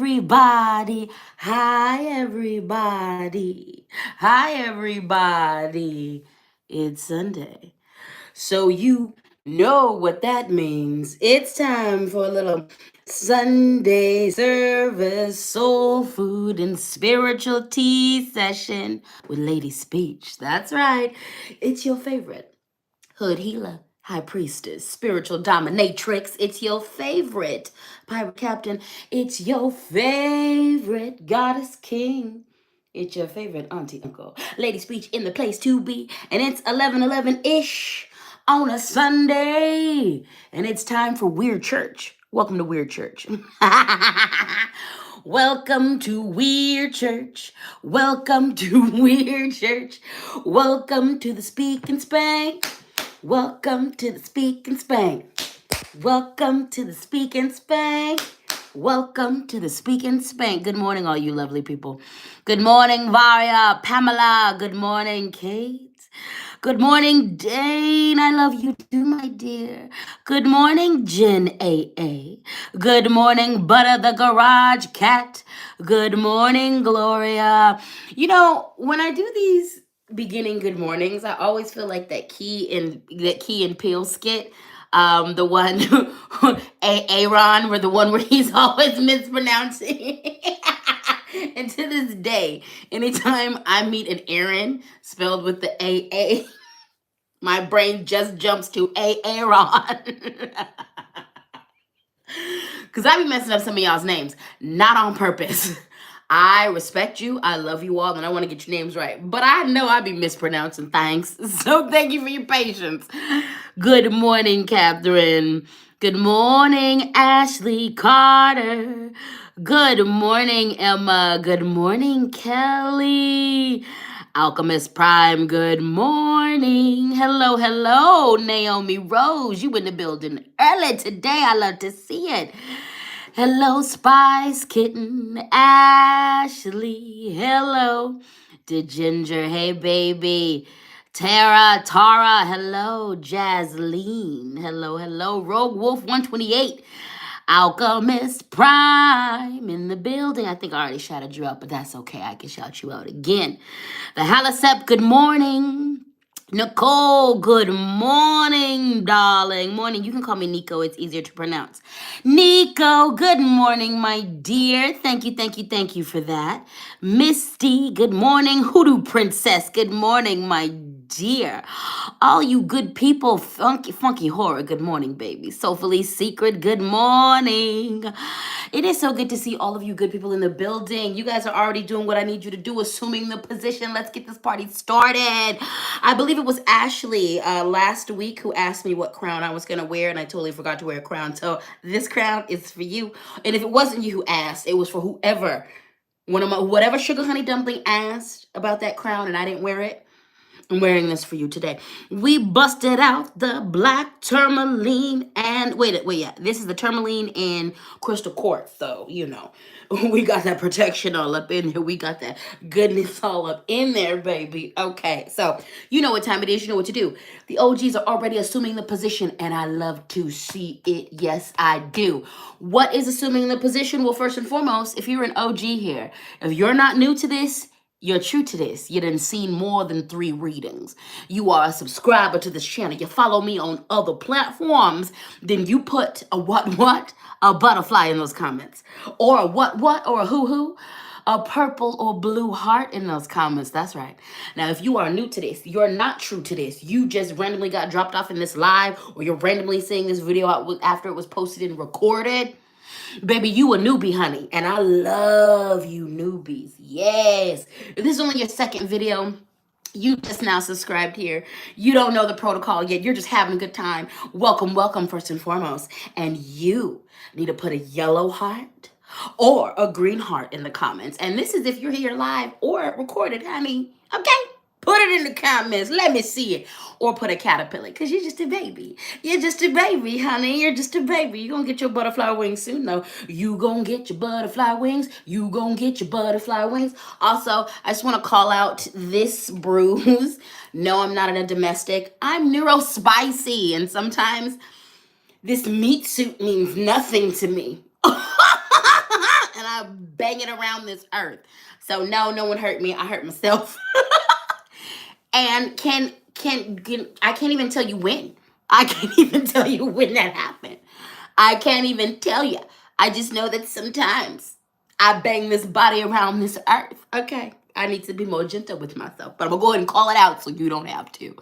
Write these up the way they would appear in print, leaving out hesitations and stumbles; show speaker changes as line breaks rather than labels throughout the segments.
everybody. Hi, everybody. Hi, everybody. It's Sunday. So you know what that means. It's time for a little Sunday service, soul food, and spiritual tea session with Lady Speech. That's right. It's your favorite hood healer, high priestess, spiritual dominatrix. It's your favorite pirate captain. It's your favorite goddess king. It's your favorite auntie uncle. Lady Speech in the place to be. And it's 11:11-ish on a Sunday. And it's time for Weird Church. Welcome to Weird Church. Welcome to Weird Church. Welcome to Weird Church. Welcome to the Speak and Spank. Welcome to the Speak and Spank. Welcome to the Speak and Spank. Welcome to the Speak and Spank. Good morning, all you lovely people. Good morning, Varia, Pamela. Good morning, Kate. Good morning, Dane. I love you too, my dear. Good morning, Jen AA. Good morning, Butter the Garage Cat. Good morning, Gloria. You know, when I do these beginning good mornings, I always feel like that Key and Peele skit. The one Aaron, where the one where he's always mispronouncing. And to this day, anytime I meet an Aaron spelled with the AA, my brain just jumps to Aaron. Because I be messing up some of y'all's names, not on purpose. I respect you, I love you all, and I want to get your names right. But I know I be mispronouncing things. So thank you for your patience. Good morning, Catherine. Good morning, Ashley Carter. Good morning, Emma. Good morning, Kelly. Alchemist Prime, good morning. Hello, hello, Naomi Rose. You in the building early today. I love to see it. Hello, Spice Kitten, Ashley. Hello, the Ginger. Hey, baby. Tara. Hello, Jasleen. Hello, hello, Rogue Wolf 128. Alchemist Prime in the building. I think I already shouted you out, but that's okay. I can shout you out again. The Halasep, good morning. Nicole, good morning, darling. Morning. You can call me Nico. It's easier to pronounce. Nico, good morning, my dear. Thank you for that. Misty, good morning. Hoodoo Princess, good morning, my dear. All you good people, funky horror, good morning, baby. Soulfully Secret, good morning. It is so good to see all of you good people in the building. You guys are already doing what I need you to do, assuming the position. Let's get this party started. I believe it was Ashley last week who asked me what crown I was going to wear, and I totally forgot to wear a crown. So this crown is for you. And if it wasn't you who asked, it was for whoever, whatever Sugar Honey Dumpling asked about that crown, and I didn't wear it. I'm wearing this for you today. We busted out the black tourmaline and yeah. This is the tourmaline in crystal quartz, though. You know, we got that protection all up in here. We got that goodness all up in there, baby. Okay, so you know what time it is. You know what to do. The OGs are already assuming the position, and I love to see it. Yes, I do. What is assuming the position? Well, first and foremost, if you're an OG here, if you're not new to this, you're true to this. You done seen more than 3 readings. You are a subscriber to this channel. You follow me on other platforms. Then you put a what, a butterfly in those comments. Or a what, or a who, a purple or blue heart in those comments. That's right. Now, if you are new to this, you're not true to this. You just randomly got dropped off in this live, or you're randomly seeing this video out after it was posted and recorded. Baby, you a newbie, honey. And I love you newbies. Yes. If this is only your second video, you just now subscribed here. You don't know the protocol yet. You're just having a good time. Welcome, first and foremost. And you need to put a yellow heart or a green heart in the comments. And this is if you're here live or recorded, honey. Okay? Put it in the comments. Let me see it. Or put a caterpillar, because you're just a baby. You're just a baby, honey. You're just a baby. You're going to get your butterfly wings soon, though. You going to get your butterfly wings. You going to get your butterfly wings. Also, I just want to call out this bruise. No, I'm not in a domestic. I'm neurospicy. And sometimes this meat suit means nothing to me. And banging around this earth. So no one hurt me. I hurt myself. And I can't even tell you when. I can't even tell you when that happened. I can't even tell you. I just know that sometimes I bang this body around this earth. Okay. I need to be more gentle with myself. But I'm going to go ahead and call it out so you don't have to.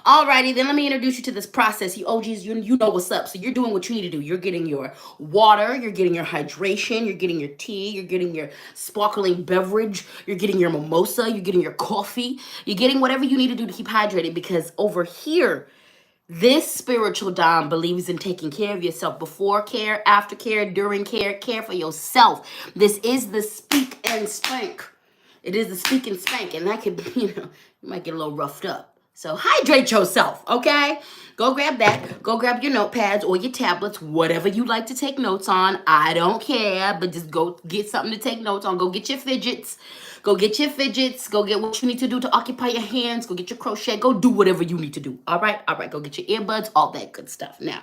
Alrighty, then let me introduce you to this process. You OGs, you know what's up. So you're doing what you need to do. You're getting your water. You're getting your hydration. You're getting your tea. You're getting your sparkling beverage. You're getting your mimosa. You're getting your coffee. You're getting whatever you need to do to keep hydrated, because over here, this spiritual dom believes in taking care of yourself before care, after care, during care, care for yourself. This is the speak and spank. It is the speak and spank, and that could be, you might get a little roughed up. So hydrate yourself, okay? Go grab that. Go grab your notepads or your tablets, whatever you like to take notes on. I don't care, but just go get something to take notes on. Go get your fidgets. Go get your fidgets. Go get what you need to do to occupy your hands. Go get your crochet. Go do whatever you need to do, all right? All right, go get your earbuds, all that good stuff. Now,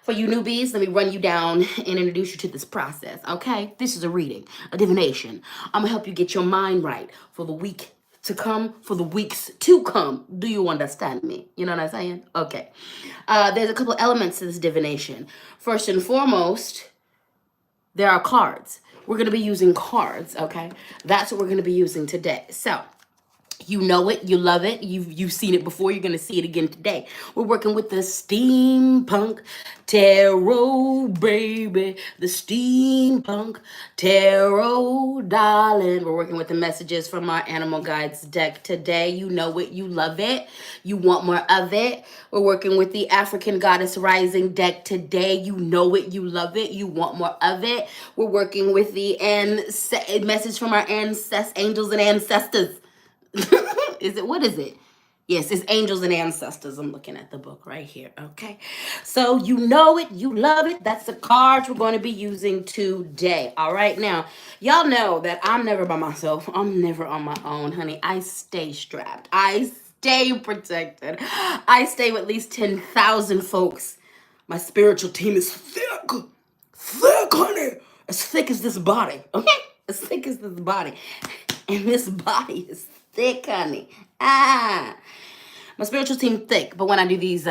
for you newbies, let me run you down and introduce you to this process, okay? This is a reading, a divination. I'm going to help you get your mind right for the week to come, for the weeks to come. Do you understand me? You know what I'm saying? Okay. There's a couple elements to this divination. First and foremost, there are cards. We're going to be using cards, okay? That's what we're going to be using today. So, you know it, you love it, you've seen it before, you're gonna see it again today. We're working with the Steampunk Tarot, baby. The Steampunk Tarot, darling. We're working with the messages from our Animal Guides deck today. You know it, you love it, you want more of it. We're working with the African Goddess Rising deck today. You know it, you love it, you want more of it. We're working with the message from our angels and ancestors. What is it? Yes, it's Angels and Ancestors. I'm looking at the book right here, okay? So you know it, you love it. That's the cards we're going to be using today, all right? Now, y'all know that I'm never by myself. I'm never on my own, honey. I stay strapped. I stay protected. I stay with at least 10,000 folks. My spiritual team is thick, honey. As thick as this body, okay? As thick as this body. And this body is thick, honey. My spiritual team thick, but when I do these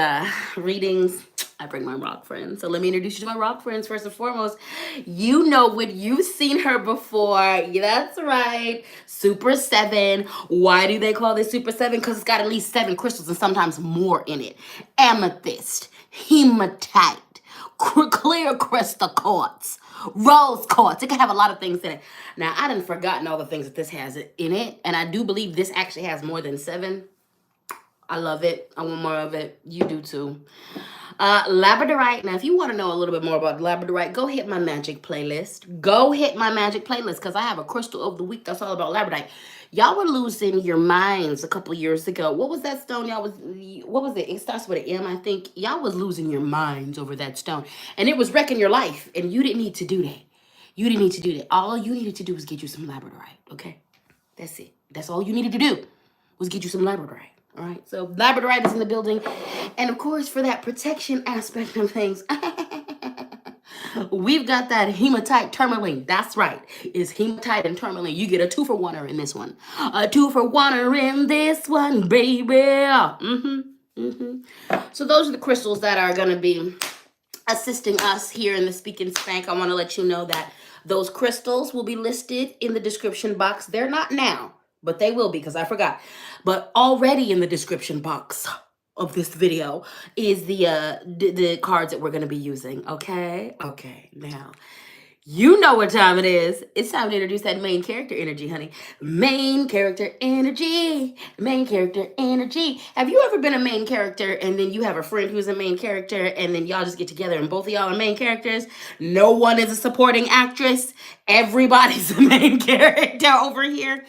readings, I bring my rock friends. So let me introduce you to my rock friends first and foremost. You know what, you've seen her before. Yeah, that's right. Super 7. Why do they call this Super 7? Because it's got at least 7 crystals and sometimes more in it. Amethyst, hematite, clear crystal quartz, rose quartz. It can have a lot of things in it. Now, I done forgotten all the things that this has in it, and I do believe this actually has more than 7. I love it. I want more of it. You do too. Labradorite. Now, if you want to know a little bit more about Labradorite, go hit my magic playlist. Go hit my magic playlist, because I have a crystal of the week that's all about Labradorite. Y'all were losing your minds a couple of years ago. What was that stone? What was it? It starts with an M, I think. Y'all was losing your minds over that stone. And it was wrecking your life. And you didn't need to do that. You didn't need to do that. All you needed to do was get you some Labradorite, okay? That's it. That's all you needed to do was get you some Labradorite. All right, so Labradorite is in the building. And of course, for that protection aspect of things, we've got that hematite tourmaline. That's right. It's hematite and tourmaline. You get a 2-for-1er in this one. A 2-for-1er in this one, baby. So those are the crystals that are going to be assisting us here in the Speak and Spank. I want to let you know that those crystals will be listed in the description box. They're not now, but they will be, because I forgot. But already in the description box of this video is the cards that we're going to be using, okay? Okay, now, you know what time it is. It's time to introduce that main character energy, honey. Main character energy. Main character energy. Have you ever been a main character and then you have a friend who's a main character and then y'all just get together and both of y'all are main characters? No one is a supporting actress. Everybody's a main character over here.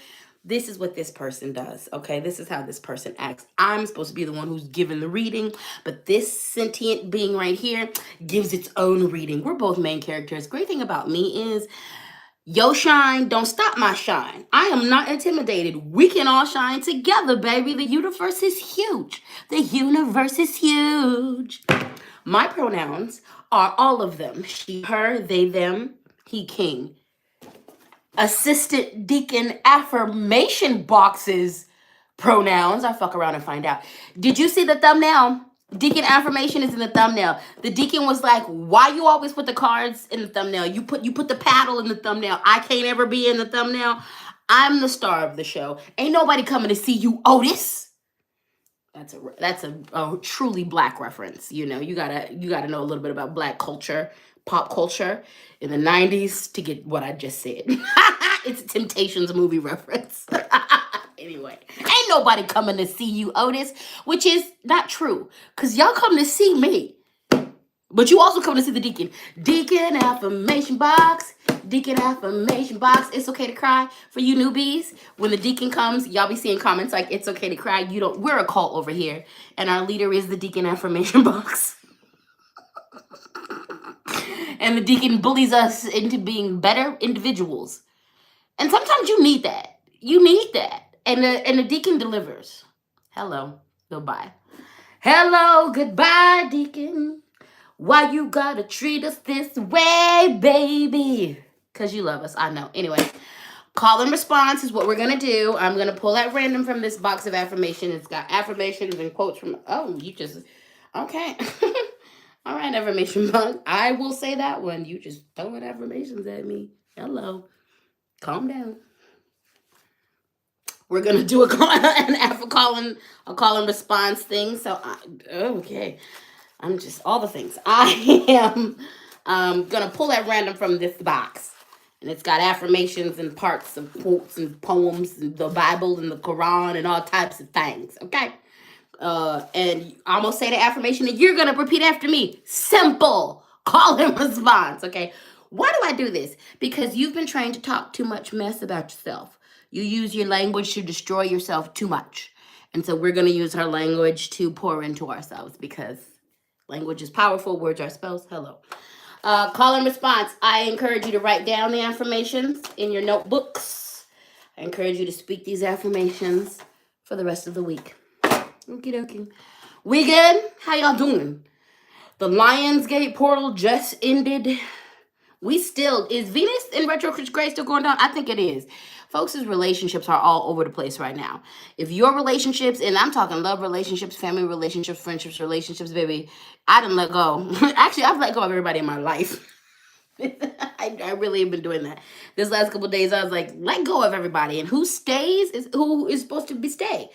This is what this person does, okay? This is how this person acts. I'm supposed to be the one who's giving the reading, but this sentient being right here gives its own reading. We're both main characters. Great thing about me is your shine don't stop my shine. I am not intimidated. We can all shine together, baby. The universe is huge. The universe is huge. My pronouns are all of them. She, her, they, them, he, king. Assistant Deacon Affirmation Box's pronouns. I fuck around and find out. Did you see the thumbnail? Deacon Affirmation is in the thumbnail. The deacon was like, why you always put the cards in the thumbnail? You put the paddle in the thumbnail. I can't ever be in the thumbnail. I'm the star of the show. Ain't nobody coming to see you, Otis. That's a truly Black reference. You know, you gotta know a little bit about Black culture, pop culture in the 90s to get what I just said. It's a Temptations movie reference. Anyway, ain't nobody coming to see you, Otis, which is not true, because y'all come to see me. But you also come to see the deacon. Deacon Affirmation Box. Deacon Affirmation Box. It's okay to cry for you newbies. When the deacon comes, y'all be seeing comments like, it's okay to cry. We're a cult over here. And our leader is the Deacon Affirmation Box. And the deacon bullies us into being better individuals. And sometimes you need that. You need that. And the deacon delivers. Hello. Goodbye. Hello. Goodbye, deacon. Why you gotta treat us this way, baby? Because you love us. I know. Anyway, call and response is what we're going to do. I'm going to pull at random from this box of affirmation. It's got affirmations and quotes from... Oh, you just... Okay. All right, affirmation box. I will say that one. You just throwing affirmations at me. Hello. Calm down. We're going to do a call and response thing. So, okay. I'm just, all the things. I am going to pull at random from this box. And it's got affirmations and parts of quotes and poems and the Bible and the Quran and all types of things. Okay? And I'm going to say the affirmation and you're going to repeat after me. Simple. Call and response. Okay? Why do I do this? Because you've been trained to talk too much mess about yourself. You use your language to destroy yourself too much. And so we're going to use our language to pour into ourselves because language is powerful. Words are spells. Hello. Call and response. I encourage you to write down the affirmations in your notebooks. I encourage you to speak these affirmations for the rest of the week. Okie dokie. We good? How y'all doing? The Lionsgate portal just ended. Is Venus in retrograde still going down? I think it is. Folks' relationships are all over the place right now. If your relationships, and I'm talking love relationships, family relationships, friendships, relationships, baby, I didn't let go. Actually, I've let go of everybody in my life. I really have been doing that. This last couple of days, I was like, let go of everybody. And who stays is who is supposed to stay.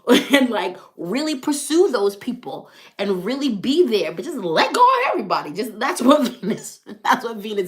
And like really pursue those people and really be there, but just let go of everybody. That's what Venus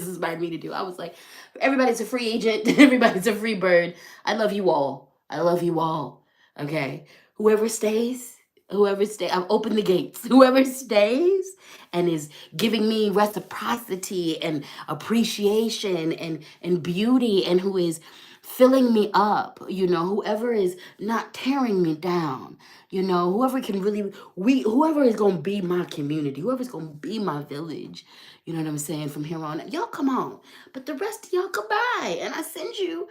inspired me to do. I was like, everybody's a free agent, everybody's a free bird. I love you all. I love you all. Okay. Whoever stays, I've opened the gates. Whoever stays and is giving me reciprocity and appreciation and beauty and who is filling me up, whoever is not tearing me down, whoever whoever is going to be my community, whoever's going to be my village, you know what I'm saying, from here on, y'all come on, but the rest of y'all goodbye, and I send you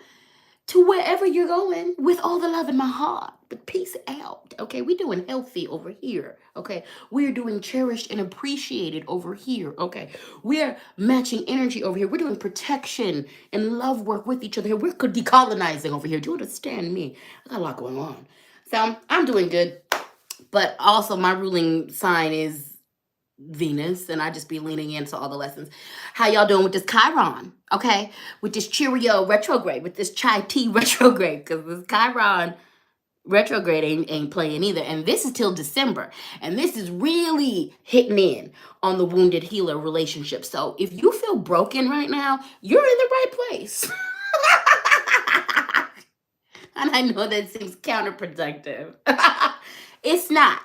to wherever you're going with all the love in my heart, but peace out, okay? We're doing healthy over here, okay? We're doing cherished and appreciated over here, okay? We're matching energy over here. We're doing protection and love work with each other here. We're decolonizing over here. Do you understand me? I got a lot going on. So I'm doing good, but also my ruling sign is Venus, and I just be leaning into all the lessons. How y'all doing with this Chiron, okay? With this Cheerio retrograde, with this chai tea retrograde, because this Chiron retrograde ain't playing either. And this is till December. And this is really hitting in on the wounded healer relationship. So if you feel broken right now, you're in the right place. And I know that seems counterproductive. It's not.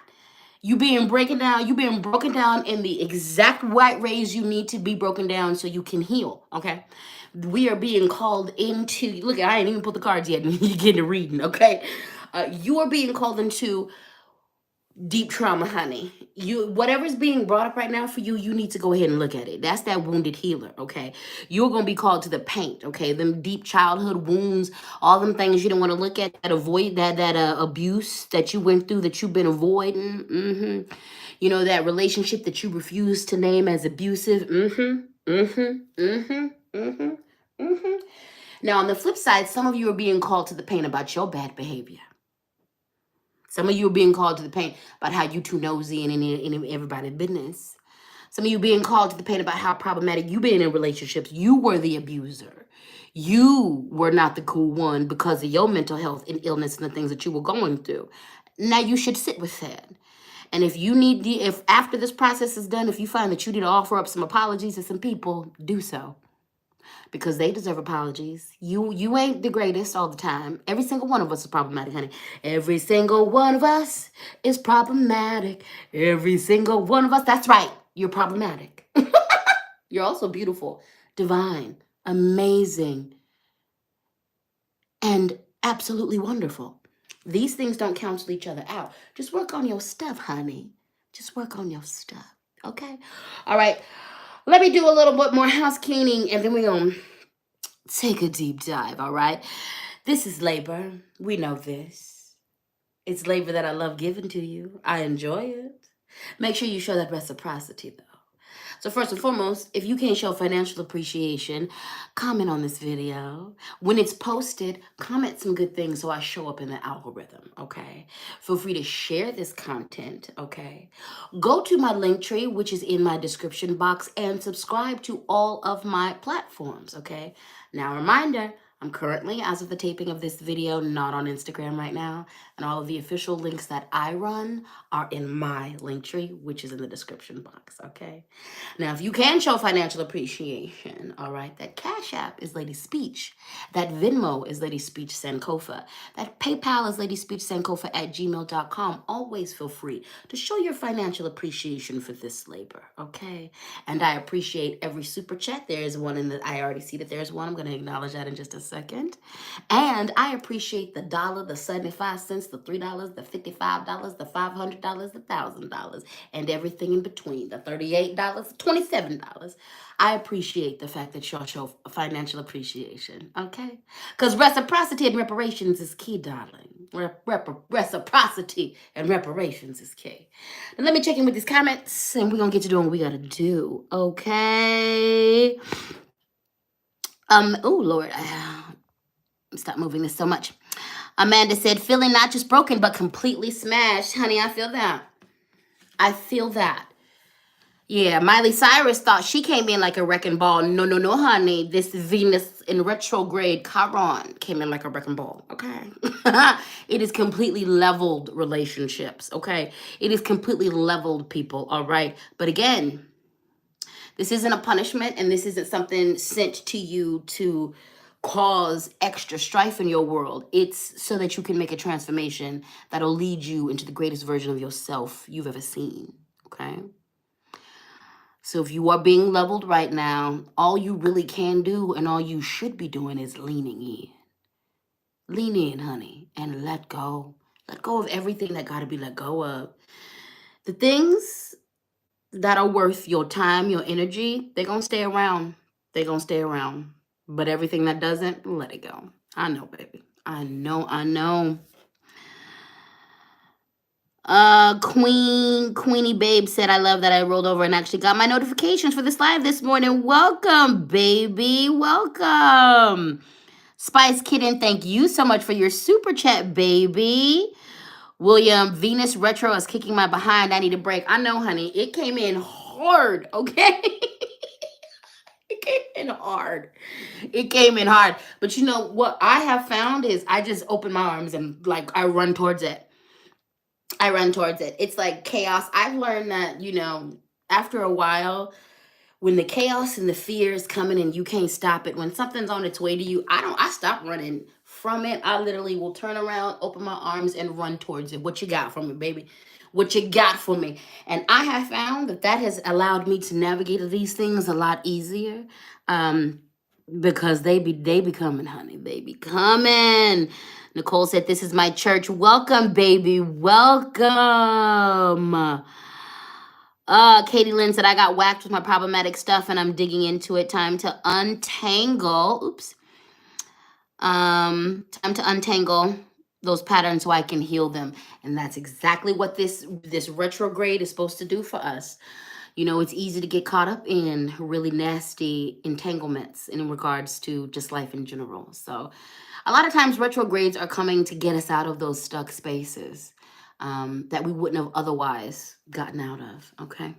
You being broken down in the exact right ways you need to be broken down so you can heal, okay? We are being called into, look, I ain't even put the cards yet, and you get to reading, okay? You are being called into deep trauma, honey. Whatever's being brought up right now for you, you need to go ahead and look at it. That's that wounded healer, okay? You're going to be called to the paint, okay? Them deep childhood wounds, all them things you didn't want to look at, that abuse that you went through that you've been avoiding. That relationship that you refused to name as abusive. Now, on the flip side, some of you are being called to the pain about your bad behavior. Some of you are being called to the pain about how you too nosy and in everybody's business. Some of you being called to the pain about how problematic you've been in relationships. You were the abuser. You were not the cool one because of your mental health and illness and the things that you were going through. Now you should sit with that. And if after this process is done, if you find that you need to offer up some apologies to some people, do so. Because they deserve apologies. You ain't the greatest all the time. Every single one of us is problematic, honey. Every single one of us is problematic. Every single one of us. That's right. You're problematic. You're also beautiful, divine, amazing, and absolutely wonderful. These things don't cancel each other out. Just work on your stuff, honey. Just work on your stuff. Okay? All right. Let me do a little bit more house cleaning, and then we're going to take a deep dive, all right? This is labor. We know this. It's labor that I love giving to you. I enjoy it. Make sure you show that reciprocity, though. So first and foremost, if you can't show financial appreciation, comment on this video. When it's posted, comment some good things so I show up in the algorithm, okay? Feel free to share this content, okay? Go to my link tree, which is in my description box, and subscribe to all of my platforms, okay? Now, reminder, I'm currently, as of the taping of this video, not on Instagram right now, and all of the official links that I run are in my link tree, which is in the description box, okay? Now, if you can show financial appreciation, all right, that Cash App is LadySpeech, that Venmo is LadySpeech Sankofa, that PayPal is LadySpeechSankofa@gmail.com. Always feel free to show your financial appreciation for this labor, okay? And I appreciate every super chat. There is one I already see that there's one. I'm going to acknowledge that in just a second. And I appreciate the dollar, the 75 cents, the $3, the $55, the $500, the $1,000, and everything in between, the $38, $27. I appreciate the fact that y'all show financial appreciation, okay? Because reciprocity and reparations is key, darling. Reciprocity and reparations is key. Now let me check in with these comments, and we're going to get to doing what we got to do, okay? Oh, Lord. Stop moving this so much. Amanda said, feeling not just broken, but completely smashed. Honey, I feel that. I feel that. Yeah, Miley Cyrus thought she came in like a wrecking ball. No, honey. This Venus in retrograde Chiron came in like a wrecking ball, okay? It is completely leveled relationships, okay? It is completely leveled people, all right? But again, this isn't a punishment, and this isn't something sent to you to cause extra strife in your world. It's so that you can make a transformation that'll lead you into the greatest version of yourself you've ever seen, okay? So if you are being leveled right now, all you really can do and all you should be doing is leaning in. Lean in, honey, and let go. Let go of everything that got to be let go of. The things that are worth your time, your energy, they're going to stay around. They're going to stay around. But everything that doesn't, let it go. I know, baby. I know. Queenie Babe said, I love that I rolled over and actually got my notifications for this live this morning. Welcome, baby. Welcome. Spice Kitten, thank you so much for your super chat, baby. William, Venus Retro is kicking my behind. I need a break. I know, honey. It came in hard, okay? It came in hard. It came in hard. But you know, what I have found is I just open my arms and, like, I run towards it. It's like chaos. I've learned that, you know, after a while, when the chaos and the fear is coming and you can't stop it, when something's on its way to you, I stop running from it. I literally will turn around, open my arms, and run towards it. What you got for me, baby? What you got for me? And I have found that has allowed me to navigate these things a lot easier. Because they be coming, honey. They be coming. Nicole said, this is my church. Welcome, baby. Welcome. Katie Lynn said, I got whacked with my problematic stuff and I'm digging into it. Time to untangle. Oops. Time to untangle those patterns so I can heal them. And that's exactly what this retrograde is supposed to do for us. You know, it's easy to get caught up in really nasty entanglements in regards to just life in general. So, a lot of times retrogrades are coming to get us out of those stuck spaces that we wouldn't have otherwise gotten out of. Okay.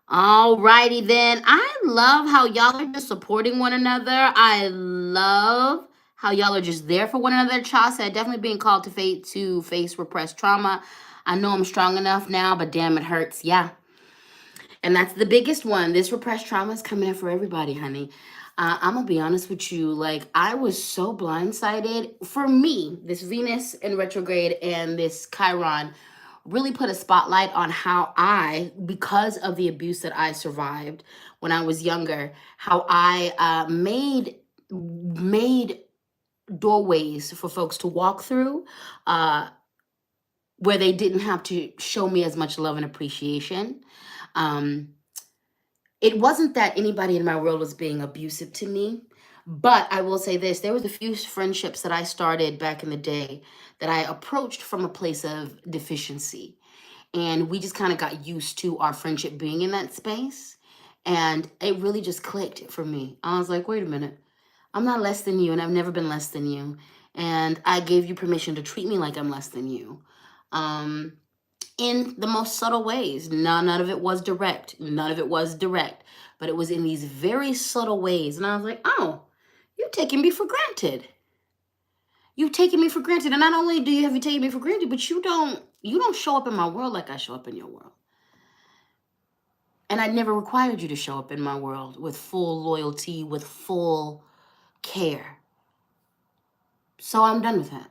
Alrighty then. I love how y'all are just supporting one another. I love how y'all are just there for one another. Cha said, definitely being called to fate to face repressed trauma. I know I'm strong enough now, but damn, it hurts. Yeah. And that's the biggest one. This repressed trauma is coming in for everybody, honey. I'm gonna be honest with you. Like, I was so blindsided. For me, this Venus in retrograde and this Chiron really put a spotlight on how I, because of the abuse that I survived when I was younger, how I made doorways for folks to walk through, where they didn't have to show me as much love and appreciation. Um, it wasn't that anybody in my world was being abusive to me, but I will say this: there was a few friendships that I started back in the day that I approached from a place of deficiency, and we just kind of got used to our friendship being in that space, and it really just clicked for me. I was like, wait a minute, I'm not less than you, and I've never been less than you, and I gave you permission to treat me like I'm less than you. Um, in the most subtle ways. None of it was direct. None of it was direct. But it was in these very subtle ways. And I was like, oh, you're taking me for granted. You've taken me for granted. And not only have you taken me for granted, but you don't show up in my world like I show up in your world. And I never required you to show up in my world with full loyalty, with full care. So I'm done with that.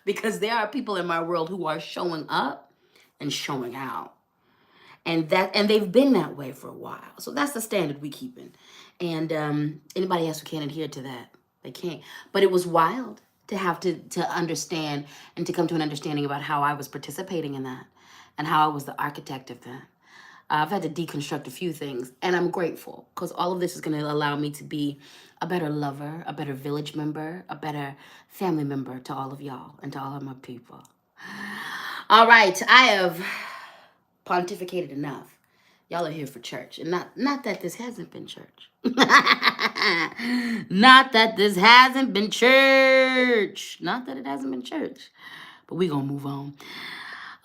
Because there are people in my world who are showing up and showing out. And they've been that way for a while. So that's the standard we keep in. And anybody else who can't adhere to that, they can't. But it was wild to have to understand and to come to an understanding about how I was participating in that and how I was the architect of that. I've had to deconstruct a few things, and I'm grateful because all of this is going to allow me to be a better lover, a better village member, a better family member to all of y'all and to all of my people. All right, I have pontificated enough. Y'all are here for church, and not that this hasn't been church. Not that this hasn't been church. Not that it hasn't been church. But we gonna move on.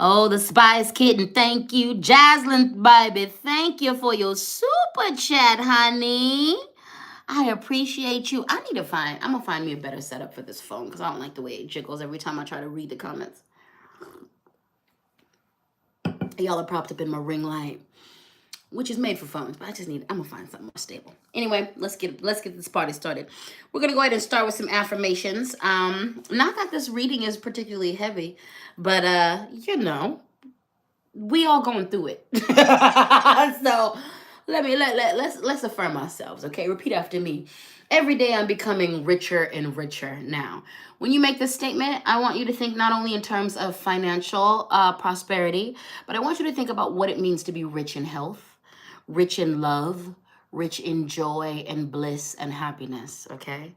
Oh, the Spice Kitten, thank you. Jaslyn, baby, thank you for your super chat, honey. I appreciate you. I'm gonna find me a better setup for this phone because I don't like the way it jiggles every time I try to read the comments. Y'all are propped up in my ring light, which is made for phones, but I'm gonna find something more stable. Anyway, let's get this party started. We're gonna go ahead and start with some affirmations. Not that this reading is particularly heavy, but we all going through it. So let's affirm ourselves, okay? Repeat after me. Every day I'm becoming richer and richer now. When you make this statement, I want you to think not only in terms of financial prosperity, but I want you to think about what it means to be rich in health, rich in love, rich in joy and bliss and happiness, okay?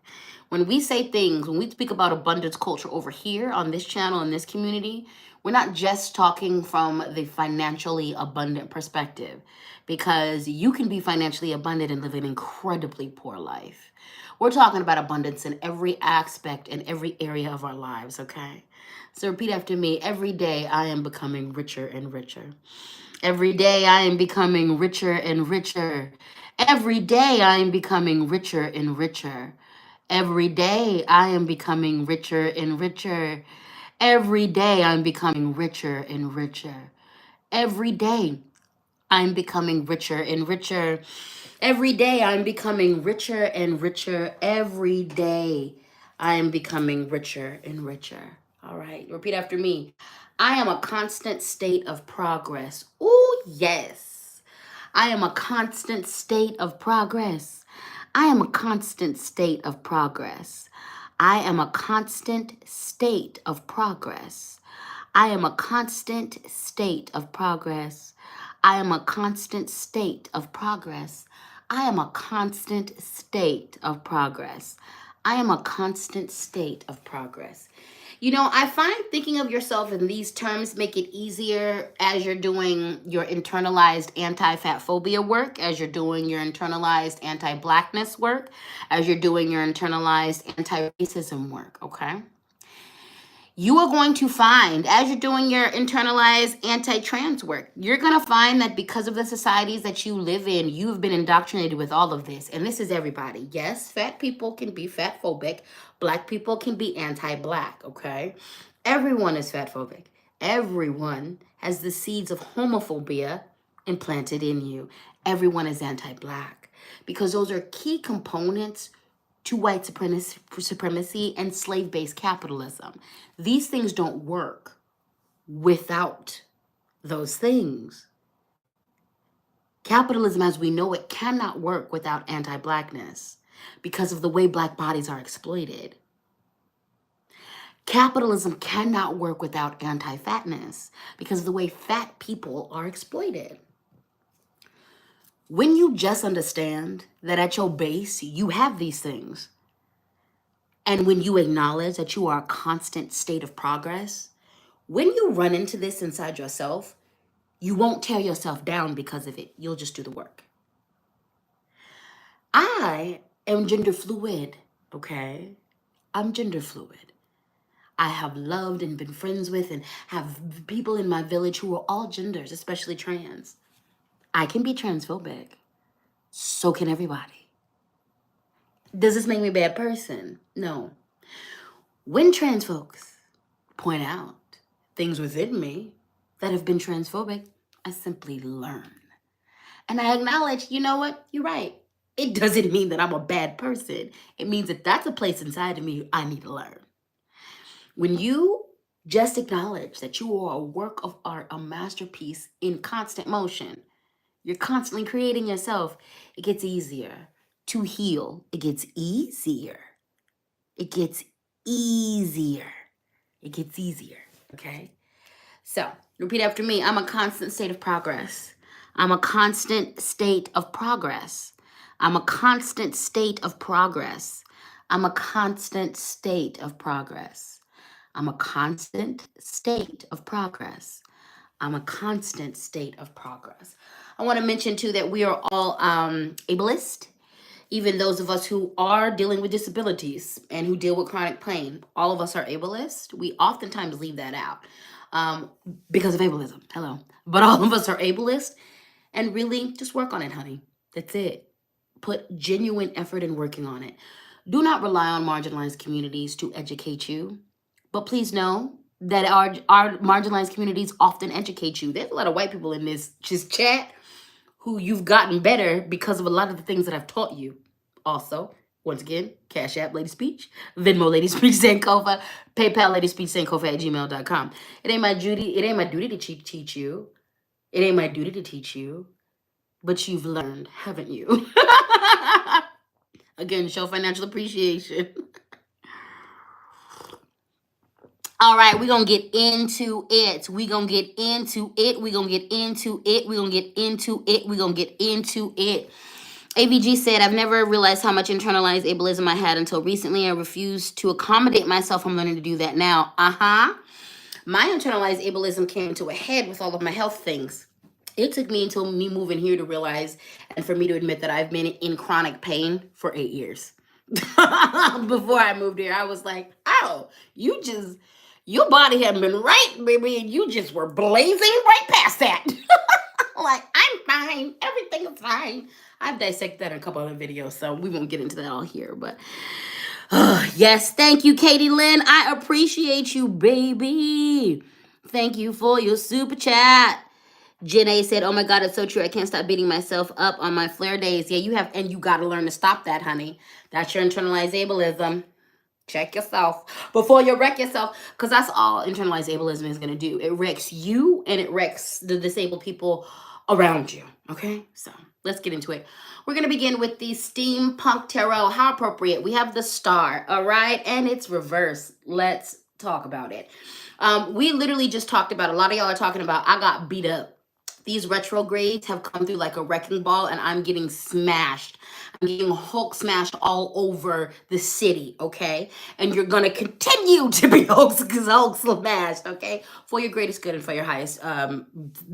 When we say things, when we speak about abundance culture over here on this channel, in this community, we're not just talking from the financially abundant perspective, because you can be financially abundant and live an incredibly poor life. We're talking about abundance in every aspect and every area of our lives, okay? So repeat after me. Every day I am becoming richer and richer. Every day I am becoming richer and richer. Every day I am becoming richer and richer. Every day I am becoming richer and richer. Every day I'm becoming richer and richer. Every day I'm becoming richer and richer. Every day I'm becoming richer and richer. Every day I am becoming richer and richer. All right, repeat after me. I am a constant state of progress. Ooh, yes. I am a constant state of progress. I am a constant state of progress. I am a constant state of progress. I am a constant state of progress. I am a constant state of progress. I am a constant state of progress. I am a constant state of progress. You know, I find thinking of yourself in these terms make it easier as you're doing your internalized anti-fat phobia work, as you're doing your internalized anti-blackness work, as you're doing your internalized anti-racism work, okay? You are going to find, as you're doing your internalized anti-trans work, you're going to find that because of the societies that you live in, you've been indoctrinated with all of this. And this is everybody. Yes, fat people can be fat phobic. Black people can be anti-black, okay? Everyone is fat phobic. Everyone has the seeds of homophobia implanted in you. Everyone is anti-black because those are key components to white supremacy and slave-based capitalism. These things don't work without those things. Capitalism as we know it cannot work without anti-blackness because of the way black bodies are exploited. Capitalism cannot work without anti-fatness because of the way fat people are exploited. When you just understand that at your base, you have these things, and when you acknowledge that you are a constant state of progress, when you run into this inside yourself, you won't tear yourself down because of it. You'll just do the work. I am gender fluid, okay? I'm gender fluid. I have loved and been friends with and have people in my village who are all genders, especially trans. I can be transphobic. So can everybody. Does this make me a bad person? No. When trans folks point out things within me that have been transphobic, I simply learn. And I acknowledge, you know what? You're right. It doesn't mean that I'm a bad person. It means that that's a place inside of me I need to learn. When you just acknowledge that you are a work of art, a masterpiece in constant motion, you're constantly creating yourself, it gets easier to heal. It gets easier. It gets easier. It gets easier, okay? So, repeat after me. I'm a constant state of progress. I'm a constant state of progress. I'm a constant state of progress. I'm a constant state of progress. I'm a constant state of progress. I'm a constant state of progress. I want to mention too that we are all ableist. Even those of us who are dealing with disabilities and who deal with chronic pain, all of us are ableist. We oftentimes leave that out because of ableism. Hello. But all of us are ableist. And really, just work on it, honey. That's it. Put genuine effort in working on it. Do not rely on marginalized communities to educate you. But please know that our marginalized communities often educate you. There's a lot of white people in this just chat who you've gotten better because of a lot of the things that I've taught you. Also, once again, Cash App, LadySpeech, Venmo, LadySpeech, Sankofa, PayPal, LadySpeech, Sankofa @gmail.com. It ain't my duty to teach you. It ain't my duty to teach you. But you've learned, haven't you? Again, show financial appreciation. All right, we're going to get into it. We're going to get into it. We're going to get into it. We're going to get into it. We're going to get into it. AVG said, I've never realized how much internalized ableism I had until recently. I refused to accommodate myself. I'm learning to do that now. My internalized ableism came to a head with all of my health things. It took me until me moving here to realize and for me to admit that I've been in chronic pain for 8 years. Before I moved here, I was like, oh, your body hadn't been right, baby, and you just were blazing right past that. Like, I'm fine. Everything is fine. I've dissected that in a couple other videos, so we won't get into that all here. But yes, thank you, Katie Lynn. I appreciate you, baby. Thank you for your super chat. Janae said, oh my God, it's so true. I can't stop beating myself up on my flare days. Yeah, you have, and you got to learn to stop that, honey. That's your internalized ableism. Check yourself before you wreck yourself, because that's all internalized ableism is going to do. It wrecks you and it wrecks the disabled people around you. Okay, so let's get into it. We're going to begin with the Steampunk Tarot. How appropriate. We have the star, all right, and it's reverse. Let's talk about it. We literally just talked about, a lot of y'all are talking about, I got beat up. These retrogrades have come through like a wrecking ball, and I'm getting smashed. getting Hulk smashed all over the city, okay? And you're gonna continue to be Hulk smashed, okay? For your greatest good and for your highest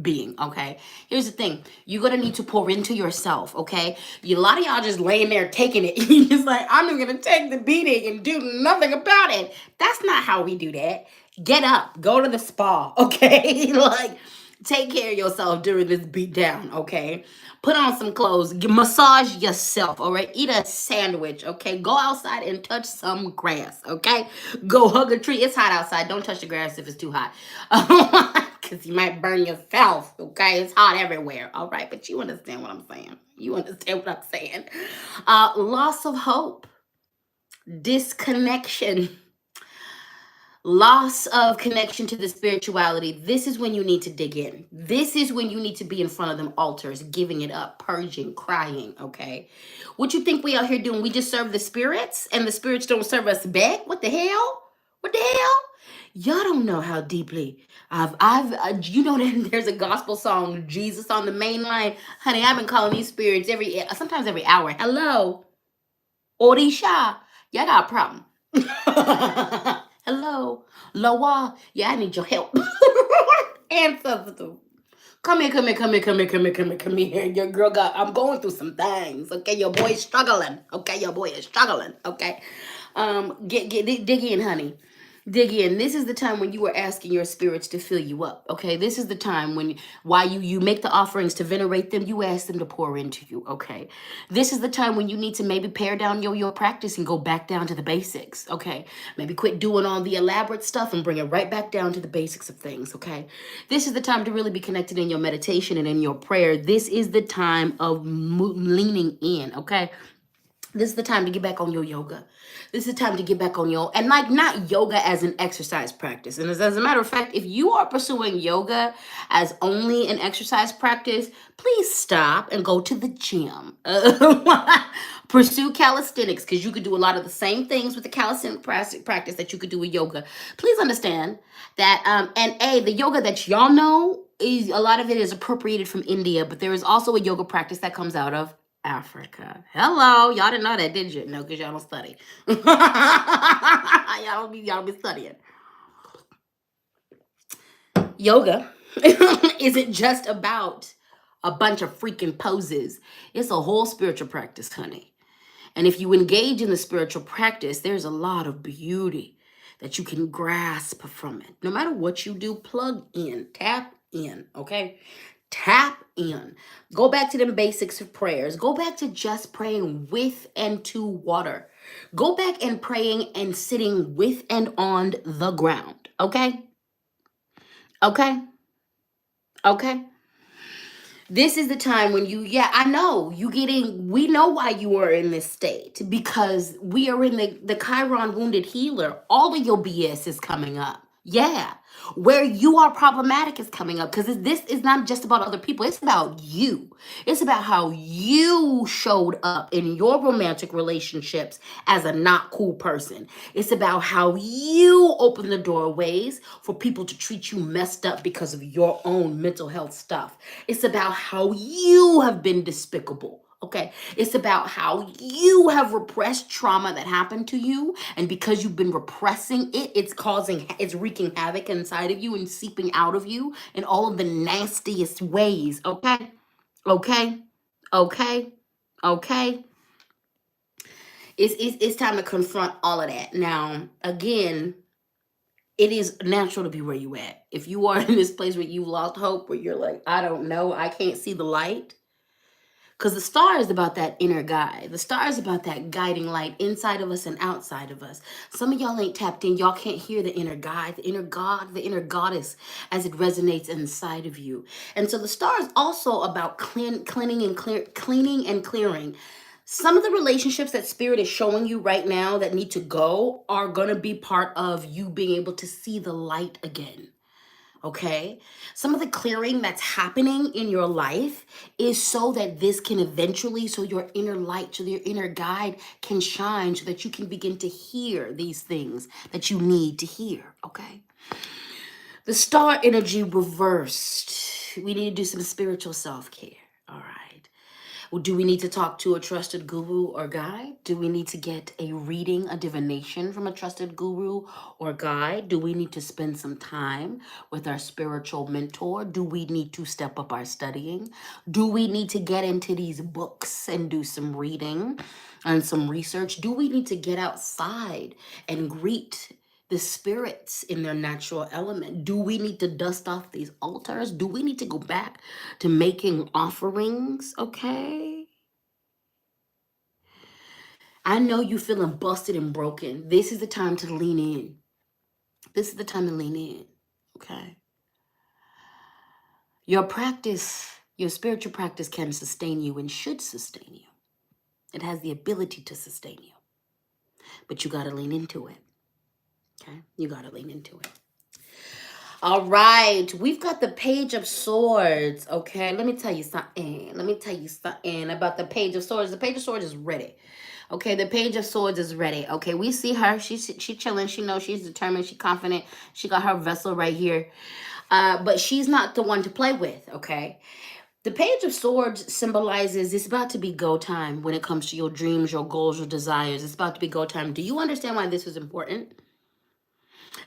being, okay? Here's the thing. You're gonna need to pour into yourself, okay? A lot of y'all just laying there taking it. You're just like, I'm gonna take the beating and do nothing about it. That's not how we do that. Get up, go to the spa, okay? Like, take care of yourself during this beat down, okay? Put on some clothes, massage yourself, all right? Eat a sandwich, okay? Go outside and touch some grass, okay? Go hug a tree. It's hot outside. Don't touch the grass if it's too hot. Because you might burn yourself, okay? It's hot everywhere, all right? But you understand what I'm saying. You understand what I'm saying. Loss of hope, disconnection, loss of connection to the spirituality. This is when you need to dig in. This is when you need to be in front of them altars, giving it up, purging, crying, okay? What you think we out here doing? We just serve the spirits and the spirits don't serve us back? What the hell? What the hell? Y'all don't know how deeply you know that there's a gospel song, Jesus on the Main Line. Honey, I've been calling these spirits sometimes every hour. Hello, Orisha. Y'all got a problem. Hello, Loa. Yeah, I need your help. Ancestor. Come here, come here, come here, come here, come here, come here, come here. Your girl I'm going through some things. Okay, your boy is struggling. Okay, your boy is struggling. Okay. Dig in, honey. Dig in. This is the time when you are asking your spirits to fill you up. Okay. This is the time when while you make the offerings to venerate them, you ask them to pour into you. Okay. This is the time when you need to maybe pare down your practice and go back down to the basics. Okay. Maybe quit doing all the elaborate stuff and bring it right back down to the basics of things. Okay. This is the time to really be connected in your meditation and in your prayer. This is the time of leaning in. Okay. This is the time to get back on your yoga. This is the time to get back on and like not yoga as an exercise practice. And as a matter of fact, if you are pursuing yoga as only an exercise practice, please stop and go to the gym. Pursue calisthenics because you could do a lot of the same things with the calisthenic practice that you could do with yoga. Please understand that, the yoga that y'all know, is a lot of it is appropriated from India, but there is also a yoga practice that comes out of Africa. Hello, y'all didn't know that, did you? No, because y'all don't study. y'all be studying. Yoga isn't just about a bunch of freaking poses. It's a whole spiritual practice, honey. And if you engage in the spiritual practice, there's a lot of beauty that you can grasp from it. No matter what you do, plug in, tap in, okay? Tap in. Go back to them basics of prayers. Go back to just praying with and to water. Go back and praying and sitting with and on the ground. Okay? Okay? Okay? This is the time when I know we know why you are in this state, because we are in the Chiron wounded healer. All of your BS is coming up. Yeah. Where you are problematic is coming up, because this is not just about other people. It's about you. It's about how you showed up in your romantic relationships as a not cool person. It's about how you open the doorways for people to treat you messed up because of your own mental health stuff. It's about how you have been despicable. Okay, it's about how you have repressed trauma that happened to you, and because you've been repressing it, it's wreaking havoc inside of you and seeping out of you in all of the nastiest ways. Okay, okay, okay, okay. It's time to confront all of that. Now, again, it is natural to be where you at. If you are in this place where you've lost hope, where you're like, I don't know, I can't see the light. Because the star is about that inner guide. The star is about that guiding light inside of us and outside of us. Some of y'all ain't tapped in. Y'all can't hear the inner guide, the inner God, the inner goddess as it resonates inside of you. And so the star is also about cleaning and clearing. Some of the relationships that Spirit is showing you right now that need to go are going to be part of you being able to see the light again. Okay, some of the clearing that's happening in your life is so that this can eventually, so your inner light, so your inner guide can shine, so that you can begin to hear these things that you need to hear. Okay, the star energy reversed. We need to do some spiritual self-care. All right. Do we need to talk to a trusted guru or guide? Do we need to get a reading, a divination from a trusted guru or guide? Do we need to spend some time with our spiritual mentor? Do we need to step up our studying? Do we need to get into these books and do some reading and some research? Do we need to get outside and greet the spirits in their natural element? Do we need to dust off these altars? Do we need to go back to making offerings? Okay. I know you feeling busted and broken. This is the time to lean in. This is the time to lean in. Okay. Your practice, your spiritual practice can sustain you and should sustain you. It has the ability to sustain you. But you got to lean into it. Okay? You got to lean into it. All right, we've got the Page of Swords, okay? Let me tell you something. Let me tell you something about the Page of Swords. The Page of Swords is ready, okay? The Page of Swords is ready, okay? We see her. She chilling. She knows she's determined. She's confident. She got her vessel right here. But she's not the one to play with, okay? The Page of Swords symbolizes it's about to be go time when it comes to your dreams, your goals, your desires. It's about to be go time. Do you understand why this is important?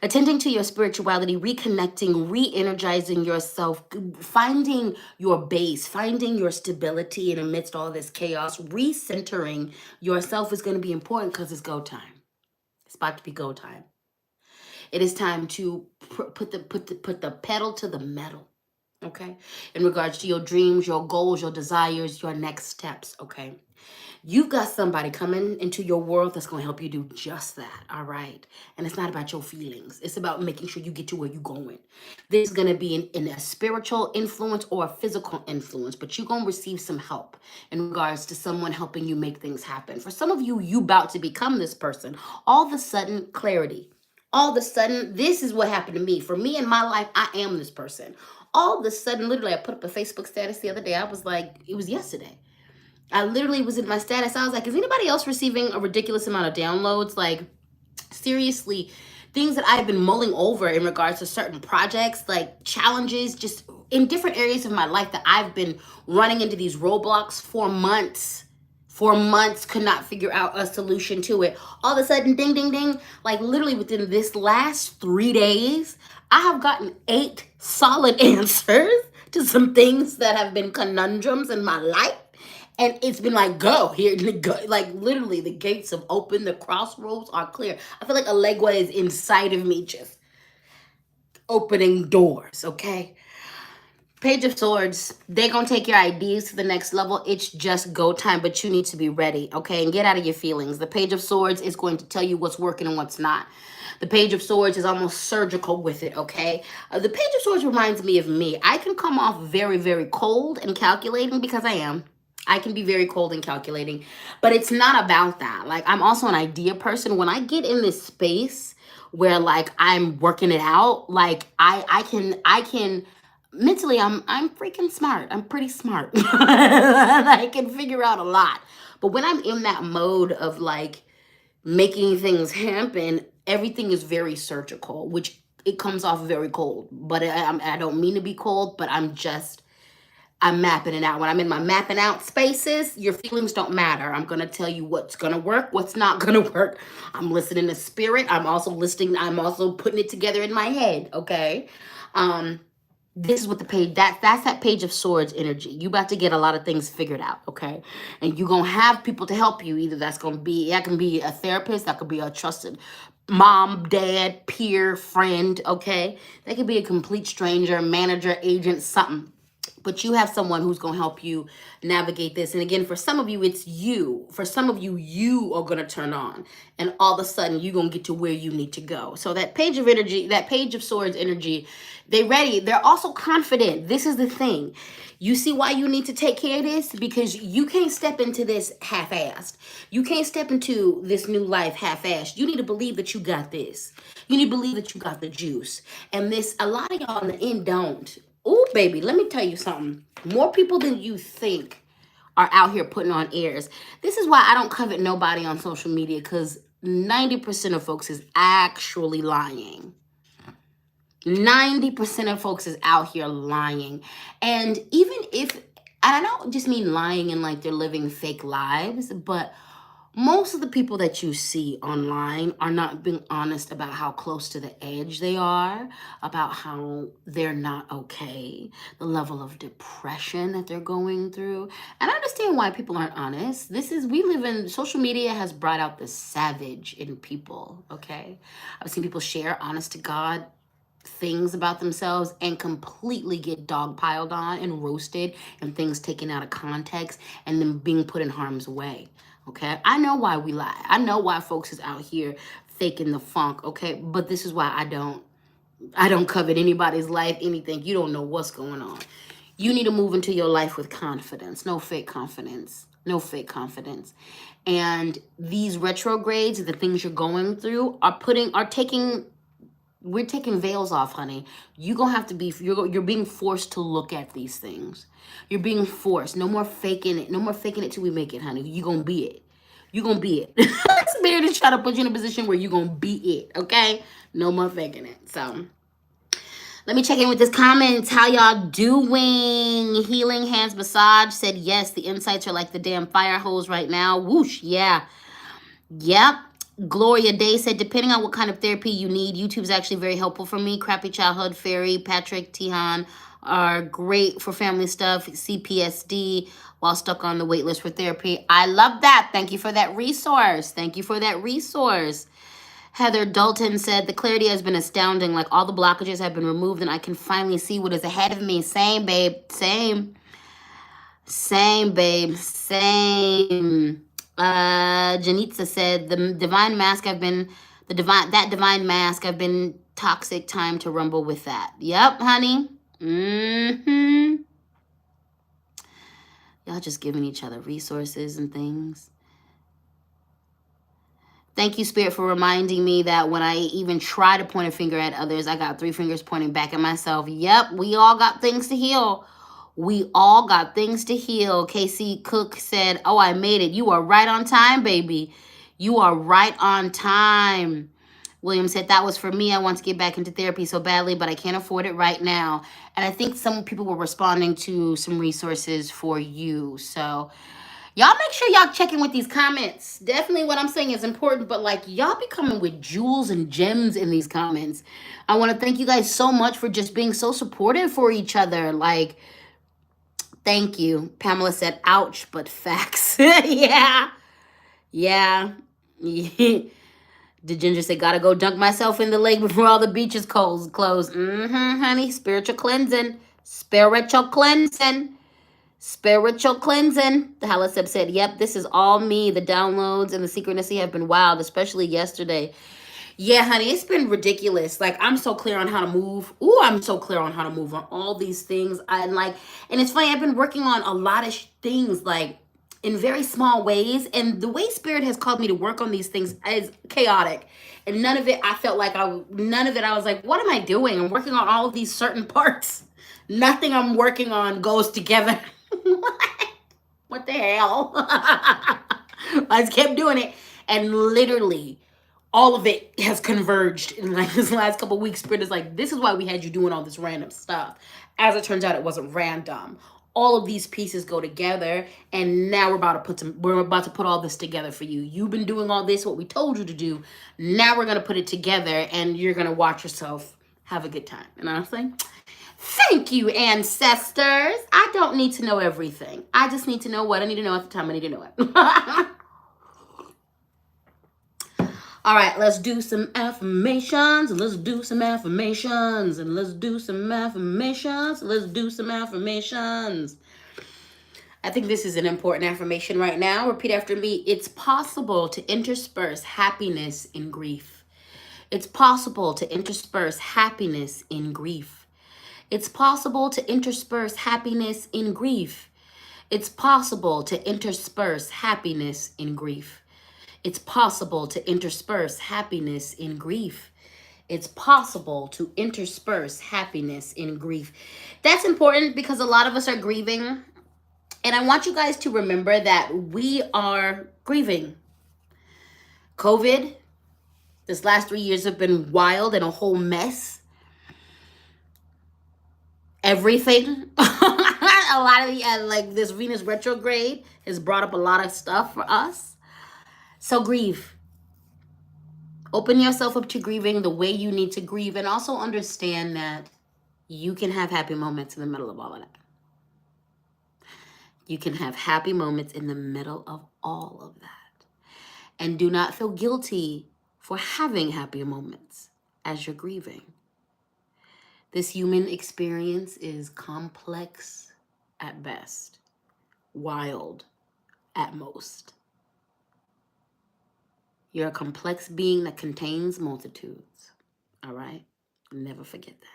Attending to your spirituality, reconnecting, re-energizing yourself, finding your base, finding your stability in amidst all this chaos, recentering yourself is going to be important because it's go time. It's about to be go time. It is time to put the pedal to the metal, okay? In regards to your dreams, your goals, your desires, your next steps, okay? You've got somebody coming into your world that's going to help you do just that, all right? And it's not about your feelings. It's about making sure you get to where you're going. This is going to be in a spiritual influence or a physical influence, but you're going to receive some help in regards to someone helping you make things happen. For some of you, you about to become this person. All of a sudden, clarity. All of a sudden, this is what happened to me. For me in my life, I am this person. All of a sudden, literally, I put up a Facebook status the other day. I was like, it was yesterday. I literally was in my status. I was like, is anybody else receiving a ridiculous amount of downloads? Like, seriously, things that I've been mulling over in regards to certain projects, like challenges, just in different areas of my life that I've been running into these roadblocks for months. For months, could not figure out a solution to it. All of a sudden, ding, ding, ding. Like literally within this last 3 days, I have gotten 8 solid answers to some things that have been conundrums in my life. And it's been like, go here, go. Like literally the gates have opened, the crossroads are clear. I feel like Allegua is inside of me just opening doors, okay? Page of Swords, they're going to take your ideas to the next level. It's just go time, but you need to be ready, okay? And get out of your feelings. The Page of Swords is going to tell you what's working and what's not. The Page of Swords is almost surgical with it, okay? The Page of Swords reminds me of me. I can come off very, very cold and calculating because I am. I can be very cold and calculating, but it's not about that. Like, I'm also an idea person. When I get in this space where like I'm working it out, like I can mentally, I'm freaking smart. I'm pretty smart. I can figure out a lot. But when I'm in that mode of like making things happen, everything is very surgical, which it comes off very cold. But I don't mean to be cold, but I'm mapping it out. When I'm in my mapping out spaces, your feelings don't matter. I'm going to tell you what's going to work, what's not going to work. I'm listening to spirit. I'm also putting it together in my head, okay? This is what the page, that's that Page of Swords energy. You about to get a lot of things figured out, okay? And you're going to have people to help you. Either that can be a therapist, that could be a trusted mom, dad, peer, friend, okay? That could be a complete stranger, manager, agent, something. But you have someone who's going to help you navigate this. And again, for some of you, it's you. For some of you, you are going to turn on. And all of a sudden, you're going to get to where you need to go. So that Page of energy, that Page of Swords energy, they're ready. They're also confident. This is the thing. You see why you need to take care of this? Because you can't step into this half-assed. You can't step into this new life half-assed. You need to believe that you got this. You need to believe that you got the juice. And this, a lot of y'all in the end don't. Oh, baby, let me tell you something. More people than you think are out here putting on airs. This is why I don't covet nobody on social media, because 90% of folks is actually lying. 90% of folks is out here lying. And even if and I don't just mean lying and like they're living fake lives, but most of the people that you see online are not being honest about how close to the edge they are, about how they're not okay, the level of depression that they're going through. And I understand why people aren't honest. We live in, social media has brought out the savage in people, okay? I've seen people share honest to God things about themselves and completely get dogpiled on and roasted and things taken out of context and then being put in harm's way. Okay, I know why we lie. I know why folks is out here faking the funk. Okay, but this is why I don't covet anybody's life, anything. You don't know what's going on. You need to move into your life with confidence. No fake confidence. No fake confidence. And these retrogrades, the things you're going through, we're taking veils off, honey. You're being forced to look at these things. You're being forced. No more faking it. No more faking it till we make it, honey. You're gonna be it. You're gonna be it. Spirit is trying to put you in a position where you're gonna be it, okay? No more faking it. So let me check in with this comments. How y'all doing? Healing Hands Massage said yes. The insights are like the damn fire hose right now. Whoosh, yeah. Yep. Gloria Day said, depending on what kind of therapy you need, YouTube's actually very helpful for me. Crappy Childhood, Fairy, Patrick, Tihan are great for family stuff. CPSD while stuck on the wait list for therapy. I love that. Thank you for that resource. Thank you for that resource. Heather Dalton said, the clarity has been astounding. Like all the blockages have been removed and I can finally see what is ahead of me. Same, babe. Same. Same, babe. Same. Janitza said, that divine mask, I've been toxic, time to rumble with that. Yep, honey. Y'all just giving each other resources and things. Thank you, Spirit, for reminding me that when I even try to point a finger at others, I got 3 fingers pointing back at myself. Yep, we all got things to heal. We all got things to heal. Casey Cook said, oh, I made it. You are right on time, baby. You are right on time. William said, that was for me. I want to get back into therapy so badly, but I can't afford it right now. And I think some people were responding to some resources for you. So y'all make sure y'all check in with these comments. Definitely what I'm saying is important, but like y'all be coming with jewels and gems in these comments. I want to thank you guys so much for just being so supportive for each other. Like, thank you. Pamela said, ouch, but facts. Yeah. Yeah. The Ginger said, gotta go dunk myself in the lake before all the beaches close. Honey. Spiritual cleansing. Spiritual cleansing. Spiritual cleansing. The Halaseb said, yep, this is all me. The downloads and the synchronicity have been wild, especially yesterday. Yeah, honey, it's been ridiculous. Like, I'm so clear on how to move. Ooh, I'm so clear on how to move on all these things. And it's funny, I've been working on a lot of things, like, in very small ways. And the way Spirit has called me to work on these things is chaotic. And none of it, I was like, what am I doing? I'm working on all of these certain parts. Nothing I'm working on goes together. What the hell? I just kept doing it. And literally, all of it has converged in like this last couple of weeks. Spirit is like, this is why we had you doing all this random stuff. As it turns out, it wasn't random. All of these pieces go together, and now we're about to put all this together for you. You've been doing all this, what we told you to do. Now we're gonna put it together, and you're gonna watch yourself have a good time. And I'm saying, thank you, ancestors. I don't need to know everything. I just need to know what I need to know at the time I need to know it. All right, let's do some affirmations. Let's do some affirmations. And let's do some affirmations. Let's do some affirmations. I think this is an important affirmation right now. Repeat after me. It's possible to intersperse happiness in grief. It's possible to intersperse happiness in grief. It's possible to intersperse happiness in grief. It's possible to intersperse happiness in grief. It's possible to intersperse happiness in grief. It's possible to intersperse happiness in grief. That's important because a lot of us are grieving. And I want you guys to remember that we are grieving. COVID, this last 3 years have been wild and a whole mess. Everything. A lot of the, like this Venus retrograde has brought up a lot of stuff for us. So grieve. Open yourself up to grieving the way you need to grieve, and also understand that you can have happy moments in the middle of all of that. You can have happy moments in the middle of all of that. And do not feel guilty for having happy moments as you're grieving. This human experience is complex at best, wild at most. You're a complex being that contains multitudes. All right? Never forget that.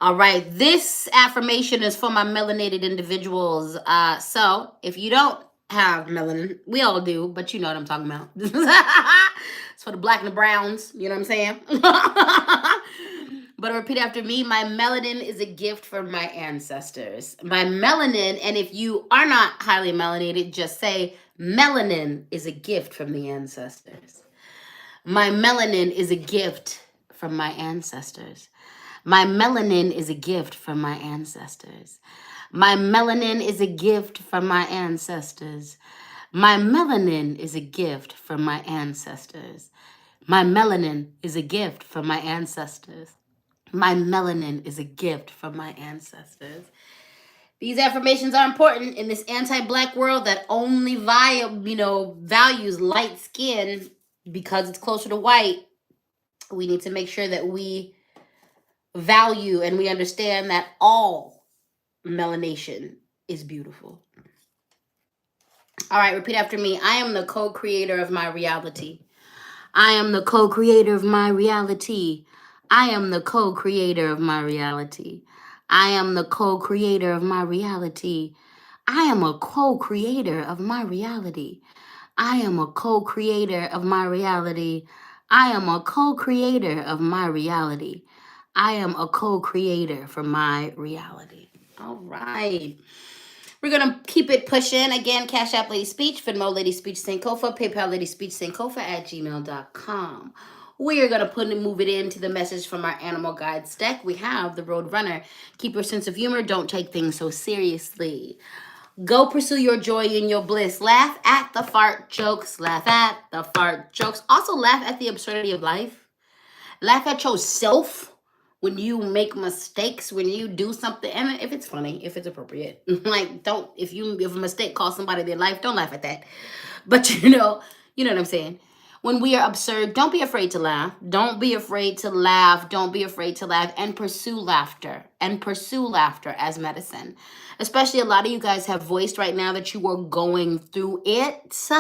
All right, this affirmation is for my melanated individuals. So if you don't have melanin, we all do, but you know what I'm talking about. It's for the black and the browns, you know what I'm saying? But repeat after me. My melanin is a gift from my ancestors. My melanin, and if you are not highly melanated, just say melanin is a gift from the ancestors. My melanin is a gift from my ancestors. My melanin is a gift from my ancestors. My melanin is a gift from my ancestors. My melanin is a gift from my ancestors. My melanin is a gift from my ancestors. My melanin is a gift from my ancestors. These affirmations are important in this anti-black world that only values light skin because it's closer to white. We need to make sure that we value and we understand that all melanation is beautiful. All right, repeat after me. I am the co-creator of my reality. I am the co-creator of my reality. I am the co-creator of my reality. I am the co-creator of my reality. I am a co-creator of my reality. I am a co-creator of my reality. I am a co-creator of my reality. I am a co-creator for my reality. All right. We're going to keep it pushing. Again, Cash App LadySpeech, Venmo LadySpeech Sankofa, PayPal LadySpeech Sankofa at gmail.com. We are going to move it into the message from our animal guides deck. We have the Road Runner. Keep your sense of humor. Don't take things so seriously. Go pursue your joy and your bliss. Laugh at the fart jokes. Laugh at the fart jokes. Also laugh at the absurdity of life. Laugh at yourself when you make mistakes, when you do something, and if it's funny, if it's appropriate. Like, if a mistake costs somebody their life, don't laugh at that. But you know what I'm saying? When we are absurd, don't be afraid to laugh. Don't be afraid to laugh. Don't be afraid to laugh, and pursue laughter. And pursue laughter as medicine. Especially a lot of you guys have voiced right now that you are going through it.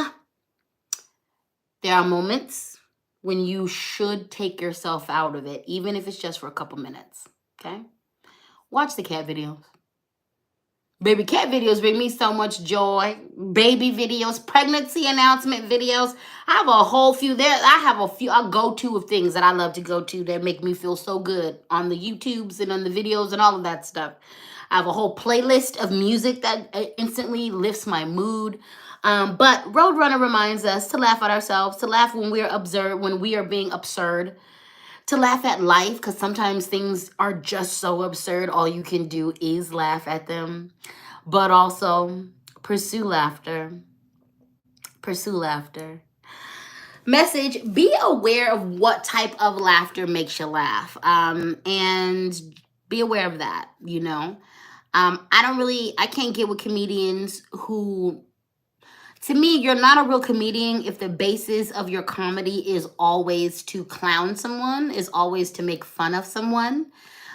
There are moments when you should take yourself out of it, even if it's just for a couple minutes, okay? Watch the cat videos. Baby cat videos bring me so much joy. Baby videos, pregnancy announcement videos. I have a whole few there. I have a few I go to of things that I love to go to that make me feel so good on the YouTubes and on the videos and all of that stuff. I have a whole playlist of music that instantly lifts my mood. But Roadrunner reminds us to laugh at ourselves, to laugh when we are being absurd, to laugh at life, because sometimes things are just so absurd, all you can do is laugh at them. But also, pursue laughter. Pursue laughter. Message, be aware of what type of laughter makes you laugh. And be aware of that, I can't get with comedians who... To me, you're not a real comedian if the basis of your comedy is always to clown someone, is always to make fun of someone.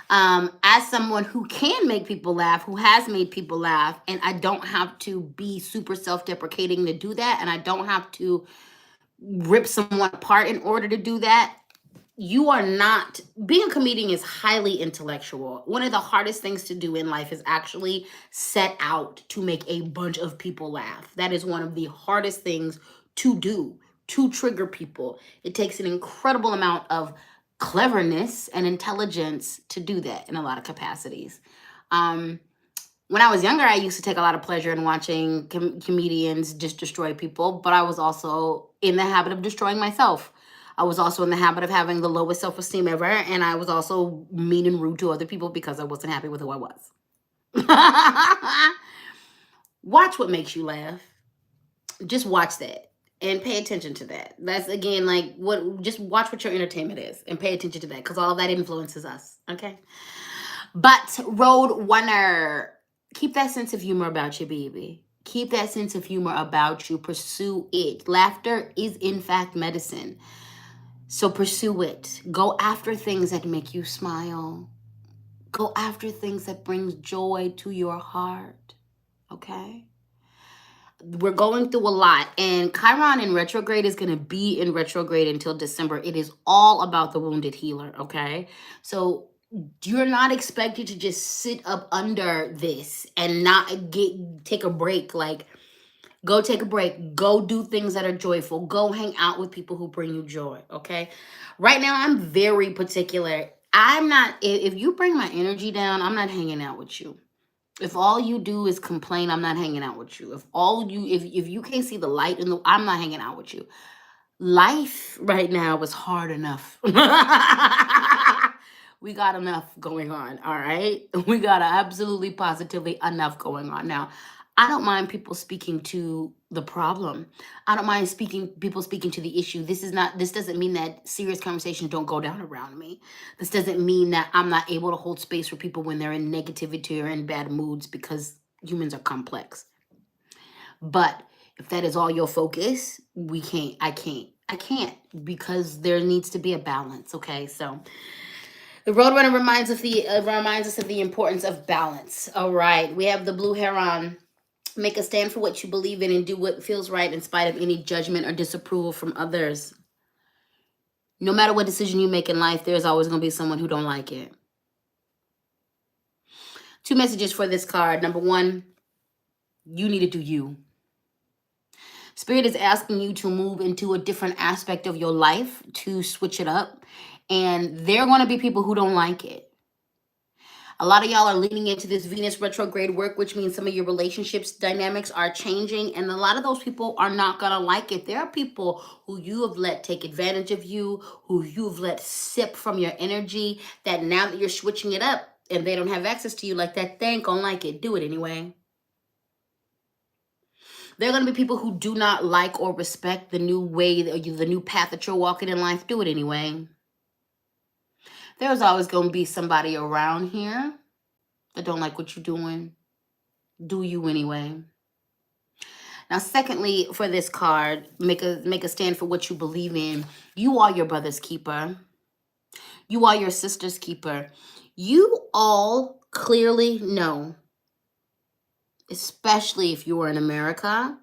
As someone who can make people laugh, who has made people laugh, and I don't have to be super self-deprecating to do that, and I don't have to rip someone apart in order to do that. You are not... Being a comedian is highly intellectual. One of the hardest things to do in life is actually set out to make a bunch of people laugh. That is one of the hardest things to do, to trigger people. It takes an incredible amount of cleverness and intelligence to do that in a lot of capacities. When I was younger, I used to take a lot of pleasure in watching comedians just destroy people, but I was also in the habit of destroying myself. I was also in the habit of having the lowest self-esteem ever, and I was also mean and rude to other people because I wasn't happy with who I was. Watch what makes you laugh. Just watch that and pay attention to that. That's again like what just watch what your entertainment is and pay attention to that because all of that influences us. Okay. But road runner, keep that sense of humor about you, baby. Keep that sense of humor about you. Pursue it. Laughter is in fact medicine. So pursue it. Go after things that make you smile. Go after things that brings joy to your heart. Okay? We're going through a lot, and Chiron in retrograde is going to be in retrograde until December. It is all about the wounded healer, okay? So you're not expected to just sit up under this and not take a break. Like, go take a break. Go do things that are joyful. Go hang out with people who bring you joy, okay? Right now, I'm very particular. I'm not, if you bring my energy down, I'm not hanging out with you. If all you do is complain, I'm not hanging out with you. If you can't see the light in the, I'm not hanging out with you. Life right now is hard enough. We got enough going on, all right? We got absolutely positively enough going on. Now, I don't mind people speaking to the problem. I don't mind people speaking to the issue. This doesn't mean that serious conversations don't go down around me. This doesn't mean that I'm not able to hold space for people when they're in negativity or in bad moods because humans are complex. But if that is all your focus, I can't because there needs to be a balance, okay? So the Roadrunner reminds us of the importance of balance. All right, we have the Blue Heron. Make a stand for what you believe in and do what feels right in spite of any judgment or disapproval from others. No matter what decision you make in life, there's always going to be someone who don't like it. 2 messages for this card. Number 1, you need to do you. Spirit is asking you to move into a different aspect of your life, to switch it up. And there are going to be people who don't like it. A lot of y'all are leaning into this Venus retrograde work, which means some of your relationships dynamics are changing. And a lot of those people are not going to like it. There are people who you have let take advantage of you, who you've let sip from your energy, that now that you're switching it up and they don't have access to you like that, they ain't going to like it. Do it anyway. There are going to be people who do not like or respect the new way, the new path that you're walking in life. Do it anyway. There's always going to be somebody around here that don't like what you're doing. Do you anyway. Now, secondly, for this card, make a stand for what you believe in. You are your brother's keeper. You are your sister's keeper. You all clearly know, especially if you are in America,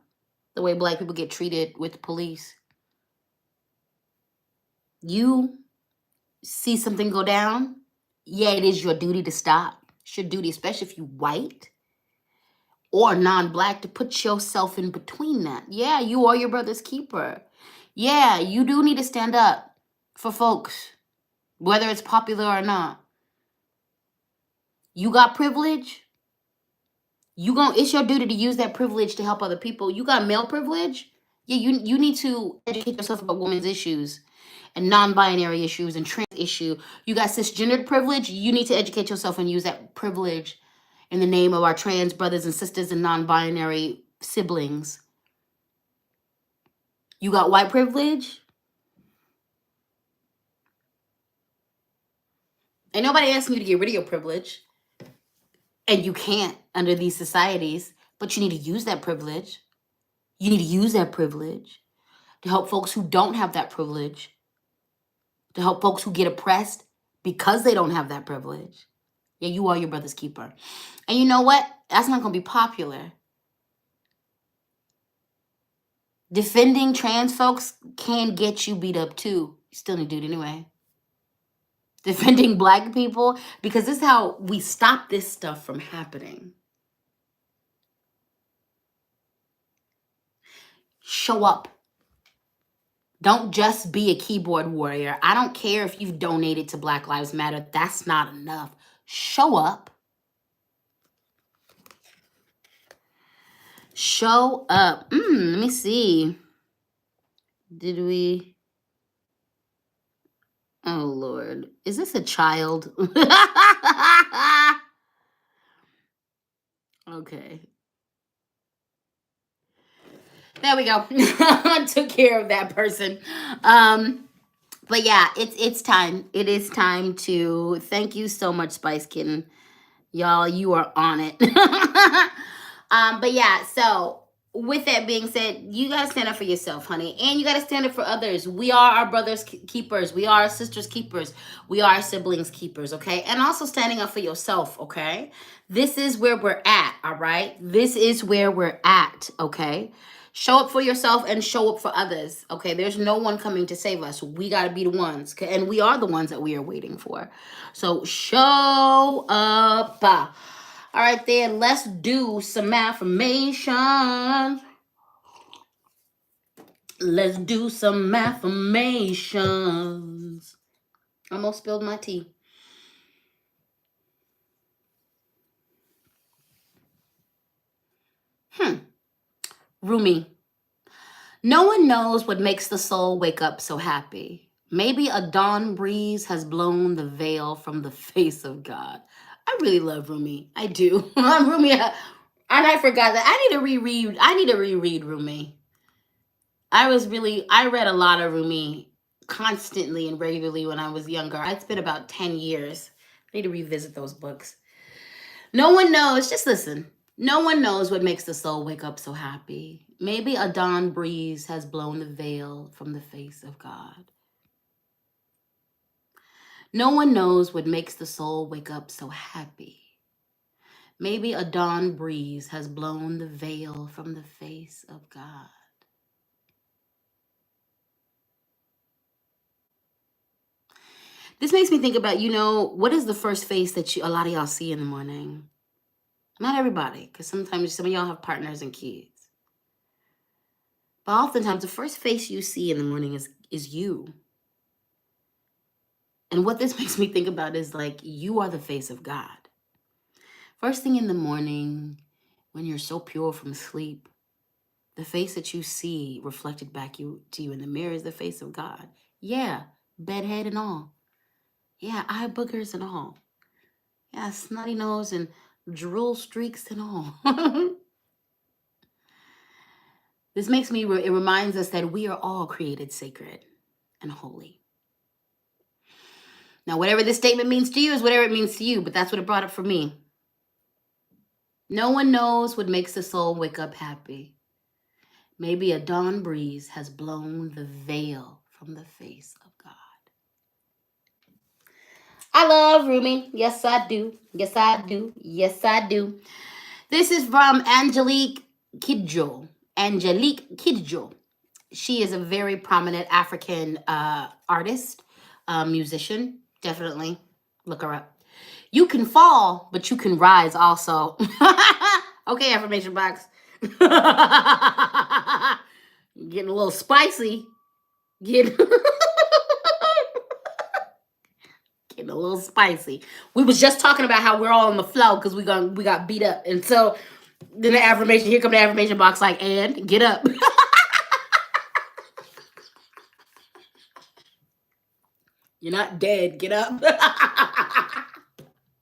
the way Black people get treated with police. You see something go down, yeah, it is your duty to stop. It's your duty, especially if you white or non-Black, to put yourself in between that. Yeah, you are your brother's keeper. Yeah, you do need to stand up for folks, whether it's popular or not. You got privilege. It's your duty to use that privilege to help other people. You got male privilege. Yeah, you need to educate yourself about women's issues and non-binary issues and trans issue. You got cisgendered privilege. You need to educate yourself and use that privilege in the name of our trans brothers and sisters and non-binary siblings. You got white privilege. Ain't nobody asking you to get rid of your privilege. And you can't under these societies, but you need to use that privilege. You need to use that privilege to help folks who don't have that privilege, to help folks who get oppressed because they don't have that privilege. Yeah, you are your brother's keeper. And you know what? That's not going to be popular. Defending trans folks can get you beat up too. You still need to do it anyway. Defending Black people, because this is how we stop this stuff from happening. Show up. Don't just be a keyboard warrior. I don't care if you've donated to Black Lives Matter. That's not enough. Show up. Show up. Let me see. Did we? Oh, Lord. Is this a child? Okay. There we go. I took care of that person. But yeah, it's time. It is time to thank you so much, Spice Kitten. Y'all, you are on it. But yeah, so with that being said, you gotta stand up for yourself, honey, and you gotta stand up for others. We are our brothers' keepers. We are our sisters' keepers. We are our siblings' keepers, okay? And also standing up for yourself, okay? This is where we're at, all right? This is where we're at, okay? Show up for yourself and show up for others, okay? There's no one coming to save us. We gotta be the ones, and we are the ones that we are waiting for. So show up. All right, then let's do some affirmations. Let's do some affirmations. Almost spilled my tea. Rumi. No one knows what makes the soul wake up so happy. Maybe a dawn breeze has blown the veil from the face of God. I really love Rumi. I do. Rumi, and I forgot that. I need to reread Rumi. I read a lot of Rumi constantly and regularly when I was younger. It's been about 10 years. I need to revisit those books. No one knows, just listen. No one knows what makes the soul wake up so happy. Maybe a dawn breeze has blown the veil from the face of God. No one knows what makes the soul wake up so happy. Maybe a dawn breeze has blown the veil from the face of God. This makes me think about, what is the first face that a lot of y'all see in the morning? Not everybody, because sometimes some of y'all have partners and kids. But oftentimes the first face you see in the morning is you. And what this makes me think about is like, you are the face of God. First thing in the morning, when you're so pure from sleep, the face that you see reflected back to you in the mirror is the face of God. Yeah, bedhead and all. Yeah, eye boogers and all. Yeah, snotty nose and drool streaks and all. This it reminds us that we are all created sacred and holy. Now, whatever this statement means to you is whatever it means to you, but that's what it brought up for me. No one knows what makes the soul wake up happy. Maybe a dawn breeze has blown the veil from the face of God. I love Rumi. Yes, I do. Yes, I do. Yes, I do. This is from Angelique Kidjo. Angelique Kidjo. She is a very prominent African artist, musician. Definitely look her up. You can fall, but you can rise also. Okay, affirmation box. Getting a little spicy. Getting a little spicy. We was just talking about how we're all on the flow because we got beat up. And so then the affirmation, here come the affirmation box like, and get up. You're not dead. Get up.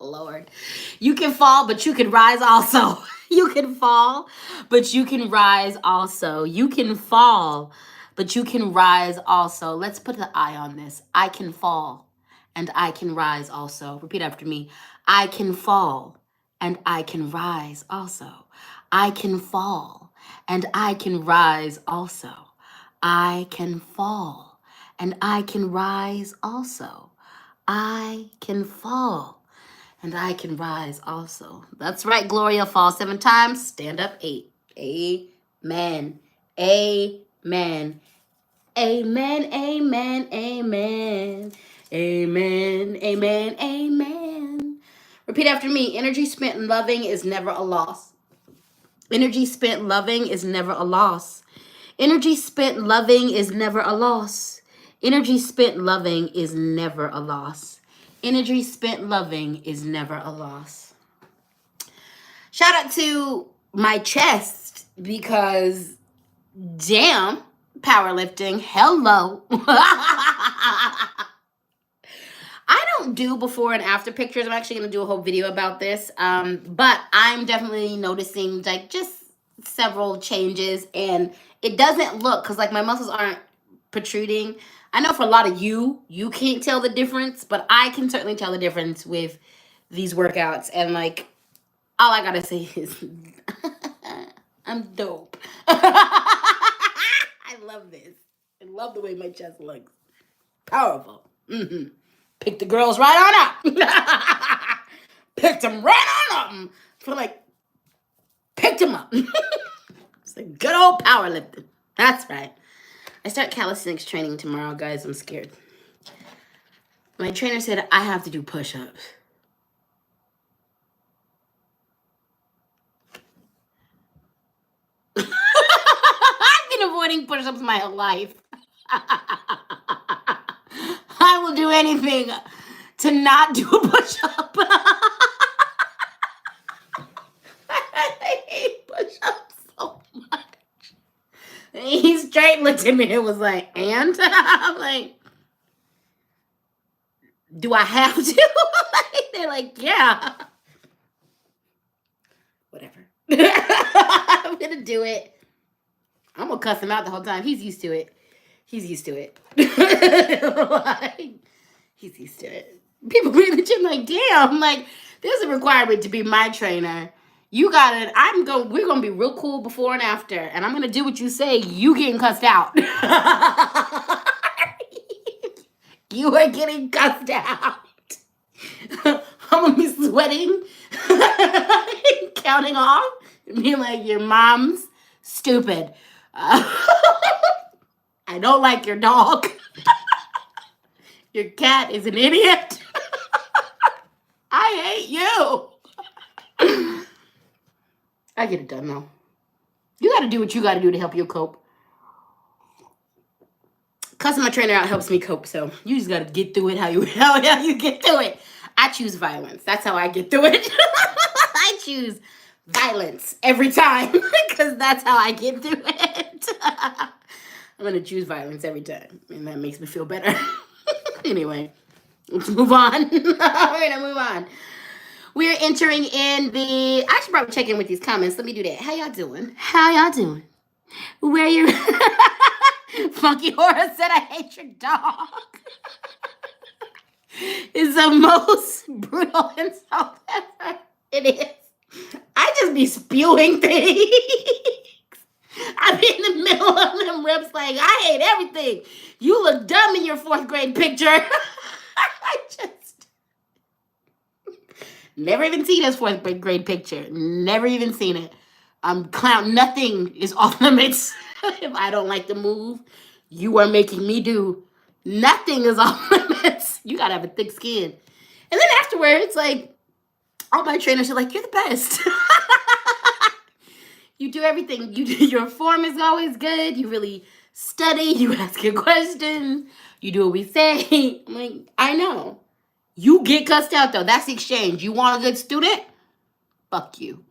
Lord. You can fall, but you can rise also. You can fall, but you can rise also. You can fall, but you can rise also. Let's put the I on this. I can fall, and I can rise also. Repeat after me. I can fall, and I can rise also. I can fall, and I can rise also. I can fall, and I can rise also. I can fall, and I can rise also. That's right, Gloria. Fall 7 times, stand up 8. Amen. Amen. Amen. Amen. Amen. Amen. Amen. Amen. Repeat after me. Energy spent loving is never a loss. Energy spent loving is never a loss. Energy spent loving is never a loss. Energy spent loving is never a loss. Energy spent loving is never a loss. Shout out to my chest because damn, powerlifting, hello. I don't do before and after pictures. I'm actually going to do a whole video about this. But I'm definitely noticing like just several changes, and it doesn't look, because like my muscles aren't protruding. I know for a lot of you can't tell the difference, but I can certainly tell the difference with these workouts. And like, all I gotta say is I'm dope. I love this. I love the way my chest looks. Powerful. Pick the girls right on up. Picked them right on up. Feel like picked them up. It's like good old powerlifting. That's right. I start calisthenics training tomorrow, guys. I'm scared. My trainer said I have to do push-ups. I've been avoiding push-ups my whole life. I will do anything to not do a push-up. I hate push-ups so much. He straight looked at me and was like, and? I'm like, do I have to? They're like, yeah. Whatever. I'm going to do it. I'm going to cuss him out the whole time. He's used to it. He's used to it. Like, he's used to it. People be in the gym like, damn, like, there's a requirement to be my trainer. You got it. We're going to be real cool before and after. And I'm going to do what you say. You getting cussed out. You are getting cussed out. I'm going to be sweating. Counting off. Being like, your mom's stupid. I don't like your dog. Your cat is an idiot. I hate you. I get it done though. You got to do what you got to do to help you cope. Cussing my trainer out helps me cope, so you just got to get through it how you get through it. I choose violence. That's how I get through it. I choose violence every time because that's how I get through it. I'm going to choose violence every time, and that makes me feel better. Anyway, let's move on. We're going to move on. We're entering in the... I should probably check in with these comments. Let me do that. How y'all doing? How y'all doing? Where you... Funky Horror said, I hate your dog. It's the most brutal insult ever. It is. I just be spewing things. I be in the middle of them reps like, I hate everything. You look dumb in your 4th grade picture. I just never even seen his 4th grade picture. Never even seen it. Clown. Nothing is off limits. If I don't like the move you are making me do, nothing is off limits. You gotta have a thick skin. And then afterwards, like, all my trainers are like, you're the best. You do everything. Your form is always good. You really study. You ask your questions. You do what we say. I'm like, I know. You get cussed out, though. That's the exchange. You want a good student? Fuck you.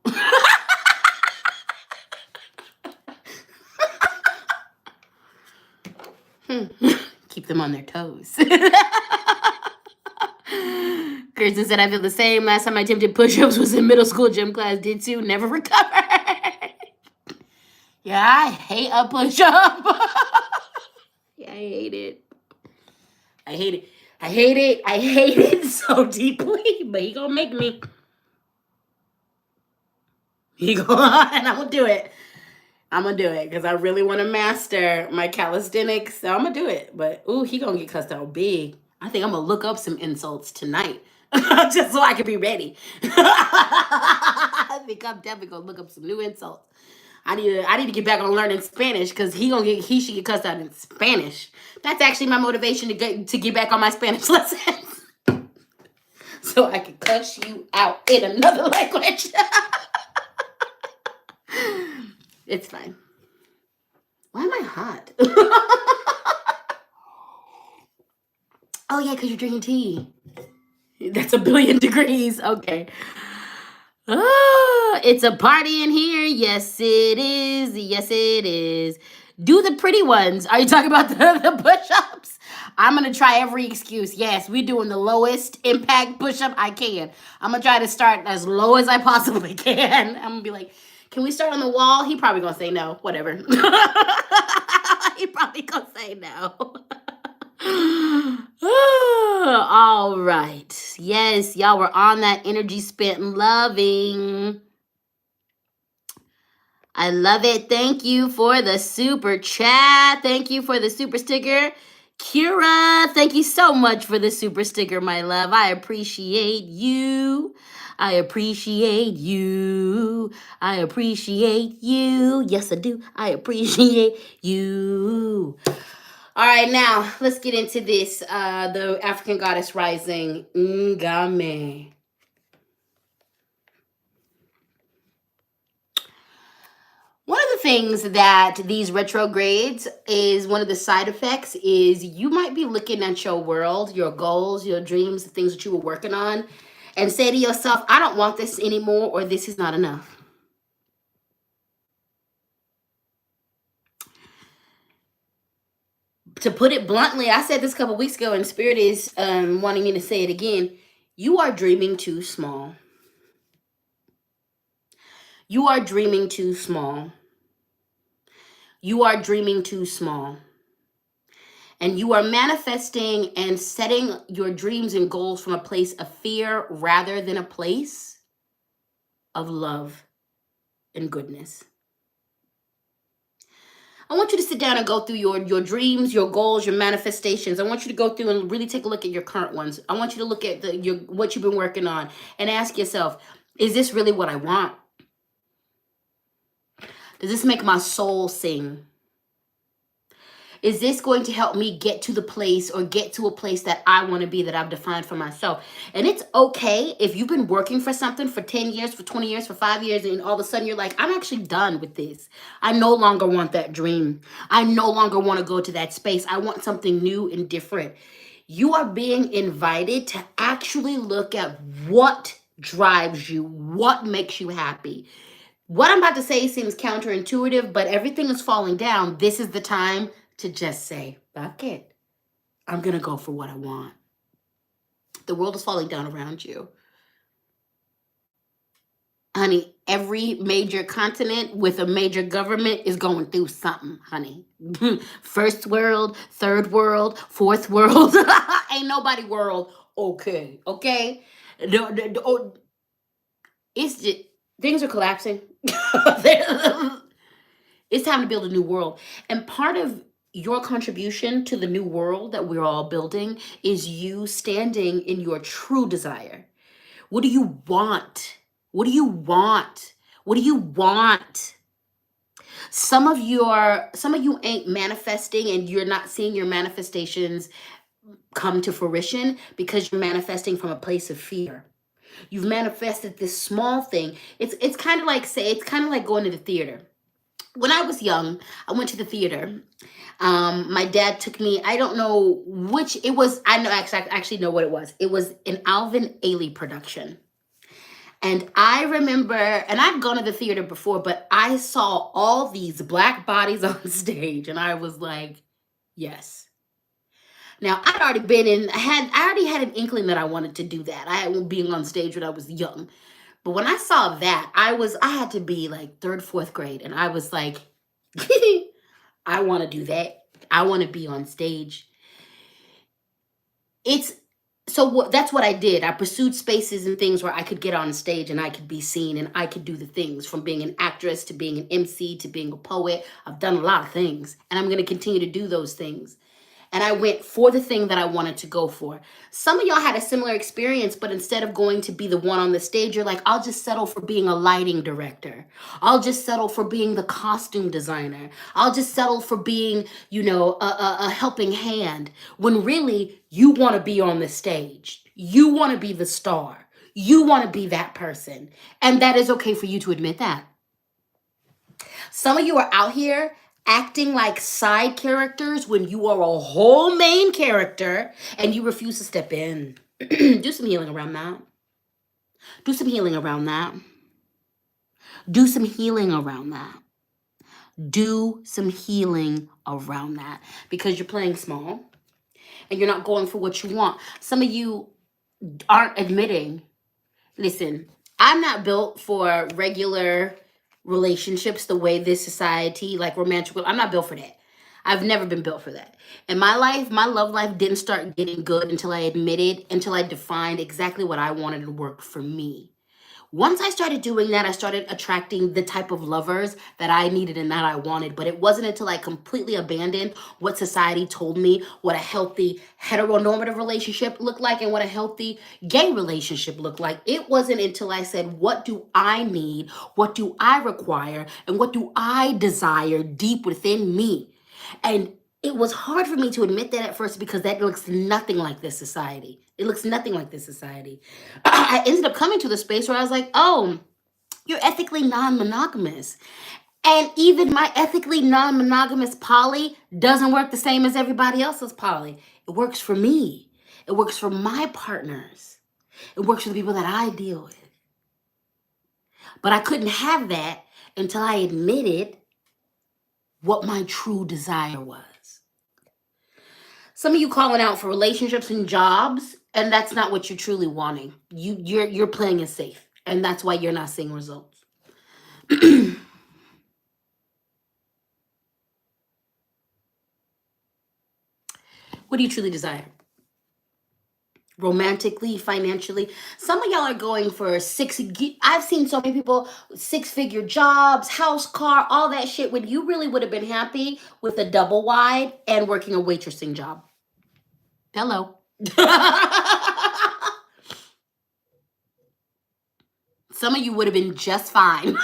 Keep them on their toes. Kirsten said, I feel the same. Last time I attempted push-ups was in middle school gym class. Did too. Never recovered. Yeah, I hate a push-up. Yeah, I hate it. I hate it. I hate it. I hate it so deeply. But he gonna make me. And I'm gonna do it. I'm gonna do it because I really want to master my calisthenics. So I'm gonna do it. But ooh, he gonna get cussed out big. I think I'm gonna look up some insults tonight. Just so I can be ready. I think I'm definitely gonna look up some new insults. I need to get back on learning Spanish because he should get cussed out in Spanish. That's actually my motivation to get back on my Spanish lessons. So I can cuss you out in another language. It's fine. Why am I hot? Oh yeah, because you're drinking tea. That's 1,000,000,000 degrees. Okay. Oh, it's a party in here. Yes, it is. Yes, it is. Do the pretty ones. Are you talking about the push-ups? I'm going to try every excuse. Yes, we're doing the lowest impact push-up I can. I'm going to try to start as low as I possibly can. I'm going to be like, can we start on the wall? He probably going to say no. Whatever. He probably going to say no. All right. Yes, y'all were on that energy spent loving. I love it. Thank you for the super chat. Thank you for the super sticker. Kira, thank you so much for the super sticker, my love. I appreciate you. I appreciate you. I appreciate you. Yes, I do. I appreciate you. All right, now let's get into this. The African Goddess Rising, Ngame. One of the things that these retrogrades is one of the side effects is you might be looking at your world, your goals, your dreams, the things that you were working on, and say to yourself, I don't want this anymore, or this is not enough. To put it bluntly, I said this a couple weeks ago, and Spirit is wanting me to say it again. You are dreaming too small. You are dreaming too small. You are dreaming too small. And you are manifesting and setting your dreams and goals from a place of fear rather than a place of love and goodness. I want you to sit down and go through your dreams, your goals, your manifestations. I want you to go through and really take a look at your current ones. I want you to look at what you've been working on and ask yourself, is this really what I want? Does this make my soul sing? Is this going to help me get to the place or get to a place that I want to be, that I've defined for myself? And it's okay if you've been working for something for 10 years, for 20 years, for 5 years, and all of a sudden you're like, I'm actually done with this. I no longer want that dream. I no longer want to go to that space. I want something new and different. You are being invited to actually look at what drives you, what makes you happy. What I'm about to say seems counterintuitive, but everything is falling down. This is the time to just say, fuck it. I'm going to go for what I want. The world is falling down around you. Honey, every major continent with a major government is going through something, honey. First world, third world, fourth world. Ain't nobody world okay. It's just, things are collapsing. It's time to build a new world. And part of your contribution to the new world that we're all building is you standing in your true desire. What do you want? What do you want? What do you want? Some of you ain't manifesting, and you're not seeing your manifestations come to fruition because you're manifesting from a place of fear. You've manifested this small thing. It's kind of like going to the theater. When I was young, I went to the theater. My dad took me, I don't know which it was. I actually know what it was. It was an Alvin Ailey production. And I remember, and I've gone to the theater before, but I saw all these black bodies on stage, and I was like, yes. Now, I already had an inkling that I wanted to do that. I had being on stage when I was young. But when I saw that, I had to be like 3rd, 4th grade. And I was like, I want to do that. I want to be on stage. That's what I did. I pursued spaces and things where I could get on stage and I could be seen and I could do the things, from being an actress to being an MC to being a poet. I've done a lot of things, and I'm going to continue to do those things. And I went for the thing that I wanted to go for. Some of y'all had a similar experience, but instead of going to be the one on the stage, you're like, I'll just settle for being a lighting director. I'll just settle for being the costume designer. I'll just settle for being, a helping hand. When really, you want to be on the stage. You want to be the star. You want to be that person. And that is okay for you to admit that. Some of you are out here acting like side characters when you are a whole main character and you refuse to step in. Do some healing around that. Do some healing around that. Do some healing around that. Do some healing around that, because you're playing small. and you're not going for what you want. Some of you aren't admitting, listen, I'm not built for regular relationships the way this society, like romantic, I'm not built for that. I've never been built for that. In my life, my love life didn't start getting good until I defined exactly what I wanted to work for me. Once I started doing that, I started attracting the type of lovers that I needed and that I wanted. But it wasn't until I completely abandoned what society told me what a healthy heteronormative relationship looked like and what a healthy gay relationship looked like. It wasn't until I said, what do I need? What do I require? And what do I desire deep within me? And it was hard for me to admit that at first because that looks nothing like this society. It looks nothing like this society. I ended up coming to the space where I was like, oh, you're ethically non-monogamous. And even my ethically non-monogamous poly doesn't work the same as everybody else's poly. It works for me. It works for my partners. It works for the people that I deal with. But I couldn't have that until I admitted what my true desire was. Some of you calling out for relationships and jobs, and that's not what you're truly wanting. You're playing it safe, and that's why you're not seeing results. What do you truly desire? Romantically, financially. Some of y'all are going for I've seen so many people, 6-figure jobs, house, car, all that shit, when you really would have been happy with a double wide and working a waitressing job. Hello. Some of you would have been just fine.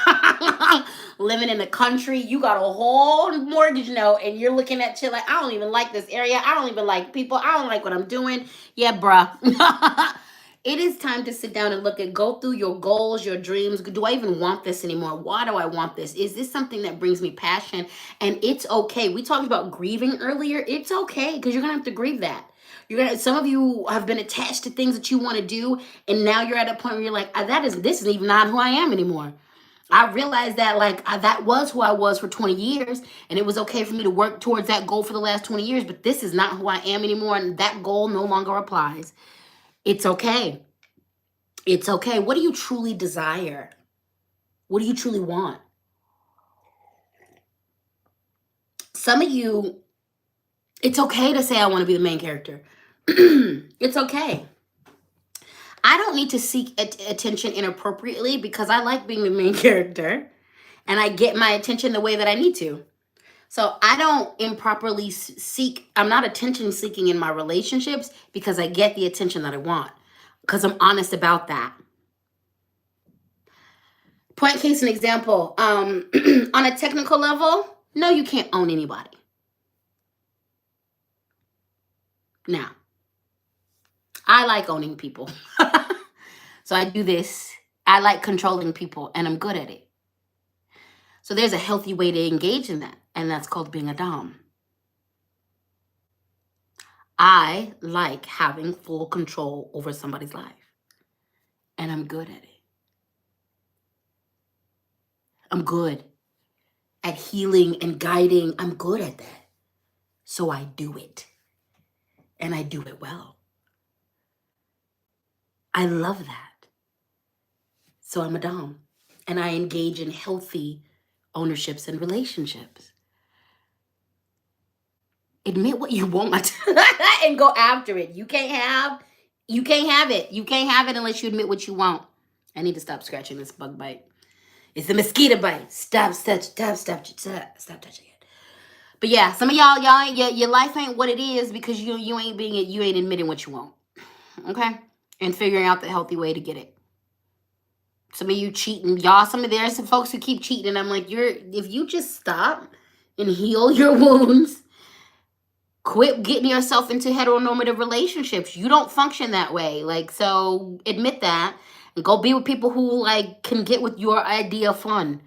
Living in the country, you got a whole mortgage note and you're looking at shit like, I don't even like this area. I don't even like people. I don't like what I'm doing. Yeah, bruh. It is time to sit down and go through your goals, your dreams. Do I even want this anymore? Why do I want this? Is this something that brings me passion? And it's okay. We talked about grieving earlier. It's okay because you're going to have to grieve that. Some of you have been attached to things that you want to do, and now you're at a point where you're like, this is even not who I am anymore. I realized that that was who I was for 20 years, and it was okay for me to work towards that goal for the last 20 years, but this is not who I am anymore, and that goal no longer applies. It's okay. It's okay. What do you truly desire? What do you truly want? Some of you, it's okay to say I want to be the main character. It's okay. I don't need to seek attention inappropriately because I like being the main character and I get my attention the way that I need to. So I don't improperly I'm not attention seeking in my relationships because I get the attention that I want because I'm honest about that. Point case and example, on a technical level, no, you can't own anybody. Now, I like owning people. So I do this. I like controlling people and I'm good at it. So there's a healthy way to engage in that, and that's called being a dom. I like having full control over somebody's life, and I'm good at it. I'm good at healing and guiding. I'm good at that. So I do it, and I do it well. I love that. So I'm a dom, and I engage in healthy ownerships and relationships. Admit what you want and go after it. You can't have it. You can't have it unless you admit what you want. I need to stop scratching this bug bite. It's a mosquito bite. Stop touching it. But yeah, some of y'all, your life ain't what it is because you ain't admitting what you want. Okay? And figuring out the healthy way to get it. Some of you cheating, y'all. There's some folks who keep cheating, and I'm like, if you just stop and heal your wounds, quit getting yourself into heteronormative relationships. You don't function that way. So admit that and go be with people who can get with your idea of fun.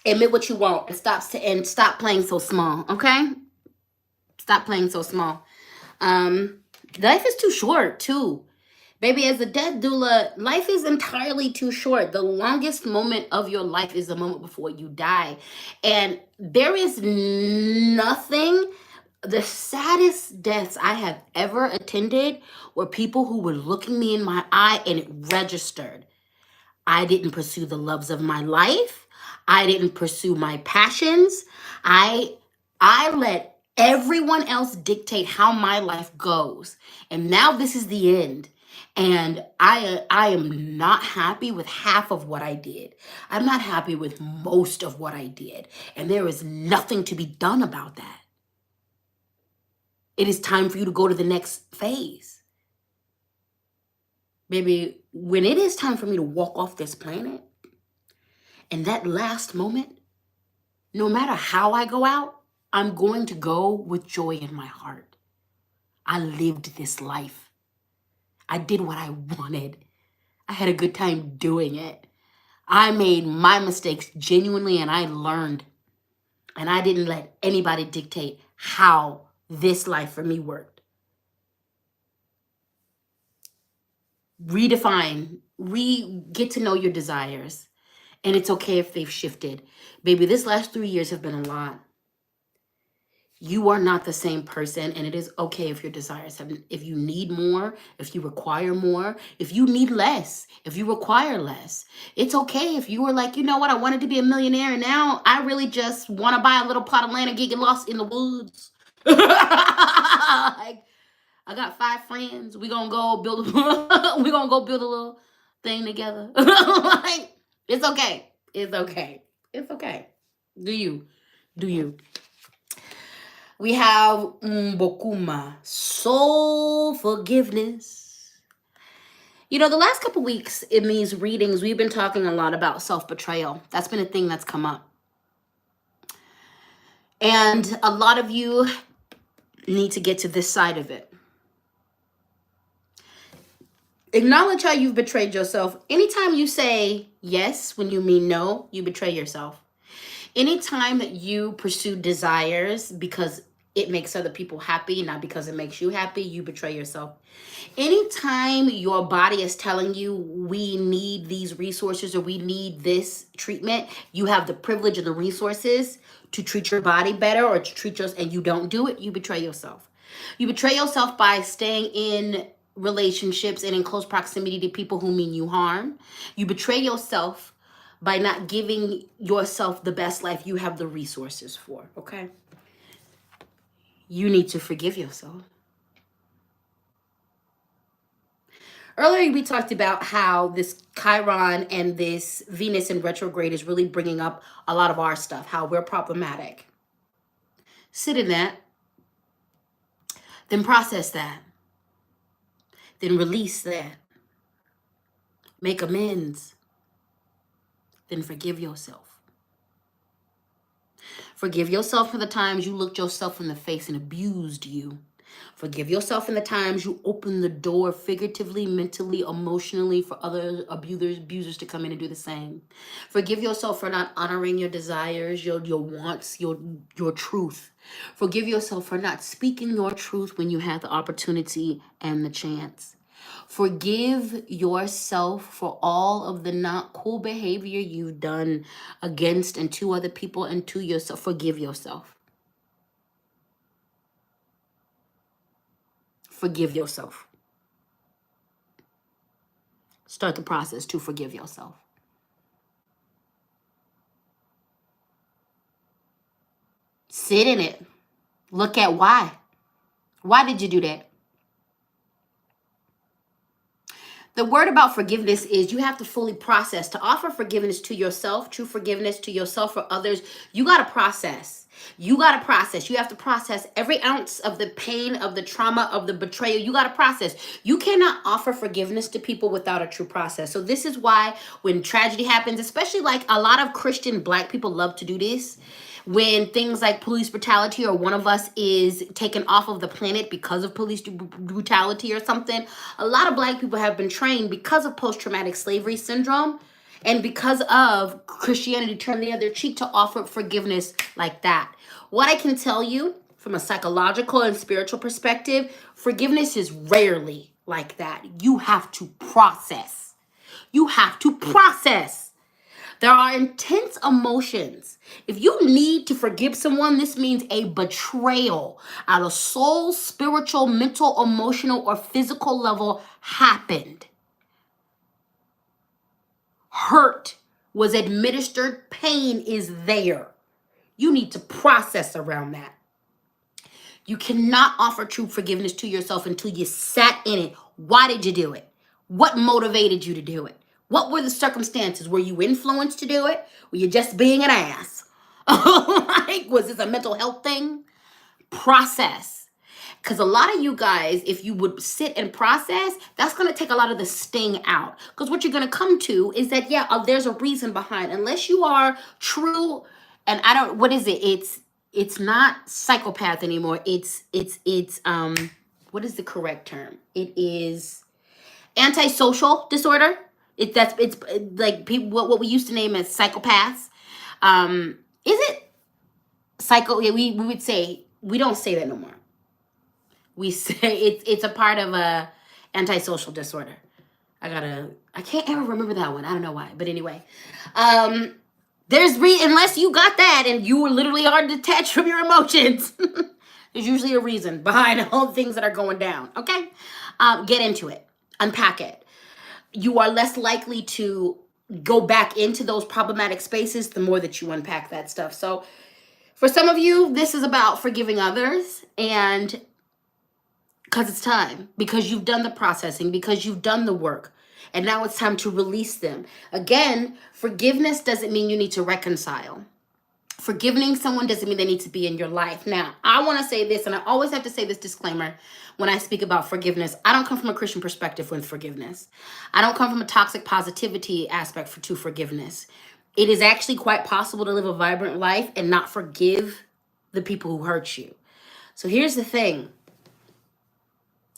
Admit what you want and stop playing so small. Okay? Stop playing so small. Life is too short too. Baby, as a death doula, life is entirely too short. The longest moment of your life is the moment before you die. And there is nothing The saddest deaths I have ever attended were people who were looking me in my eye and it registered. I didn't pursue the loves of my life. I didn't pursue my passions. I let everyone else dictate how my life goes. And now this is the end. And I am not happy with half of what I did. I'm not happy with most of what I did. And there is nothing to be done about that. It is time for you to go to the next phase. Baby, when it is time for me to walk off this planet, in that last moment, no matter how I go out, I'm going to go with joy in my heart. I lived this life. I did what I wanted. I had a good time doing it. I made my mistakes genuinely and I learned. And I didn't let anybody dictate how this life for me worked. Redefine, get to know your desires. And it's okay if they've shifted. Baby, this last 3 years have been a lot. You are not the same person, and it is okay if your desires have, if you need more, if you require more, if you need less, if you require less. It's okay if you were like, you know what, I wanted to be a millionaire, and now I really just want to buy a little plot of land and get lost in the woods. Like, I got 5 friends. We gonna go build a little thing together. Like, it's okay. It's okay. It's okay. Do you? We have Mbokuma, soul forgiveness. You know, the last couple weeks in these readings, we've been talking a lot about self-betrayal. That's been a thing that's come up. And a lot of you need to get to this side of it. Acknowledge how you've betrayed yourself. Anytime you say yes when you mean no, you betray yourself. Anytime that you pursue desires because it makes other people happy, not because it makes you happy, you betray yourself. Anytime your body is telling you we need these resources or we need this treatment, you have the privilege and the resources to treat your body better or to treat yourself, and you don't do it, you betray yourself. You betray yourself by staying in relationships and in close proximity to people who mean you harm. You betray yourself by not giving yourself the best life you have the resources for, okay? You need to forgive yourself. Earlier, we talked about how this Chiron and this Venus in retrograde is really bringing up a lot of our stuff, how we're problematic. Sit in that, then process that, then release that, make amends, then forgive yourself. Forgive yourself for the times you looked yourself in the face and abused you. Forgive yourself in the times you opened the door figuratively, mentally, emotionally for other abusers to come in and do the same. Forgive yourself for not honoring your desires, your wants, your truth. Forgive yourself for not speaking your truth when you had the opportunity and the chance. Forgive yourself for all of the not cool behavior you've done against and to other people and to yourself. Forgive yourself. Forgive yourself. Start the process to forgive yourself. Sit in it. Look at why. Why did you do that? The word about forgiveness is you have to fully process. To offer forgiveness to yourself, true forgiveness to yourself or others, you got to process. You got to process. You have to process every ounce of the pain, of the trauma, of the betrayal. You got to process. You cannot offer forgiveness to people without a true process. So this is why when tragedy happens, especially like a lot of Christian Black people love to do this, when things like police brutality or one of us is taken off of the planet because of police brutality or something, a lot of Black people have been trained because of post-traumatic slavery syndrome and because of Christianity turning the other cheek to offer forgiveness like that. What I can tell you from a psychological and spiritual perspective, forgiveness is rarely like that. You have to process. You have to process. There are intense emotions. If you need to forgive someone, this means a betrayal at a soul, spiritual, mental, emotional, or physical level happened. Hurt was administered. Pain is there. You need to process around that. You cannot offer true forgiveness to yourself until you sat in it. Why did you do it? What motivated you to do it? What were the circumstances? Were you influenced to do it? Were you just being an ass? Like, was this a mental health thing? Process. Because a lot of you guys, if you would sit and process, that's going to take a lot of the sting out. Because what you're going to come to is that, there's a reason behind. Unless you are true, and what is it? It's not psychopath anymore. It's what is the correct term? It is antisocial disorder. It's like people, what we used to name as psychopaths. Is it psycho? Yeah, we would say, we don't say that no more. We say it's a part of a antisocial disorder. I can't ever remember that one. I don't know why, but anyway, unless you got that and you literally are detached from your emotions, there's usually a reason behind all the things that are going down. Okay, get into it, unpack it. You are less likely to go back into those problematic spaces the more that you unpack that stuff. So, for some of you, this is about forgiving others, and because it's time, because you've done the processing, because you've done the work, and now it's time to release them. Again, forgiveness doesn't mean you need to reconcile. Forgiving someone doesn't mean they need to be in your life. Now, I want to say this, and I always have to say this disclaimer when I speak about forgiveness. I don't come from a Christian perspective with forgiveness. I don't come from a toxic positivity aspect to forgiveness. It is actually quite possible to live a vibrant life and not forgive the people who hurt you. So here's the thing.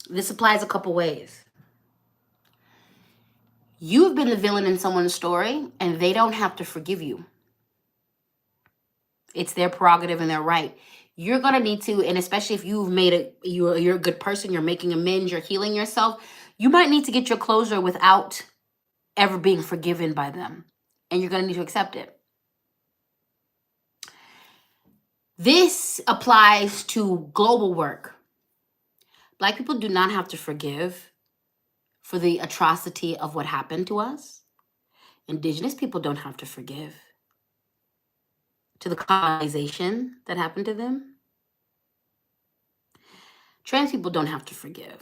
This applies a couple ways. You've been the villain in someone's story, and they don't have to forgive you. It's their prerogative and their right. You're going to need to, and especially if you've made it, you're a good person, you're making amends, you're healing yourself, you might need to get your closure without ever being forgiven by them. And you're going to need to accept it. This applies to global work. Black people do not have to forgive for the atrocity of what happened to us. Indigenous people don't have to forgive to the colonization that happened to them. Trans people don't have to forgive.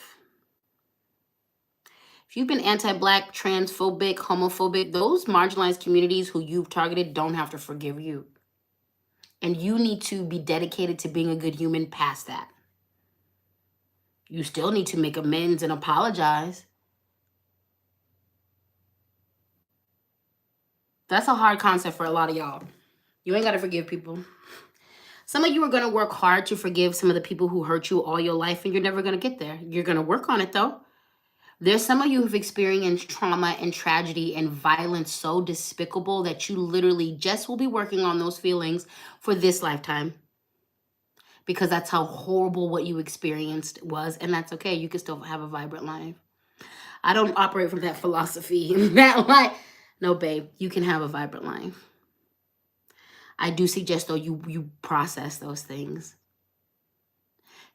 If you've been anti-Black, transphobic, homophobic, those marginalized communities who you've targeted don't have to forgive you. And you need to be dedicated to being a good human past that. You still need to make amends and apologize. That's a hard concept for a lot of y'all. You ain't got to forgive people. Some of you are going to work hard to forgive some of the people who hurt you all your life, and you're never going to get there. You're going to work on it, though. There's some of you who've experienced trauma and tragedy and violence so despicable that you literally just will be working on those feelings for this lifetime. Because that's how horrible what you experienced was, and that's okay. You can still have a vibrant life. I don't operate from that philosophy. No, babe, you can have a vibrant life. I do suggest, though, you process those things.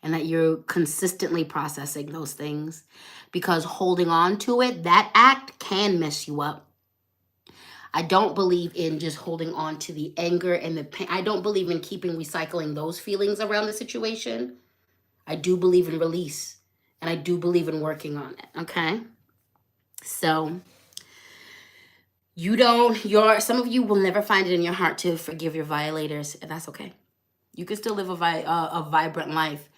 And that you're consistently processing those things. Because holding on to it, that act can mess you up. I don't believe in just holding on to the anger and the pain. I don't believe in recycling those feelings around the situation. I do believe in release. And I do believe in working on it. Okay? So, some of you will never find it in your heart to forgive your violators. And that's okay. You can still live a vibrant life.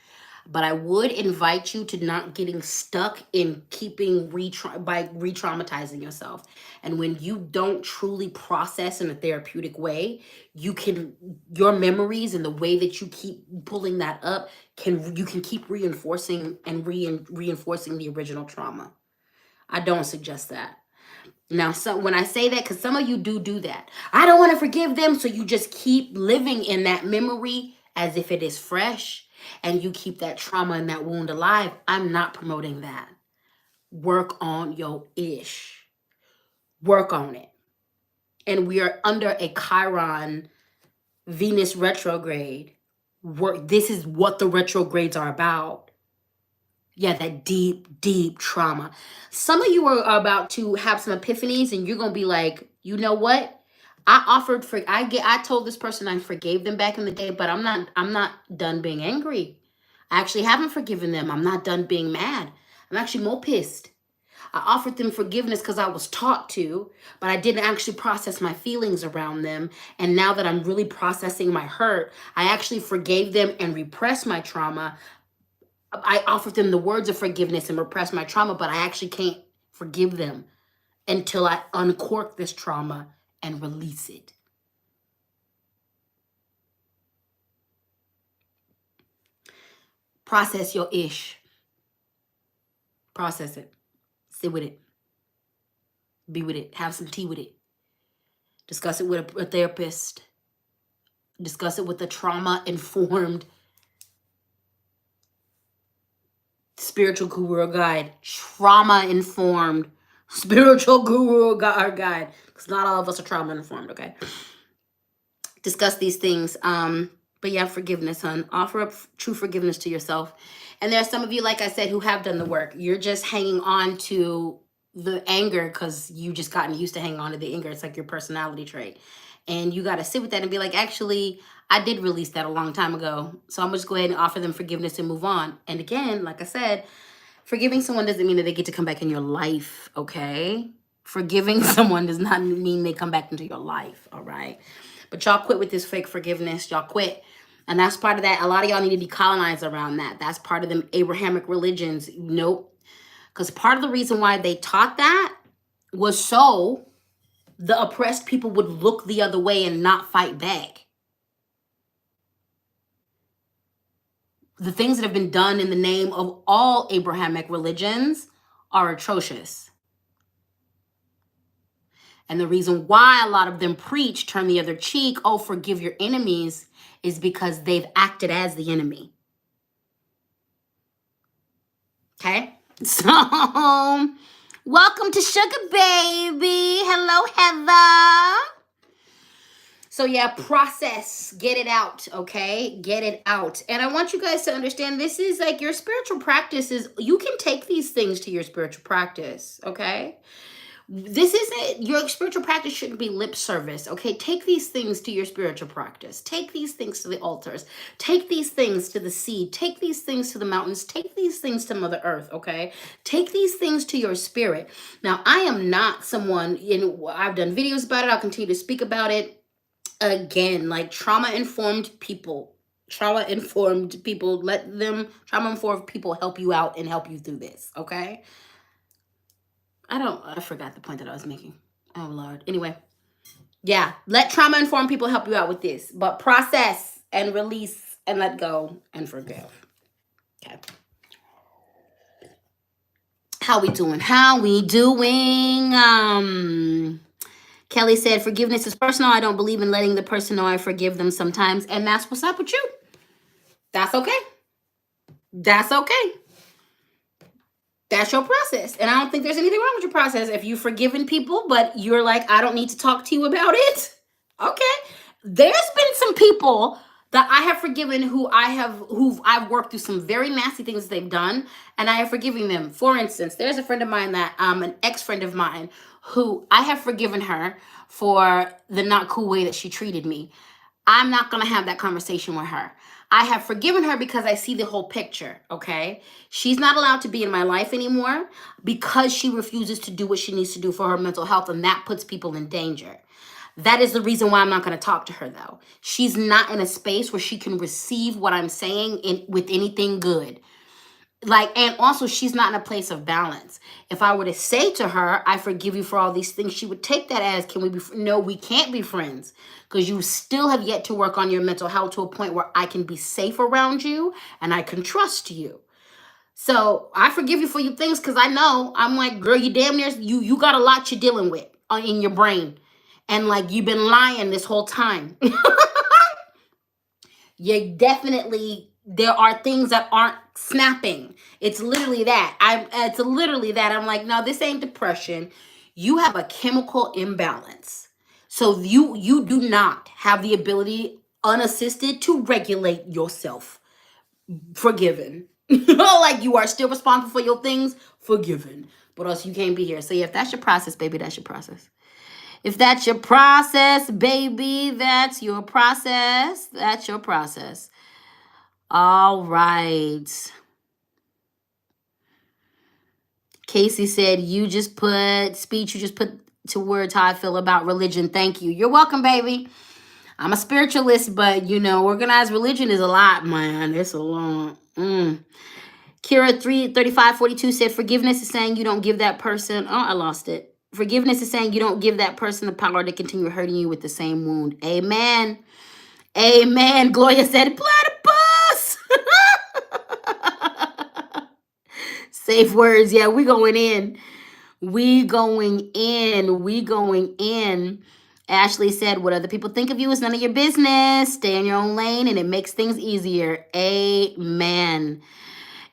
But I would invite you to not getting stuck in by re-traumatizing yourself. And when you don't truly process in a therapeutic way, your memories and the way that you keep pulling that up, you can keep reinforcing and reinforcing the original trauma. I don't suggest that. Now, when I say that, because some of you do that. I don't want to forgive them, so you just keep living in that memory as if it is fresh. And you keep that trauma and that wound alive. I'm not promoting that. Work on your ish. Work on it. And we are under a Chiron Venus retrograde. This is what the retrogrades are about. Yeah, that deep, deep trauma. Some of you are about to have some epiphanies, and you're gonna be like, you know what? I told this person I forgave them back in the day, but I'm not done being angry. I actually haven't forgiven them. I'm not done being mad. I'm actually more pissed. I offered them forgiveness because I was taught to, but I didn't actually process my feelings around them. And now that I'm really processing my hurt, I actually forgave them and repressed my trauma. I offered them the words of forgiveness and repressed my trauma, but I actually can't forgive them until I uncork this trauma and release it. Process your ish. Process it. Sit with it. Be with it. Have some tea with it. Discuss it with a therapist. Discuss it with a trauma-informed spiritual guru or guide. Trauma-informed spiritual guru or guide. Because not all of us are trauma-informed, okay? Discuss these things. But yeah, forgiveness, hon. Offer up true forgiveness to yourself. And there are some of you, like I said, who have done the work. You're just hanging on to the anger because you just gotten used to hanging on to the anger. It's like your personality trait. And you got to sit with that and be like, actually, I did release that a long time ago. So I'm going to just go ahead and offer them forgiveness and move on. And again, like I said, forgiving someone doesn't mean that they get to come back in your life, okay? Forgiving someone does not mean they come back into your life, all right? But y'all quit with this fake forgiveness. Y'all quit. And that's part of that. A lot of y'all need to be colonized around that. That's part of them Abrahamic religions. Nope. Because part of the reason why they taught that was so the oppressed people would look the other way and not fight back. The things that have been done in the name of all Abrahamic religions are atrocious. And the reason why a lot of them preach, turn the other cheek, oh, forgive your enemies, is because they've acted as the enemy. Okay? So, welcome to Sugar Baby. Hello, Heather. So yeah, process, get it out, okay? Get it out. And I want you guys to understand this is like your spiritual practices. You can take these things to your spiritual practice, okay? This isn't, your spiritual practice shouldn't be lip service, okay? Take these things to your spiritual practice. Take these things to the altars. Take these things to the sea. Take these things to the mountains. Take these things to Mother Earth, okay? Take these things to your spirit. Now, I am not someone, I've done videos about it. I'll continue to speak about it. Again, like trauma-informed people, let them, trauma-informed people help you out and help you through this, okay? I forgot the point that I was making. Oh, Lord. Anyway, yeah, let trauma-informed people help you out with this, but process and release and let go and forgive. Okay. How we doing? Kelly said, forgiveness is personal. I don't believe in letting the person know I forgive them sometimes. And that's what's up with you. That's okay. That's okay. That's your process. And I don't think there's anything wrong with your process. If you've forgiven people, but you're like, I don't need to talk to you about it. Okay. There's been some people that I have forgiven who I've worked through some very nasty things they've done, and I have forgiven them. For instance, there's a friend of mine that an ex-friend of mine who I have forgiven her for the not cool way that she treated me. I'm not going to have that conversation with her. I have forgiven her because I see the whole picture, okay? She's not allowed to be in my life anymore because she refuses to do what she needs to do for her mental health, and that puts people in danger. That is the reason why I'm not going to talk to her, though. She's not in a space where she can receive what I'm saying with anything good. And also she's not in a place of balance. If I were to say to her, I forgive you for all these things, she would take that as, no, we can't be friends because you still have yet to work on your mental health to a point where I can be safe around you and I can trust you. So I forgive you for your things because I know, I'm like, girl, you damn near, you got a lot you're dealing with in your brain. And like, you've been lying this whole time. You definitely, there are things that aren't snapping. It's literally that. I'm like, no, this ain't depression. You have a chemical imbalance. So you do not have the ability unassisted to regulate yourself. Forgiven. Like, you are still responsible for your things. Forgiven. But else you can't be here. So yeah, if that's your process, baby, that's your process. If that's your process, baby, that's your process. That's your process. All right. Casey said, you just put to words how I feel about religion. Thank you. You're welcome, baby. I'm a spiritualist, but organized religion is a lot, man. It's a lot. Kira 33542 said, forgiveness is saying you don't give that person. Oh, I lost it. Forgiveness is saying you don't give that person the power to continue hurting you with the same wound. Amen. Amen. Gloria said, platypus. Safe words. Yeah, we going in. We going in. We going in. Ashley said, what other people think of you is none of your business. Stay in your own lane and it makes things easier. Amen.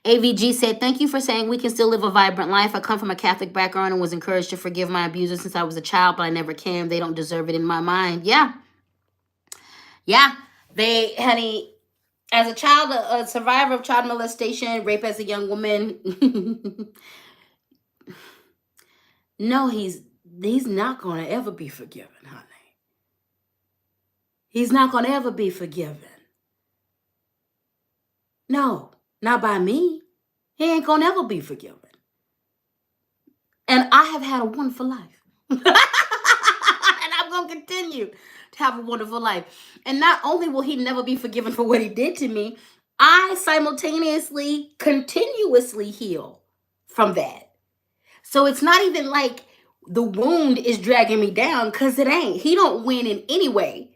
AVG said, thank you for saying we can still live a vibrant life. I come from a Catholic background and was encouraged to forgive my abusers since I was a child, but I never can. They don't deserve it in my mind. Yeah. Yeah. They, honey, as a child, a survivor of child molestation, rape as a young woman, no, he's not going to ever be forgiven, honey. He's not going to ever be forgiven. No, not by me. He ain't going to ever be forgiven. And I have had a wonderful life. And I'm going to continue to have a wonderful life. And not only will he never be forgiven for what he did to me, I simultaneously, continuously heal from that. So it's not even like the wound is dragging me down, because it ain't. He don't win in any way.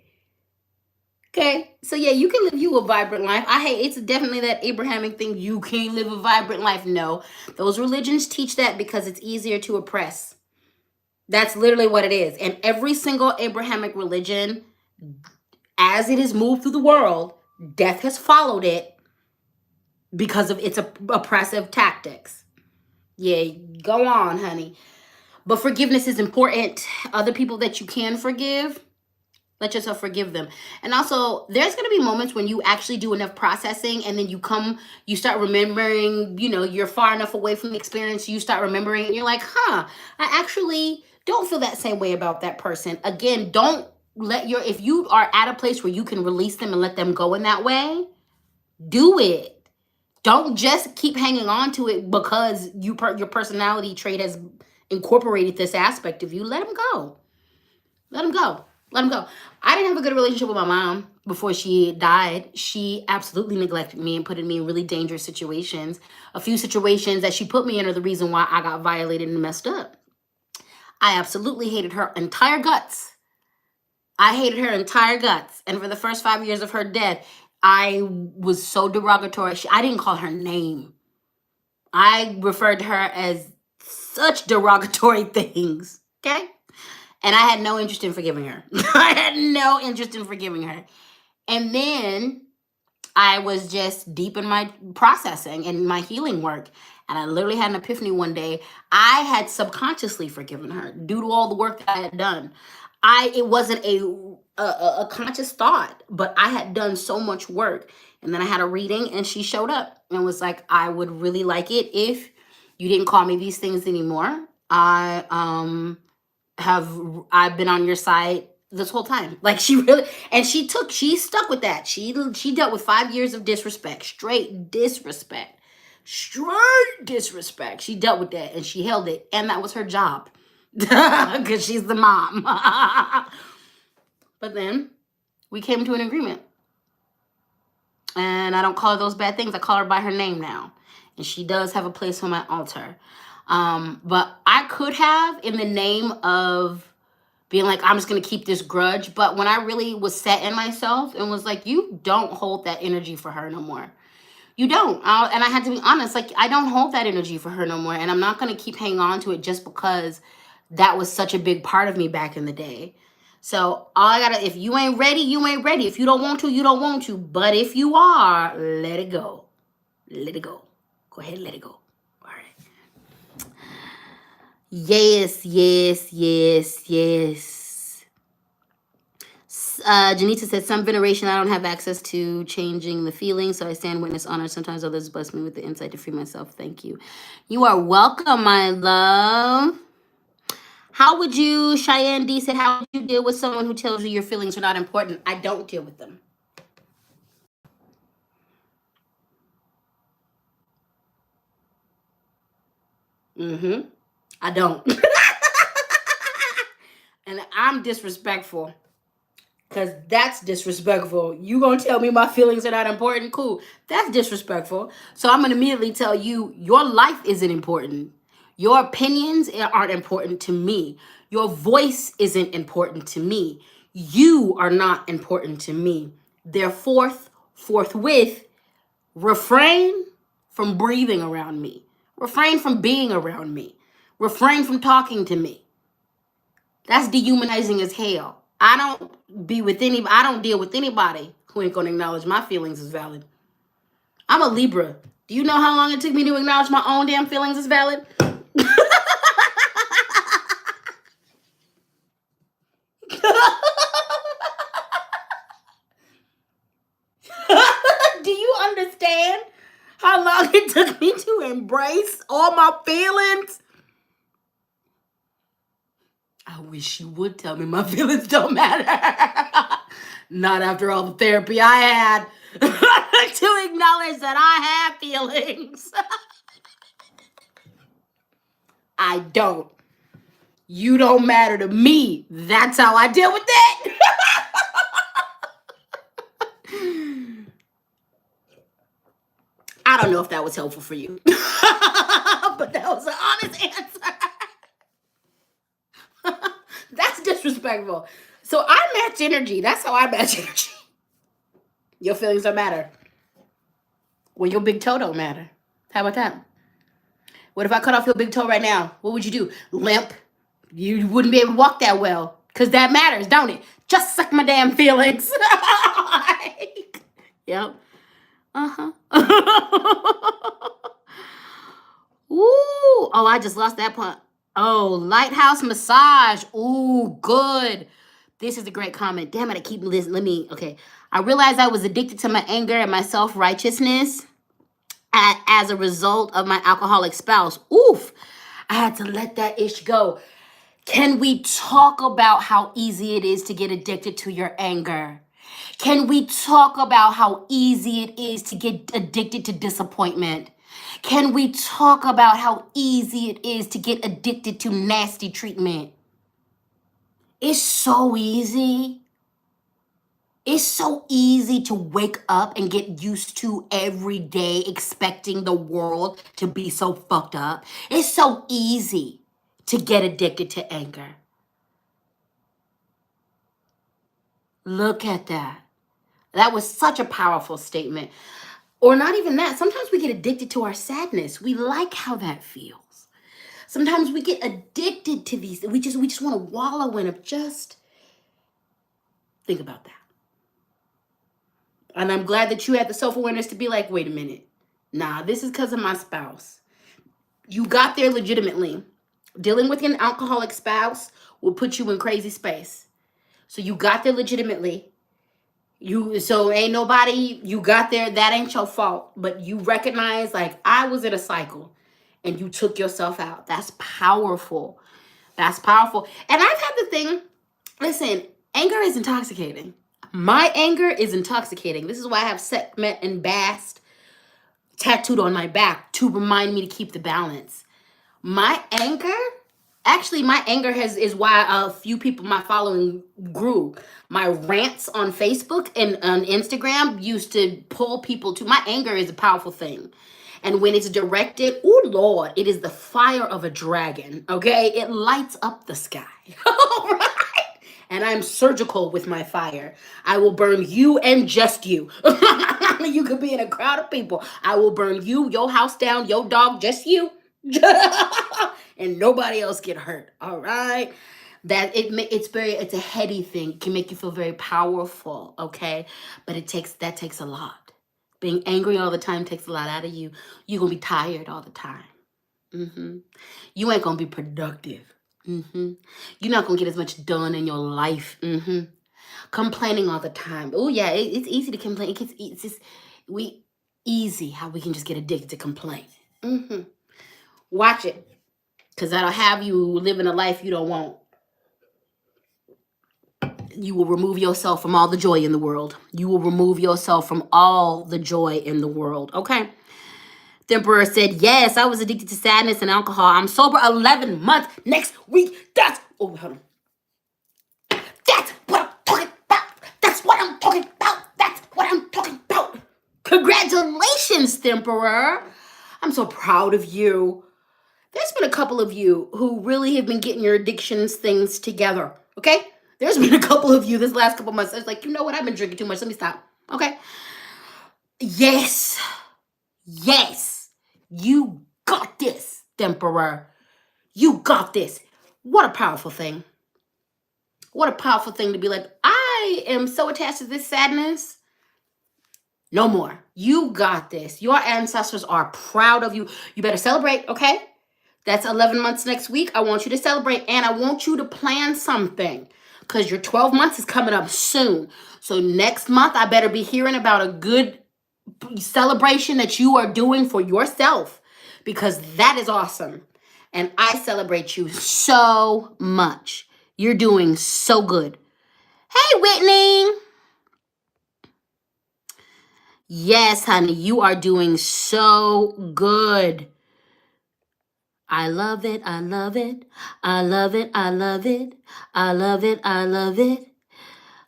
Okay, so yeah, you can live you a vibrant life. It's definitely that Abrahamic thing. You can't live a vibrant life. No, those religions teach that because it's easier to oppress. That's literally what it is. And every single Abrahamic religion, as it has moved through the world, death has followed it because of its oppressive tactics. Yeah, go on, honey. But forgiveness is important. Other people that you can forgive, let yourself forgive them. And also, there's going to be moments when you actually do enough processing and then you start remembering, you're far enough away from the experience, you start remembering and you're like, I actually don't feel that same way about that person. Again, if you are at a place where you can release them and let them go in that way, do it. Don't just keep hanging on to it because your personality trait has incorporated this aspect of you. Let them go. Let them go. Let them go. I didn't have a good relationship with my mom before she died. She absolutely neglected me and put me in really dangerous situations. A few situations that she put me in are the reason why I got violated and messed up. I absolutely hated her entire guts. And for the first 5 years of her death, I was so derogatory. I didn't call her name. I referred to her as such derogatory things. Okay? And I had no interest in forgiving her. And then I was just deep in my processing and my healing work. And I literally had an epiphany one day. I had subconsciously forgiven her due to all the work that I had done. It wasn't a conscious thought, but I had done so much work. And then I had a reading and she showed up and was like, I would really like it if you didn't call me these things anymore. I've been on your side this whole time. Like, she stuck with that. She dealt with 5 years of disrespect, straight disrespect. She dealt with that and she held it, and that was her job because she's the mom. But then we came to an agreement, and I don't call her those bad things. I call her by her name now, and she does have a place on my altar. But I could have, in the name of being like, I'm just going to keep this grudge. But when I really was set in myself and was like, you don't hold that energy for her no more. You don't. And I had to be honest, like, I don't hold that energy for her no more. And I'm not going to keep hanging on to it just because that was such a big part of me back in the day. So if you ain't ready, you ain't ready. If you don't want to, you don't want to. But if you are, let it go. Let it go. Go ahead and let it go. All right. Yes. Janita said, some veneration I don't have access to changing the feeling, so I stand witness honor. Sometimes others bless me with the insight to free myself. Thank you. You are welcome, my love. How would you, Cheyenne D said, how would you deal with someone who tells you your feelings are not important? I don't deal with them. I don't. And I'm disrespectful. Because that's disrespectful. You gonna tell me my feelings are not important? Cool. That's disrespectful. So I'm gonna immediately tell you, your life isn't important. Your opinions aren't important to me. Your voice isn't important to me. You are not important to me. Therefore, forthwith, refrain from breathing around me. Refrain from being around me. Refrain from talking to me. That's dehumanizing as hell. I don't deal with anybody who ain't gonna acknowledge my feelings as valid. I'm a Libra. Do you know how long it took me to acknowledge my own damn feelings as valid? Do you understand how long it took me to embrace all my feelings? I wish you would tell me my feelings don't matter. Not after all the therapy I had to acknowledge that I have feelings. I don't. You don't matter to me. That's how I deal with it. I don't know if that was helpful for you. But that was an honest answer. That's disrespectful. So I match energy. That's how I match energy. Your feelings don't matter. Well, your big toe don't matter. How about that? What if I cut off your big toe right now? What would you do? Limp? You wouldn't be able to walk that well. Because that matters, don't it? Just suck my damn feelings. Yep. Uh-huh. Ooh. Oh, I just lost that point. Oh, lighthouse massage. Ooh, good. This is a great comment. Damn it, I keep listening. Okay. I realized I was addicted to my anger and my self-righteousness as a result of my alcoholic spouse. Oof. I had to let that ish go. Can we talk about how easy it is to get addicted to your anger? Can we talk about how easy it is to get addicted to disappointment? Can we talk about how easy it is to get addicted to nasty treatment? It's so easy. It's so easy to wake up and get used to every day expecting the world to be so fucked up. It's so easy to get addicted to anger. Look at that. That was such a powerful statement. Or not even that. Sometimes we get addicted to our sadness. We like how that feels. Sometimes we get addicted to these. We just want to wallow in it. Just think about that. And I'm glad that you had the self-awareness to be like, wait a minute. Nah, this is because of my spouse. You got there legitimately. Dealing with an alcoholic spouse will put you in crazy space. So you got there legitimately. So ain't nobody, you got there, that ain't your fault. But you recognize, like, I was in a cycle and you took yourself out. That's powerful. That's powerful. And I've had the thing, listen, anger is intoxicating. My anger is intoxicating. This is why I have Sekhmet and Bast tattooed on my back to remind me to keep the balance. My anger is why a few people, my following grew. My rants on Facebook and on Instagram used to pull people to, my anger is a powerful thing. And when it's directed, oh Lord, it is the fire of a dragon, okay? It lights up the sky, all right? And I'm surgical with my fire. I will burn you and just you. You could be in a crowd of people. I will burn you, your house down, your dog, just you. And nobody else get hurt, all right? It's a heady thing. It can make you feel very powerful, okay? But that takes a lot. Being angry all the time takes a lot out of you. You're going to be tired all the time. You ain't going to be productive. You're not going to get as much done in your life. Complaining all the time. Oh yeah, it's easy to complain. It's just easy how we can just get addicted to complain. Watch it, because that'll have you living a life you don't want. You will remove yourself from all the joy in the world. You will remove yourself from all the joy in the world. Okay. The Emperor said, yes, I was addicted to sadness and alcohol. I'm sober 11 months next week. That's what I'm talking about. That's what I'm talking about. That's what I'm talking about. Congratulations, the Emperor. I'm so proud of you. There's been a couple of you who really have been getting your addictions things together. Okay? There's been a couple of you this last couple months. It's like, you know what? I've been drinking too much. Let me stop. Okay? Yes. You got this, Emperor. You got this. What a powerful thing. What a powerful thing to be like, I am so attached to this sadness. No more. You got this. Your ancestors are proud of you. You better celebrate, okay? That's 11 months next week. I want you to celebrate, and I want you to plan something, because your 12 months is coming up soon. So next month, I better be hearing about a good celebration that you are doing for yourself, because that is awesome. And I celebrate you so much. You're doing so good. Hey, Whitney. Yes, honey, you are doing so good. I love it. I love it. I love it. I love it. I love it. I love it.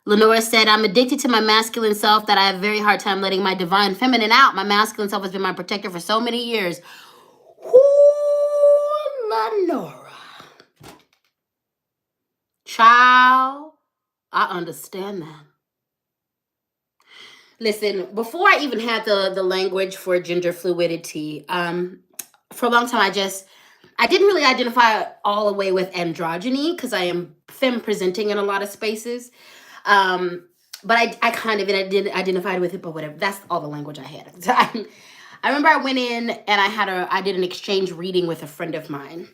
Lenora said, I'm addicted to my masculine self that I have a very hard time letting my divine feminine out. My masculine self has been my protector for so many years. Ooh, Lenora. Child, I understand that. Listen, before I even had the language for gender fluidity, for a long time I didn't really identify all the way with androgyny, because I am femme presenting in a lot of spaces. But I kind of identified with it, but whatever. That's all the language I had at the time. I remember I went in and I did an exchange reading with a friend of mine.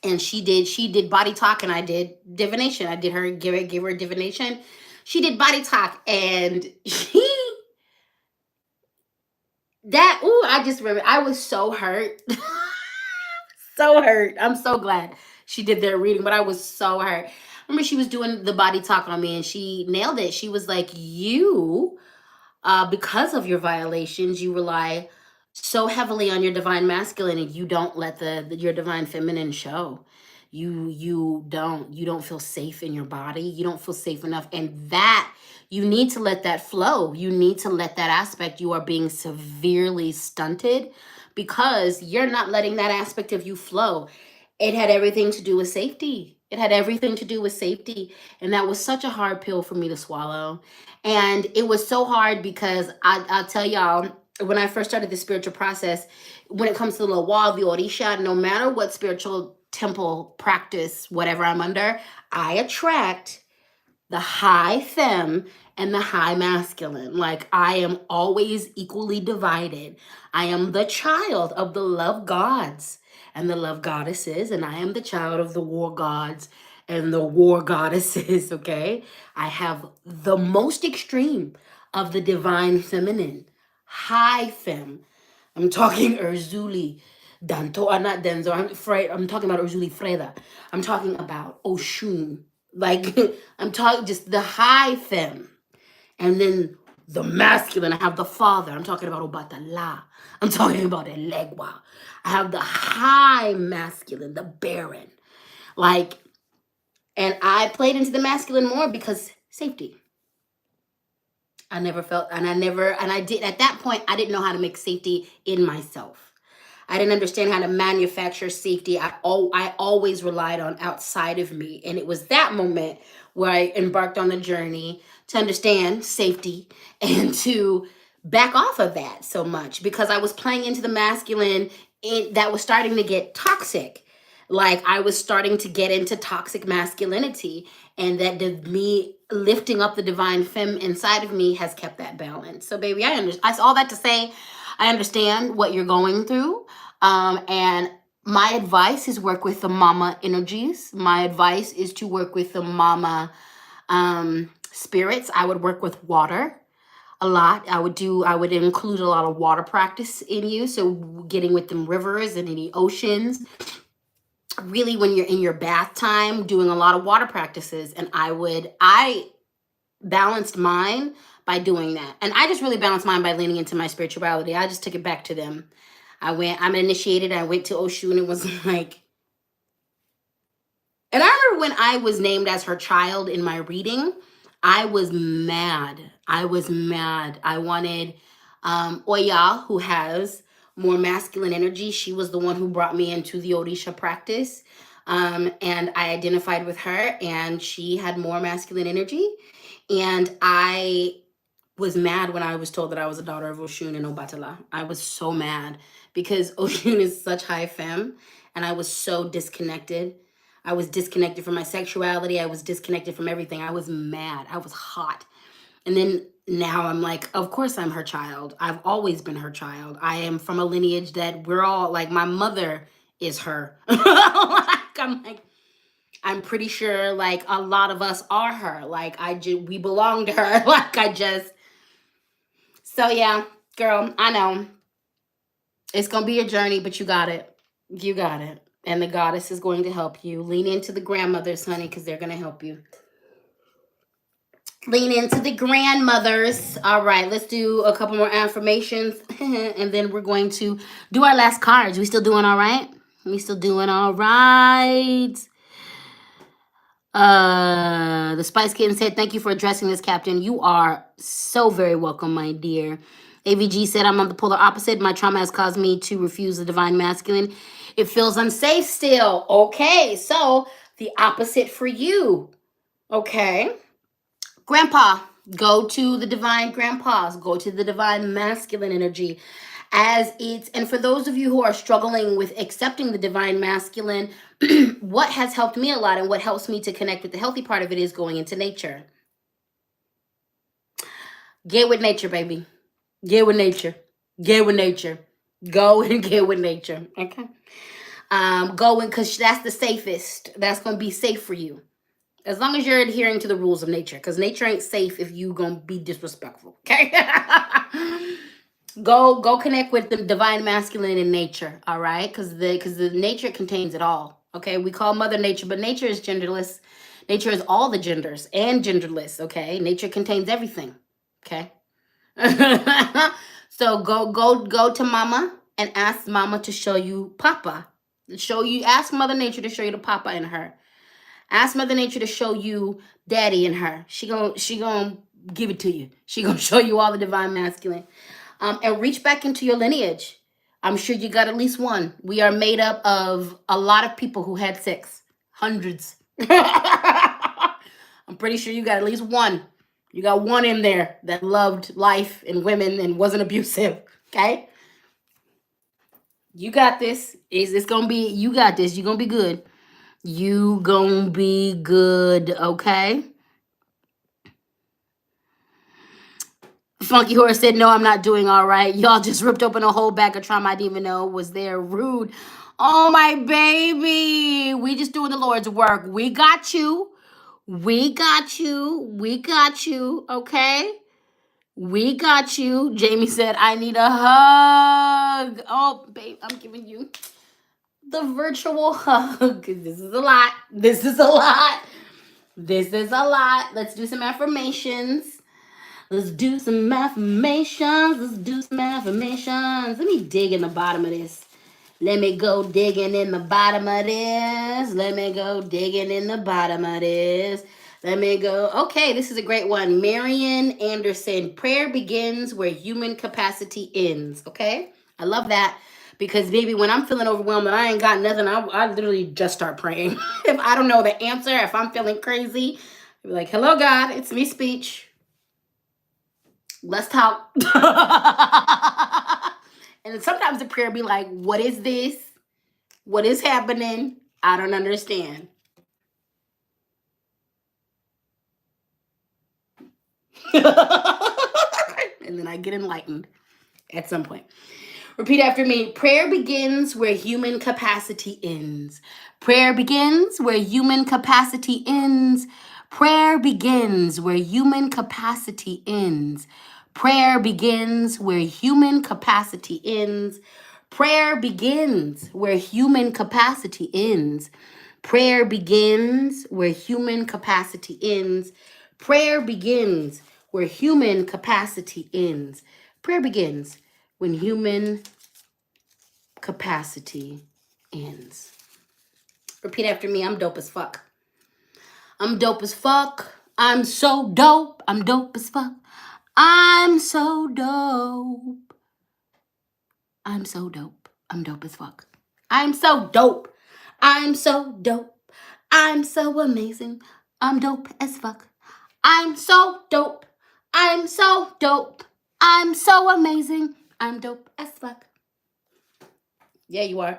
And she did body talk, and I did divination. I did her give her divination. She did body talk, and I just remember I was so hurt. So hurt. I'm so glad she did their reading, but I was so hurt. Remember, she was doing the body talk on me, and she nailed it. She was like, you, because of your violations, you rely so heavily on your divine masculine, and you don't let your divine feminine show. You don't feel safe in your body. You don't feel safe enough, and that you need to let that flow. You need to let that aspect. You are being severely stunted because you're not letting that aspect of you flow. It had everything to do with safety. It had everything to do with safety. And that was such a hard pill for me to swallow. And it was so hard because I'll tell y'all, when I first started the spiritual process, when it comes to the wall, the Orisha, no matter what spiritual temple practice, whatever I'm under, I attract the high femme and the high masculine. Like, I am always equally divided. I am the child of the love gods and the love goddesses, and I am the child of the war gods and the war goddesses, okay? I have the most extreme of the divine feminine, high femme. I'm talking Urzuli, Danto, not Denzo. I'm talking about Urzuli Freda. I'm talking about Oshun. Like, I'm talking just the high femme. And then the masculine, I have the father. I'm talking about Obatala. I'm talking about Elegwa. I have the high masculine, the baron. Like, and I played into the masculine more because safety. I never felt, and I did, at that point, I didn't know how to make safety in myself. I didn't understand how to manufacture safety. I always relied on outside of me. And it was that moment where I embarked on the journey to understand safety and to back off of that so much, because I was playing into the masculine that was starting to get toxic. Like, I was starting to get into toxic masculinity, and that me lifting up the divine femme inside of me has kept that balance. So baby, I all that to say, I understand what you're going through. And my advice is work with the mama energies. My advice is to work with the mama spirits, I would work with water a lot. I would include a lot of water practice in you. So getting with them rivers and any oceans. Really, when you're in your bath time, doing a lot of water practices. And I balanced mine by doing that. And I just really balanced mine by leaning into my spirituality. I just took it back to them. I'm initiated. I went to Oshu and it was like, and I remember when I was named as her child in my reading, I was mad. I wanted Oya, who has more masculine energy. She was the one who brought me into the Orisha practice. And I identified with her, and she had more masculine energy. And I was mad when I was told that I was a daughter of Oshun and Obatala. I was so mad because Oshun is such high femme, and I was so disconnected. I was disconnected from my sexuality. I was disconnected from everything. I was mad. I was hot. And then now I'm like, of course I'm her child. I've always been her child. I am from a lineage that we're all like, my mother is her. I'm pretty sure like a lot of us are her. Like we belong to her. So yeah, girl, I know. It's going to be a journey, but you got it. You got it. And the goddess is going to help you. Lean into the grandmothers, honey, because they're going to help you. Lean into the grandmothers. All right, let's do a couple more affirmations. And then we're going to do our last cards. We still doing all right? We still doing all right. The Spice Kitten said, thank you for addressing this, Captain. You are so very welcome, my dear. AVG said, I'm on the polar opposite. My trauma has caused me to refuse the divine masculine. It feels unsafe still. Okay, so the opposite for you. Okay. Grandpa, go to the divine grandpas. Go to the divine masculine energy. And for those of you who are struggling with accepting the divine masculine, what has helped me a lot and what helps me to connect with the healthy part of it is going into nature. Get with nature, baby. Get with nature. Get with nature. Go and get with nature. Okay. Go in, because that's the safest. That's going to be safe for you. As long as you're adhering to the rules of nature, because nature ain't safe if you going to be disrespectful. Okay. Go connect with the divine masculine in nature. All right. Because the nature contains it all. Okay. We call Mother Nature, but nature is genderless. Nature is all the genders and genderless. Okay. Nature contains everything. Okay. So go to mama and ask mama to show you papa. Ask Mother Nature to show you the papa in her. Ask Mother Nature to show you daddy in her. She gonna give it to you. She gonna show you all the divine masculine. And reach back into your lineage. I'm sure you got at least one. We are made up of a lot of people who had sex. Hundreds. I'm pretty sure you got at least one. You got one in there that loved life and women and wasn't abusive. Okay? You got this. It's gonna be, you got this. You're gonna be good. You gonna be good, okay? Funky Horse said, no, I'm not doing all right. Y'all just ripped open a whole bag of trauma I didn't even know was there. Rude. Oh, my baby. We just doing the Lord's work. We got you. We got you. We got you, okay? We got you. Jamie said, I need a hug. Oh, babe, I'm giving you the virtual hug. This is a lot. This is a lot. This is a lot. Let's do some affirmations. Let's do some affirmations. Let's do some affirmations. Let me dig in the bottom of this. Let me go digging in the bottom of this. Let me go digging in the bottom of this. Let me go. Okay, this is a great one. Marian Anderson. Prayer begins where human capacity ends. Okay? I love that. Because, baby, when I'm feeling overwhelmed and I ain't got nothing, I literally just start praying. If I don't know the answer, if I'm feeling crazy, I'll be like, hello, God, it's me, speech. Let's talk. And sometimes the prayer be like, what is this? What is happening? I don't understand. And then I get enlightened at some point. Repeat after me. Prayer begins where human capacity ends. Prayer begins where human capacity ends. Prayer begins where human capacity ends. Prayer begins where human capacity ends. Prayer begins where human capacity ends. Prayer begins where human capacity ends. Prayer begins where human capacity ends. Prayer begins when human capacity ends. Repeat after me. I'm dope as fuck. I'm dope as fuck. I'm so dope. I'm dope as fuck. I'm so dope. I'm so dope. I'm dope as fuck. I'm so dope. I'm so dope. I'm so amazing. I'm dope as fuck. I'm so dope. I'm so dope. I'm so amazing. I'm dope as fuck. Yeah, you are.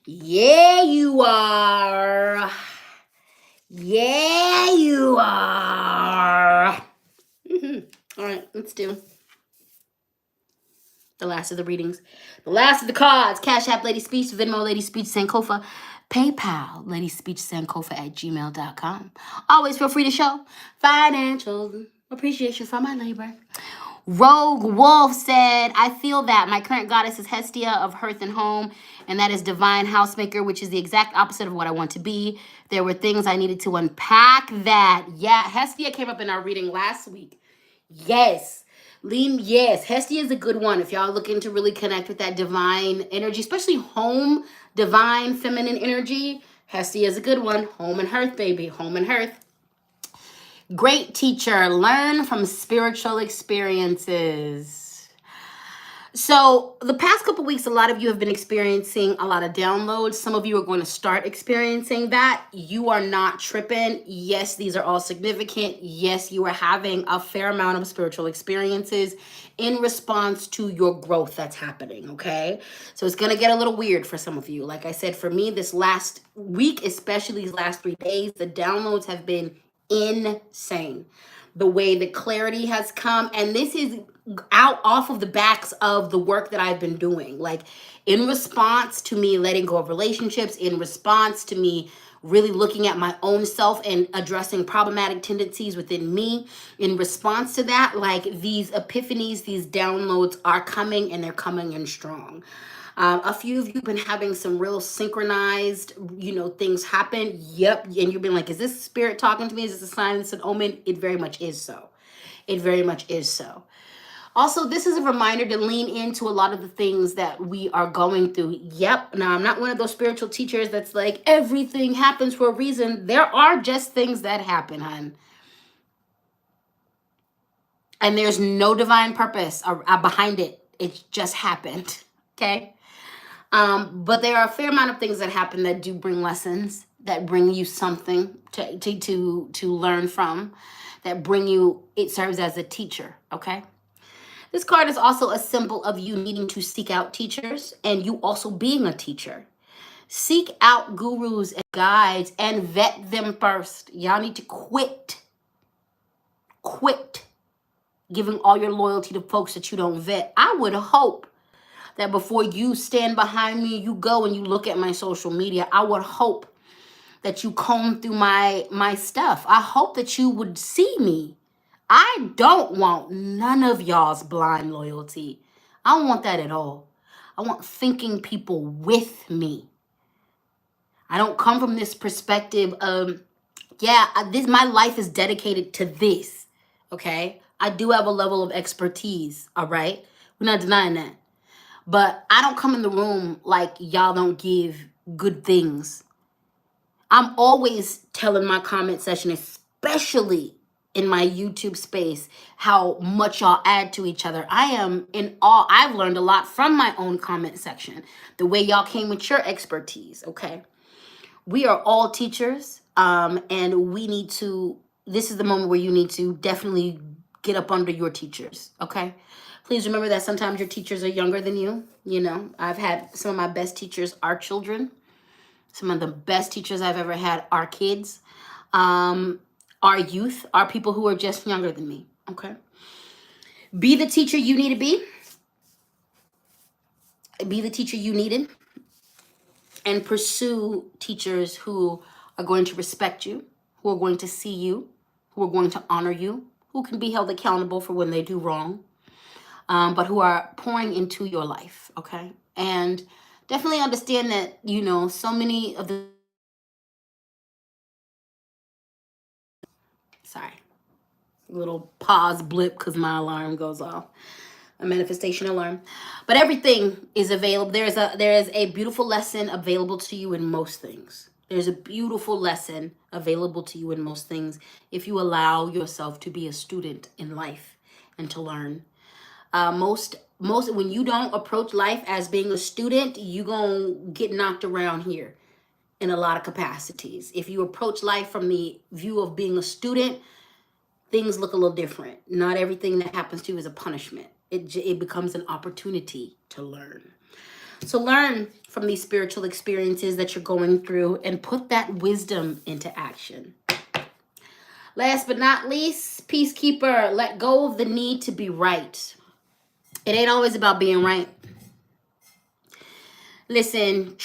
Yeah, you are. Yeah, you are. All right, let's do the last of the readings. The last of the cards. Cash App, LadySpeech, Venmo, LadySpeech, Sankofa, PayPal, LadySpeechSankofa@gmail.com. Always feel free to show financial appreciation for my labor. Rogue Wolf said, I feel that my current goddess is Hestia of Hearth and Home, and that is divine housemaker, which is the exact opposite of what I want to be. There were things I needed to unpack that. Yeah, Hestia came up in our reading last week. Yes. Yes, Hestia is a good one if y'all looking to really connect with that divine energy, especially home, divine, feminine energy. Hestia is a good one. Home and Hearth, baby. Home and Hearth. Great teacher. Learn from spiritual experiences. So the past couple weeks, a lot of you have been experiencing a lot of downloads. Some of you are going to start experiencing that. You are not tripping. Yes, these are all significant. Yes, you are having a fair amount of spiritual experiences in response to your growth that's happening, okay? So it's going to get a little weird for some of you. Like I said, for me, this last week, especially these last 3 days, the downloads have been insane. The way the clarity has come, and this is out off of the backs of the work that I've been doing, like in response to me letting go of relationships, in response to me really looking at my own self and addressing problematic tendencies within me. In response to that, like these epiphanies, these downloads are coming, and they're coming in strong. A few of you have been having some real synchronized, things happen. Yep. And you've been like, is this spirit talking to me? Is this a sign? Is this an omen? It very much is so. It very much is so. Also, this is a reminder to lean into a lot of the things that we are going through. Yep. Now, I'm not one of those spiritual teachers that's like, everything happens for a reason. There are just things that happen, hon. And there's no divine purpose behind it. It just happened. Okay? But there are a fair amount of things that happen that do bring lessons, that bring you something to learn from, that bring you, it serves as a teacher, okay? This card is also a symbol of you needing to seek out teachers and you also being a teacher. Seek out gurus and guides and vet them first. Y'all need to quit giving all your loyalty to folks that you don't vet. I would hope that before you stand behind me, you go and you look at my social media, I would hope that you comb through my stuff. I hope that you would see me. I don't want none of y'all's blind loyalty. I don't want that at all. I want thinking people with me. I don't come from this perspective of, my life is dedicated to this, okay? I do have a level of expertise, all right? We're not denying that. But I don't come in the room like y'all don't give good things. I'm always telling my comment section, especially in my YouTube space, how much y'all add to each other. I am in awe. I've learned a lot from my own comment section, the way y'all came with your expertise, okay? We are all teachers, and we need to, this is the moment where you need to definitely get up under your teachers, okay? Please remember that sometimes your teachers are younger than you. I've had some of my best teachers are children. Some of the best teachers I've ever had are kids. Our youth are people who are just younger than me, okay? Be the teacher you need to be. Be the teacher you needed. And pursue teachers who are going to respect you, who who are going to see you, who are going to honor you, who can be held accountable for when they do wrong, but who are pouring into your life, okay? And definitely understand that, you know, so many of the... Sorry. Little pause blip because my alarm goes off. A manifestation alarm. But everything is available. There is a beautiful lesson available to you in most things. There's a beautiful lesson available to you in most things if you allow yourself to be a student in life and to learn. Most when you don't approach life as being a student, you gonna get knocked around here in a lot of capacities. If you approach life from the view of being a student, things look a little different. Not everything that happens to you is a punishment. It becomes an opportunity to learn. So learn from these spiritual experiences that you're going through and put that wisdom into action. Last but not least, peacekeeper, let go of the need to be right. It ain't always about being right. Listen,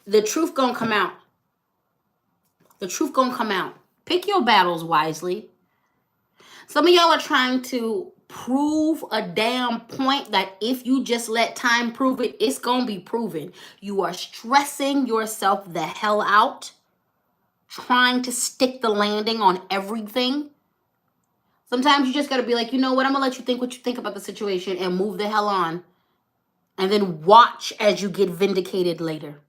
the truth gonna come out. The truth gonna come out. Pick your battles wisely. Some of y'all are trying to prove a damn point that if you just let time prove it, it's gonna be proven. You are stressing yourself the hell out, trying to stick the landing on everything. Sometimes you just gotta be like, you know what, I'm gonna let you think what you think about the situation and move the hell on. And then watch as you get vindicated later.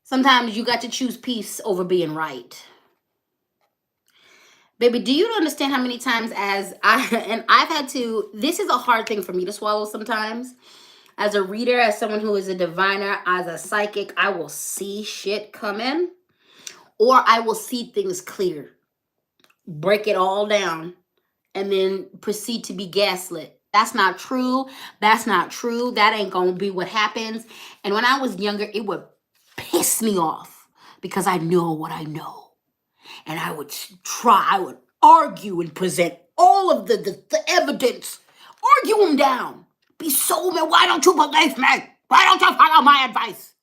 Sometimes you got to choose peace over being right. Baby, do you understand how many times I've had to, this is a hard thing for me to swallow sometimes. As a reader, as someone who is a diviner, as a psychic, I will see shit coming, or I will see things clear, break it all down, and then proceed to be gaslit. That's not true. That's not true. That ain't gonna be what happens. And when I was younger, it would piss me off because I know what I know. And I would argue and present all of the evidence, argue them down, be so mad. Why don't you believe me? Why don't you follow my advice?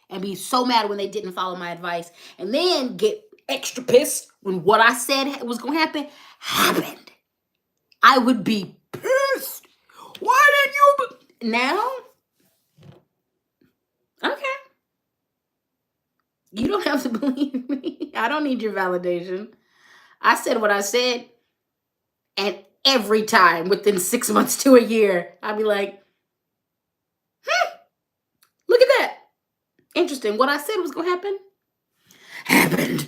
And be so mad when they didn't follow my advice. And then get extra pissed when what I said was going to happen happened. I would be pissed. Why didn't you? Now? Okay. You don't have to believe me. I don't need your validation. I said what I said. And every time within 6 months to a year, I'd be like, look at that. Interesting. What I said was going to happen happened.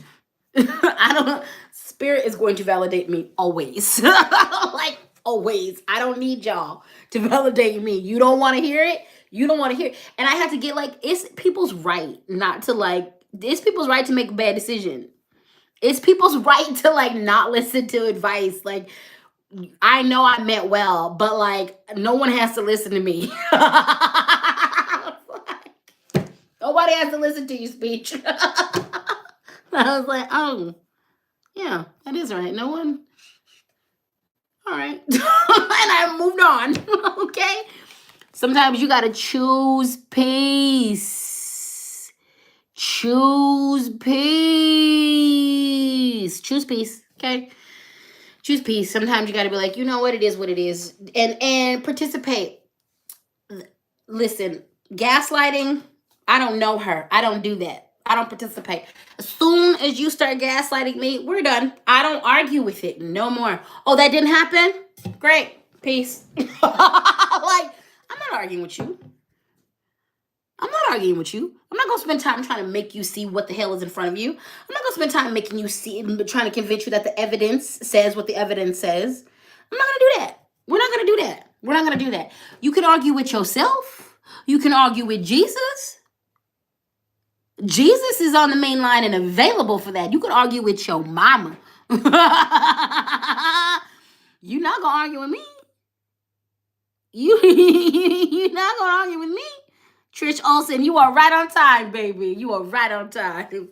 I don't know. Spirit is going to validate me always. Like always. I don't need y'all to validate me. You don't want to hear it? You don't want to hear it. And I have to get like, it's people's right not to like, it's people's right to make a bad decision. It's people's right to like not listen to advice. Like, I know I meant well, but like no one has to listen to me. Nobody has to listen to your speech. I was like, oh, yeah, that is right. No one. All right. And I moved on. Okay. Sometimes you got to choose peace. Choose peace. Choose peace. Okay. Choose peace. Sometimes you got to be like, you know what? It is what it is. And participate. Listen, gaslighting, I don't know her. I don't do that. I don't participate. As soon as you start gaslighting me, we're done. I don't argue with it no more. Oh, that didn't happen? Great. Peace. Like, I'm not arguing with you. I'm not arguing with you. I'm not going to spend time trying to make you see what the hell is in front of you. I'm not going to spend time making you see, trying to convince you that the evidence says what the evidence says. I'm not going to do that. We're not going to do that. We're not going to do that. You can argue with yourself. You can argue with Jesus. Jesus is on the main line and available for that. You can argue with your mama. You're not going to argue with me. You're not going to argue with me. Trish Olsen, you are right on time, baby. You are right on time.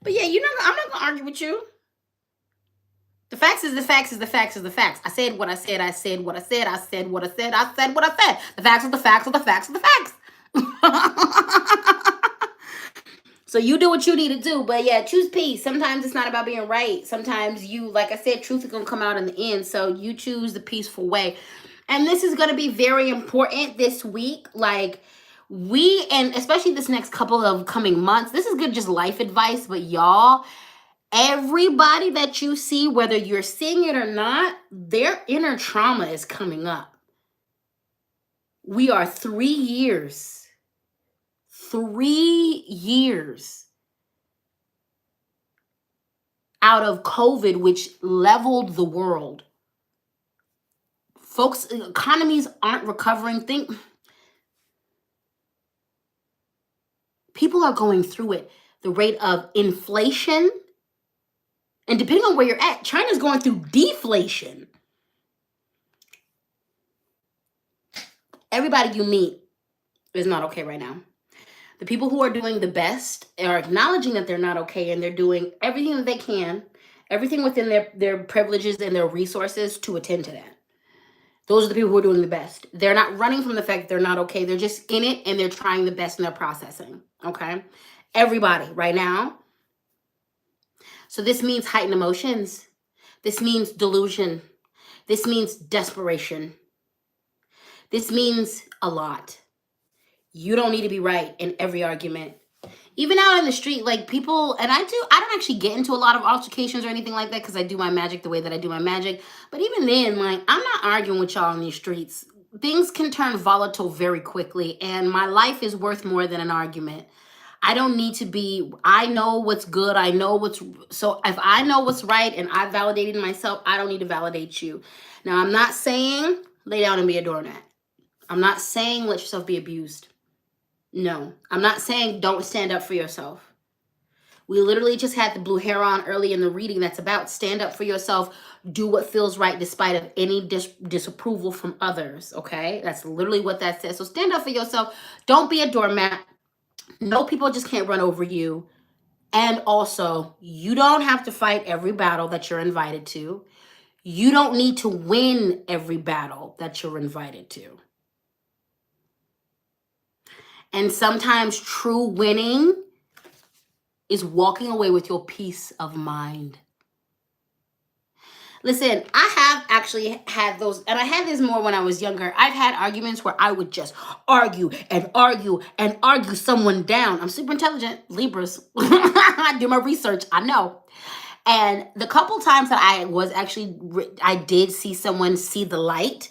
But yeah, I'm not going to argue with you. The facts is the facts is the facts is the facts. I said what I said. I said what I said. I said what I said. I said what I said. The facts are the facts are the facts are the facts. So you do what you need to do. But yeah, choose peace. Sometimes it's not about being right. Sometimes you, like I said, truth is going to come out in the end. So you choose the peaceful way. And this is going to be very important this week. Like, and especially this next couple of coming months, this is good, just life advice. But y'all, everybody that you see, whether you're seeing it or not, their inner trauma is coming up. We are 3 years out of COVID, which leveled the world. Folks, economies aren't recovering. People are going through it. The rate of inflation, and depending on where you're at, China's going through deflation. Everybody you meet is not okay right now. The people who are doing the best are acknowledging that they're not okay, and they're doing everything that they can, everything within their privileges and their resources to attend to that. Those are the people who are doing the best. They're not running from the fact that they're not okay. They're just in it, and they're trying the best, and they're processing, okay? Everybody right now. So this means heightened emotions. This means delusion. This means desperation. This means a lot. You don't need to be right in every argument. Even out in the street, like people, and I don't actually get into a lot of altercations or anything like that because I do my magic the way that I do my magic. But even then, like, I'm not arguing with y'all in these streets. Things can turn volatile very quickly, and my life is worth more than an argument. I don't need to be, I know what's good. So if I know what's right and I validated myself, I don't need to validate you. Now, I'm not saying lay down and be a doormat. I'm not saying let yourself be abused. No, I'm not saying don't stand up for yourself. We literally just had the blue hair on early in the reading that's about stand up for yourself, do what feels right despite of any disapproval from others, okay? That's literally what that says. So stand up for yourself. Don't be a doormat. No, people just can't run over you. And also, you don't have to fight every battle that you're invited to. You don't need to win every battle that you're invited to. And sometimes true winning is walking away with your peace of mind. Listen, I have actually had those, and I had this more when I was younger. I've had arguments where I would just argue someone down. I'm super intelligent, Libras. I do my research, I know. And the couple times that I did see someone see the light,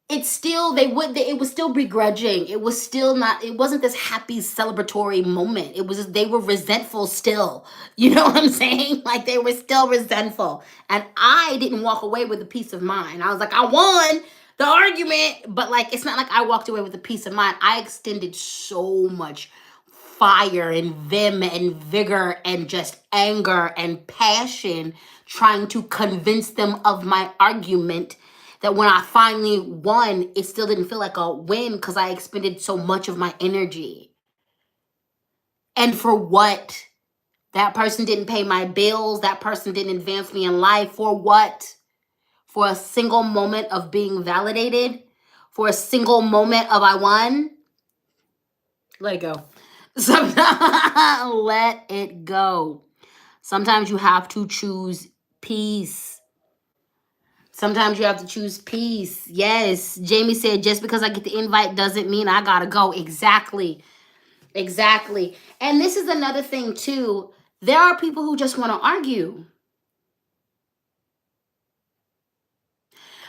it's still, it was still begrudging. It was still not, it wasn't this happy celebratory moment. It was just, they were resentful still. You know what I'm saying? Like they were still resentful. And I didn't walk away with a peace of mind. I was like, I won the argument, but like, it's not like I walked away with a peace of mind. I extended so much fire and vim and vigor and just anger and passion trying to convince them of my argument that when I finally won, it still didn't feel like a win because I expended so much of my energy. And for what? That person didn't pay my bills. That person didn't advance me in life. For what? For a single moment of being validated? For a single moment of I won? Let it go. Let it go. Sometimes you have to choose peace. Sometimes you have to choose peace. Yes. Jamie said, just because I get the invite doesn't mean I gotta go. Exactly. And this is another thing too. There are people who just want to argue.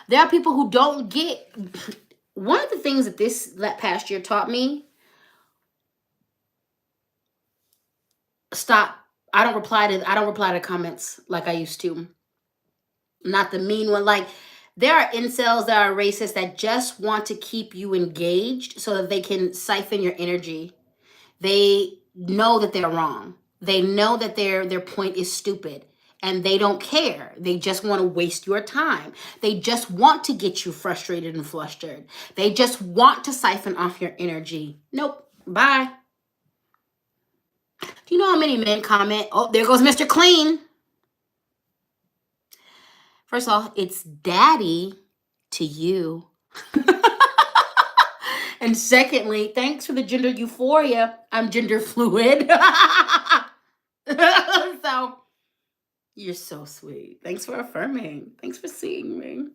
There are people who don't get. One of the things that past year taught me, stop. I don't reply to comments like I used to. Not the mean one. Like, there are incels that are racist that just want to keep you engaged so that they can siphon your energy. They know that they're wrong. They know that their point is stupid, and they don't care. They just want to waste your time. They just want to get you frustrated and flustered. They just want to siphon off your energy. Nope. Bye. Do you know how many men comment, oh, there goes Mr. Clean? First of all, it's daddy to you. And secondly, thanks for the gender euphoria. I'm gender fluid. So you're so sweet. Thanks for affirming. Thanks for seeing me.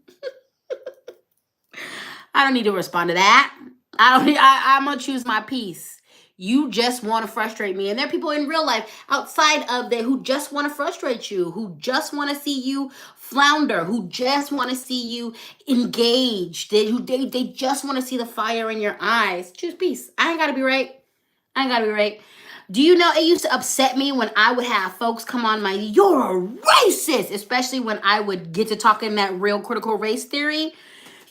I don't need to respond to that. I'm gonna choose my peace. You just want to frustrate me. And there are people in real life outside of there who just want to frustrate you, who just want to see you flounder, who just want to see you engaged. They just want to see the fire in your eyes. Choose peace. I ain't gotta be right. I ain't gotta be right. Do you know it used to upset me when I would have folks come on my, you're a racist, especially when I would get to talking that real critical race theory.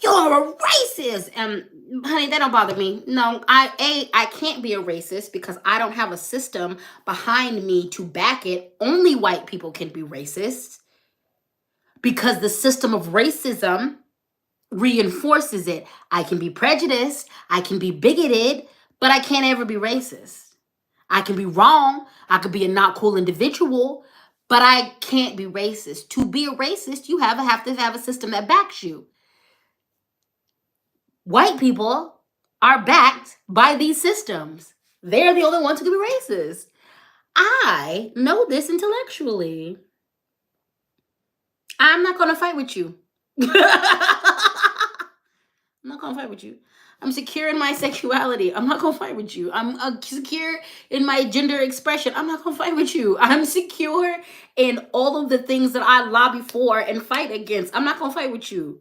You're a racist. And honey, that don't bother me. No, I can't be a racist because I don't have a system behind me to back it. Only white people can be racist because the system of racism reinforces it. I can be prejudiced, I can be bigoted, but I can't ever be racist. I can be wrong, I could be a not cool individual, but I can't be racist. To be a racist, you have to have a system that backs you. White people are backed by these systems. They're the only ones who can be racist. I know this intellectually. I'm not going to fight with you. I'm not going to fight with you. I'm secure in my sexuality. I'm not going to fight with you. I'm secure in my gender expression. I'm not going to fight with you. I'm secure in all of the things that I lobby for and fight against. I'm not going to fight with you.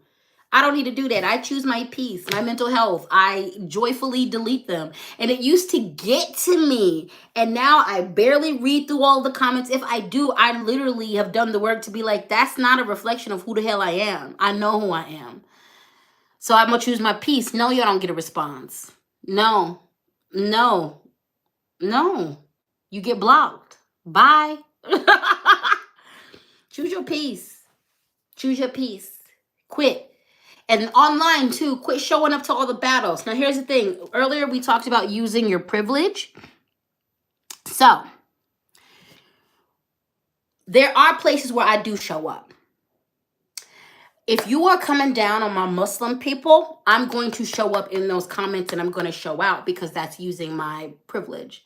I don't need to do that. I choose my peace, my mental health. I joyfully delete them. And it used to get to me. And now I barely read through all the comments. If I do, I literally have done the work to be like, that's not a reflection of who the hell I am. I know who I am. So I'm going to choose my peace. No, you don't get a response. No. You get blocked. Bye. Choose your peace. Choose your peace. Quit. And online too, quit showing up to all the battles. Now here's the thing. Earlier we talked about using your privilege. So there are places where I do show up. If you are coming down on my Muslim people, I'm going to show up in those comments and I'm going to show out because that's using my privilege.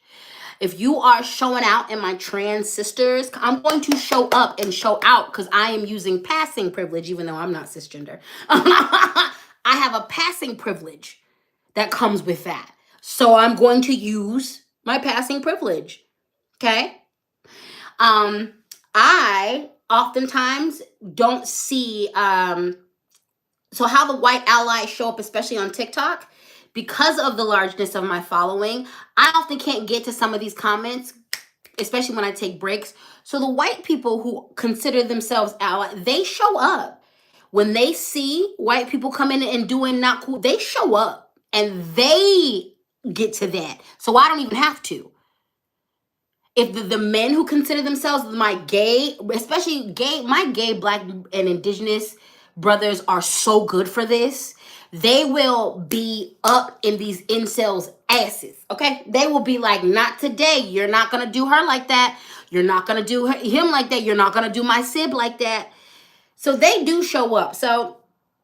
If you are showing out in my trans sisters, I'm going to show up and show out because I am using passing privilege, even though I'm not cisgender. I have a passing privilege that comes with that. So I'm going to use my passing privilege. Okay? I oftentimes don't see, so how the white allies show up, especially on TikTok, because of the largeness of my following, I often can't get to some of these comments, especially when I take breaks. So the white people who consider themselves allies, they show up. When they see white people come in and doing not cool, they show up and they get to that. So I don't even have to. If the men who consider themselves my gay, especially gay, my gay, black, and indigenous brothers are so good for this. They will be up in these incels' asses, okay? They will be like, not today. You're not going to do her like that. You're not going to do him like that. You're not going to do my sib like that. So they do show up. So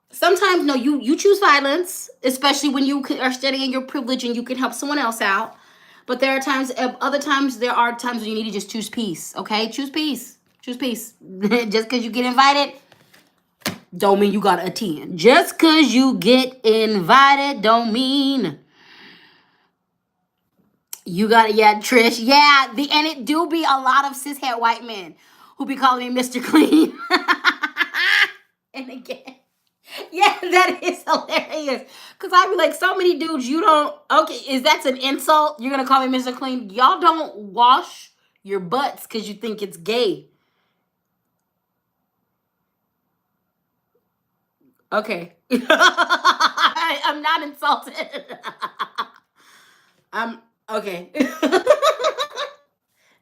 sometimes, no, you choose violence, especially when you are studying your privilege and you can help someone else out. But there are times, other times, there are times when you need to just choose peace, okay? Choose peace. Choose peace. Just because you get invited, don't mean you got to attend. Just because you get invited don't mean you got to, yeah, Trish. Yeah, and it do be a lot of cishet white men who be calling me Mr. Clean. And again, yeah, that is hilarious. Because I be like, so many dudes, you don't, okay, is that an insult? You're going to call me Mr. Clean? Y'all don't wash your butts because you think it's gay. Okay. I'm not insulted. I'm, okay.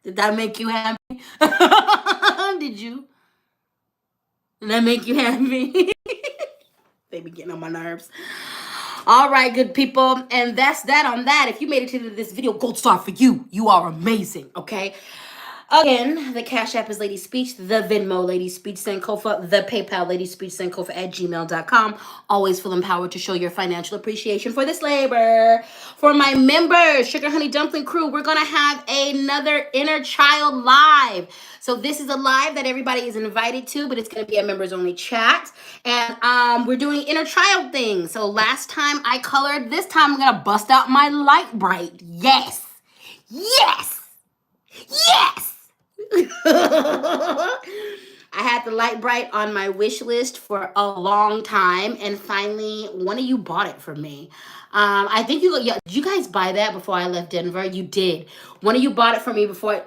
Did that make you happy? Did you? Did that make you happy? They be getting on my nerves. All right, good people. And that's that on that. If you made it to this video, gold star for you. You are amazing, okay? Again, the Cash App is LadySpeech, the Venmo LadySpeech Sankofa, the PayPal LadySpeech Sankofa at gmail.com. Always feel empowered to show your financial appreciation for this labor. For my members, Sugar Honey Dumpling Crew, we're going to have another Inner Child Live. So this is a live that everybody is invited to, but it's going to be a members only chat. And we're doing inner child things. So last time I colored, this time I'm going to bust out my light bright. Yes. Yes. Yes. I had the light bright on my wish list for a long time, and finally one of you bought it for me. I think did you guys buy that before I left Denver? You did. One of you bought it for me before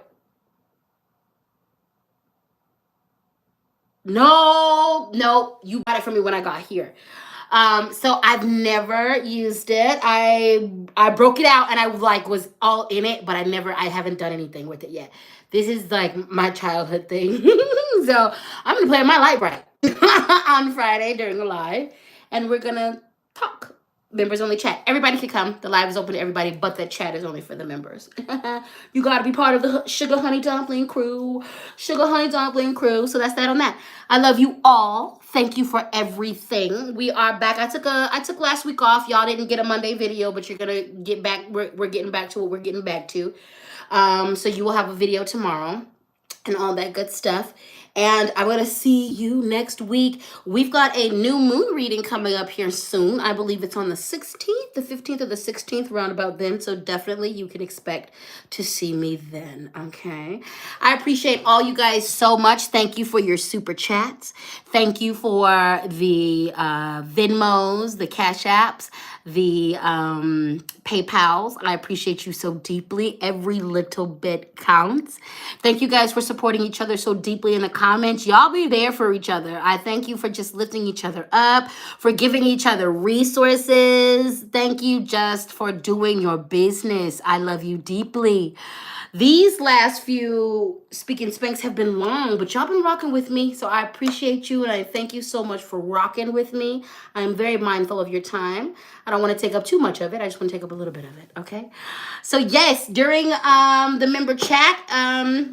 No, you bought it for me when I got here. So I've never used it. I broke it out and I was all in it, but I haven't done anything with it yet. This is like my childhood thing. So I'm gonna play my light bright on Friday during the live, and we're gonna talk. Members only chat. Everybody can come. The live is open to everybody, but the chat is only for the members. You gotta be part of the Sugar Honey Dumpling crew. Sugar Honey Dumpling crew. So that's that on that. I love you all. Thank you for everything. We are back. I took last week off. Y'all didn't get a Monday video, but you're gonna get back. We're getting back to what we're getting back to. So you will have a video tomorrow and all that good stuff. And I'm going to see you next week. We've got a new moon reading coming up here soon. I believe it's on the 16th, the 15th or the 16th, round about then. So definitely you can expect to see me then, okay? I appreciate all you guys so much. Thank you for your super chats. Thank you for the Venmos, the Cash Apps, the PayPals. I appreciate you so deeply. Every little bit counts. Thank you guys for supporting each other so deeply in the comments. Y'all be there for each other. I thank you for just lifting each other up, for giving each other resources. Thank you just for doing your business. I love you deeply. These last few Speak and Spanks have been long, but y'all been rocking with me. So I appreciate you and I thank you so much for rocking with me. I'm very mindful of your time. I don't want to take up too much of it. I just want to take up a little bit of it, okay? So yes, during the member chat,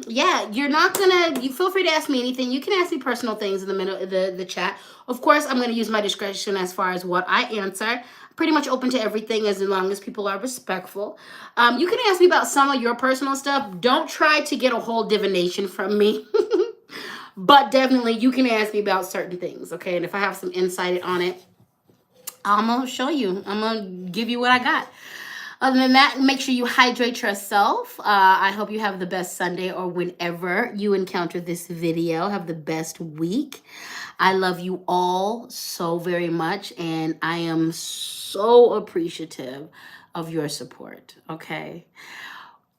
yeah, you feel free to ask me anything. You can ask me personal things in the middle of the chat. Of course, I'm going to use my discretion as far as what I answer. Pretty much open to everything as long as people are respectful. You can ask me about some of your personal stuff. Don't try to get a whole divination from me. But definitely you can ask me about certain things, okay? And if I have some insight on it, I'm going to show you. I'm going to give you what I got. Other than that, make sure you hydrate yourself. I hope you have the best Sunday or whenever you encounter this video. Have the best week. I love you all so very much, and I am so appreciative of your support, okay?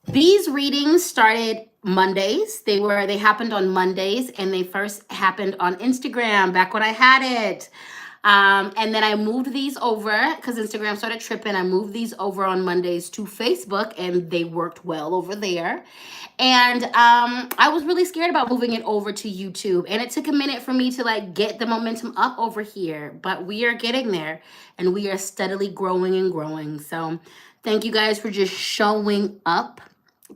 These readings started Mondays. They happened on Mondays, and they first happened on Instagram back when I had it. And then I moved these over because Instagram started tripping. I moved these over on Mondays to Facebook, and they worked well over there. And I was really scared about moving it over to YouTube. And it took a minute for me to get the momentum up over here. But we are getting there, and we are steadily growing and growing. So thank you guys for just showing up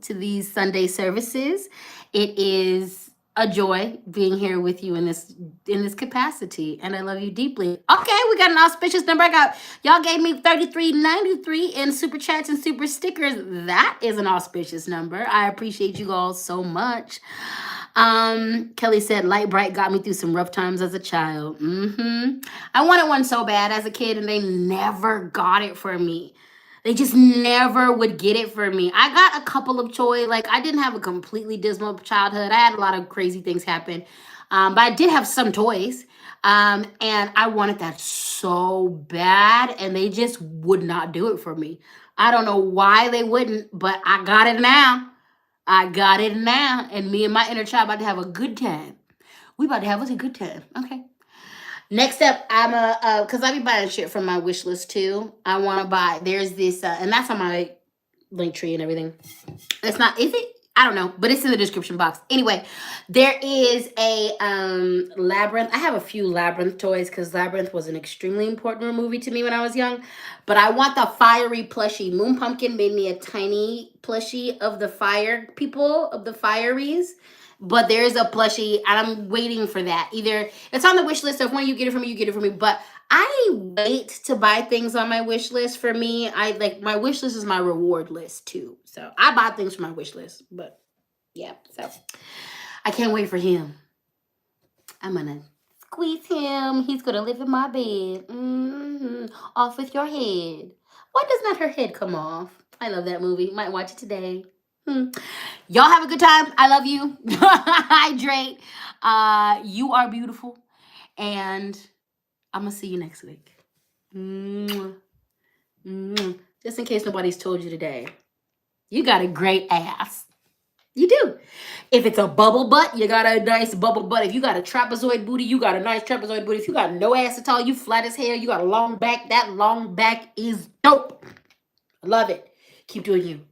to these Sunday services. It is a joy being here with you in this capacity, and I love you deeply. Okay, we got an auspicious number. Y'all gave me $33.93 in super chats and super stickers. That is an auspicious number. I appreciate you all so much. Kelly said light bright got me through some rough times as a child. I wanted one so bad as a kid, and they never got it for me. They just never would get it for me. I got a couple of toys. I didn't have a completely dismal childhood. I had a lot of crazy things happen. But I did have some toys. And I wanted that so bad. And they just would not do it for me. I don't know why they wouldn't, but I got it now. I got it now. And me and my inner child about to have a good time. We about to have us a good time. Okay. Next up, I'm because I be buying shit from my wish list too. I want to buy. There's this, and that's on my link tree and everything. It's not. Is it? I don't know, but it's in the description box. Anyway, there is a Labyrinth. I have a few Labyrinth toys because Labyrinth was an extremely important movie to me when I was young. But I want the fiery plushie. Moon Pumpkin made me a tiny plushie of the fire people, of the fireys. But there's a plushie, and I'm waiting for that. Either it's on the wish list, so if when you get it from me, you get it from me. But I wait to buy things on my wish list. For me, I like my wish list is my reward list too. So I buy things for my wish list. But yeah, so I can't wait for him. I'm gonna squeeze him. He's gonna live in my bed. Off with your head. Why does not her head come off? I love that movie. Might watch it today. Y'all have a good time. I love you. Hydrate. You are beautiful. And I'm going to see you next week. Just in case nobody's told you today. You got a great ass. You do. If it's a bubble butt, you got a nice bubble butt. If you got a trapezoid booty, you got a nice trapezoid booty. If you got no ass at all, you flat as hell, you got a long back. That long back is dope. I love it. Keep doing you.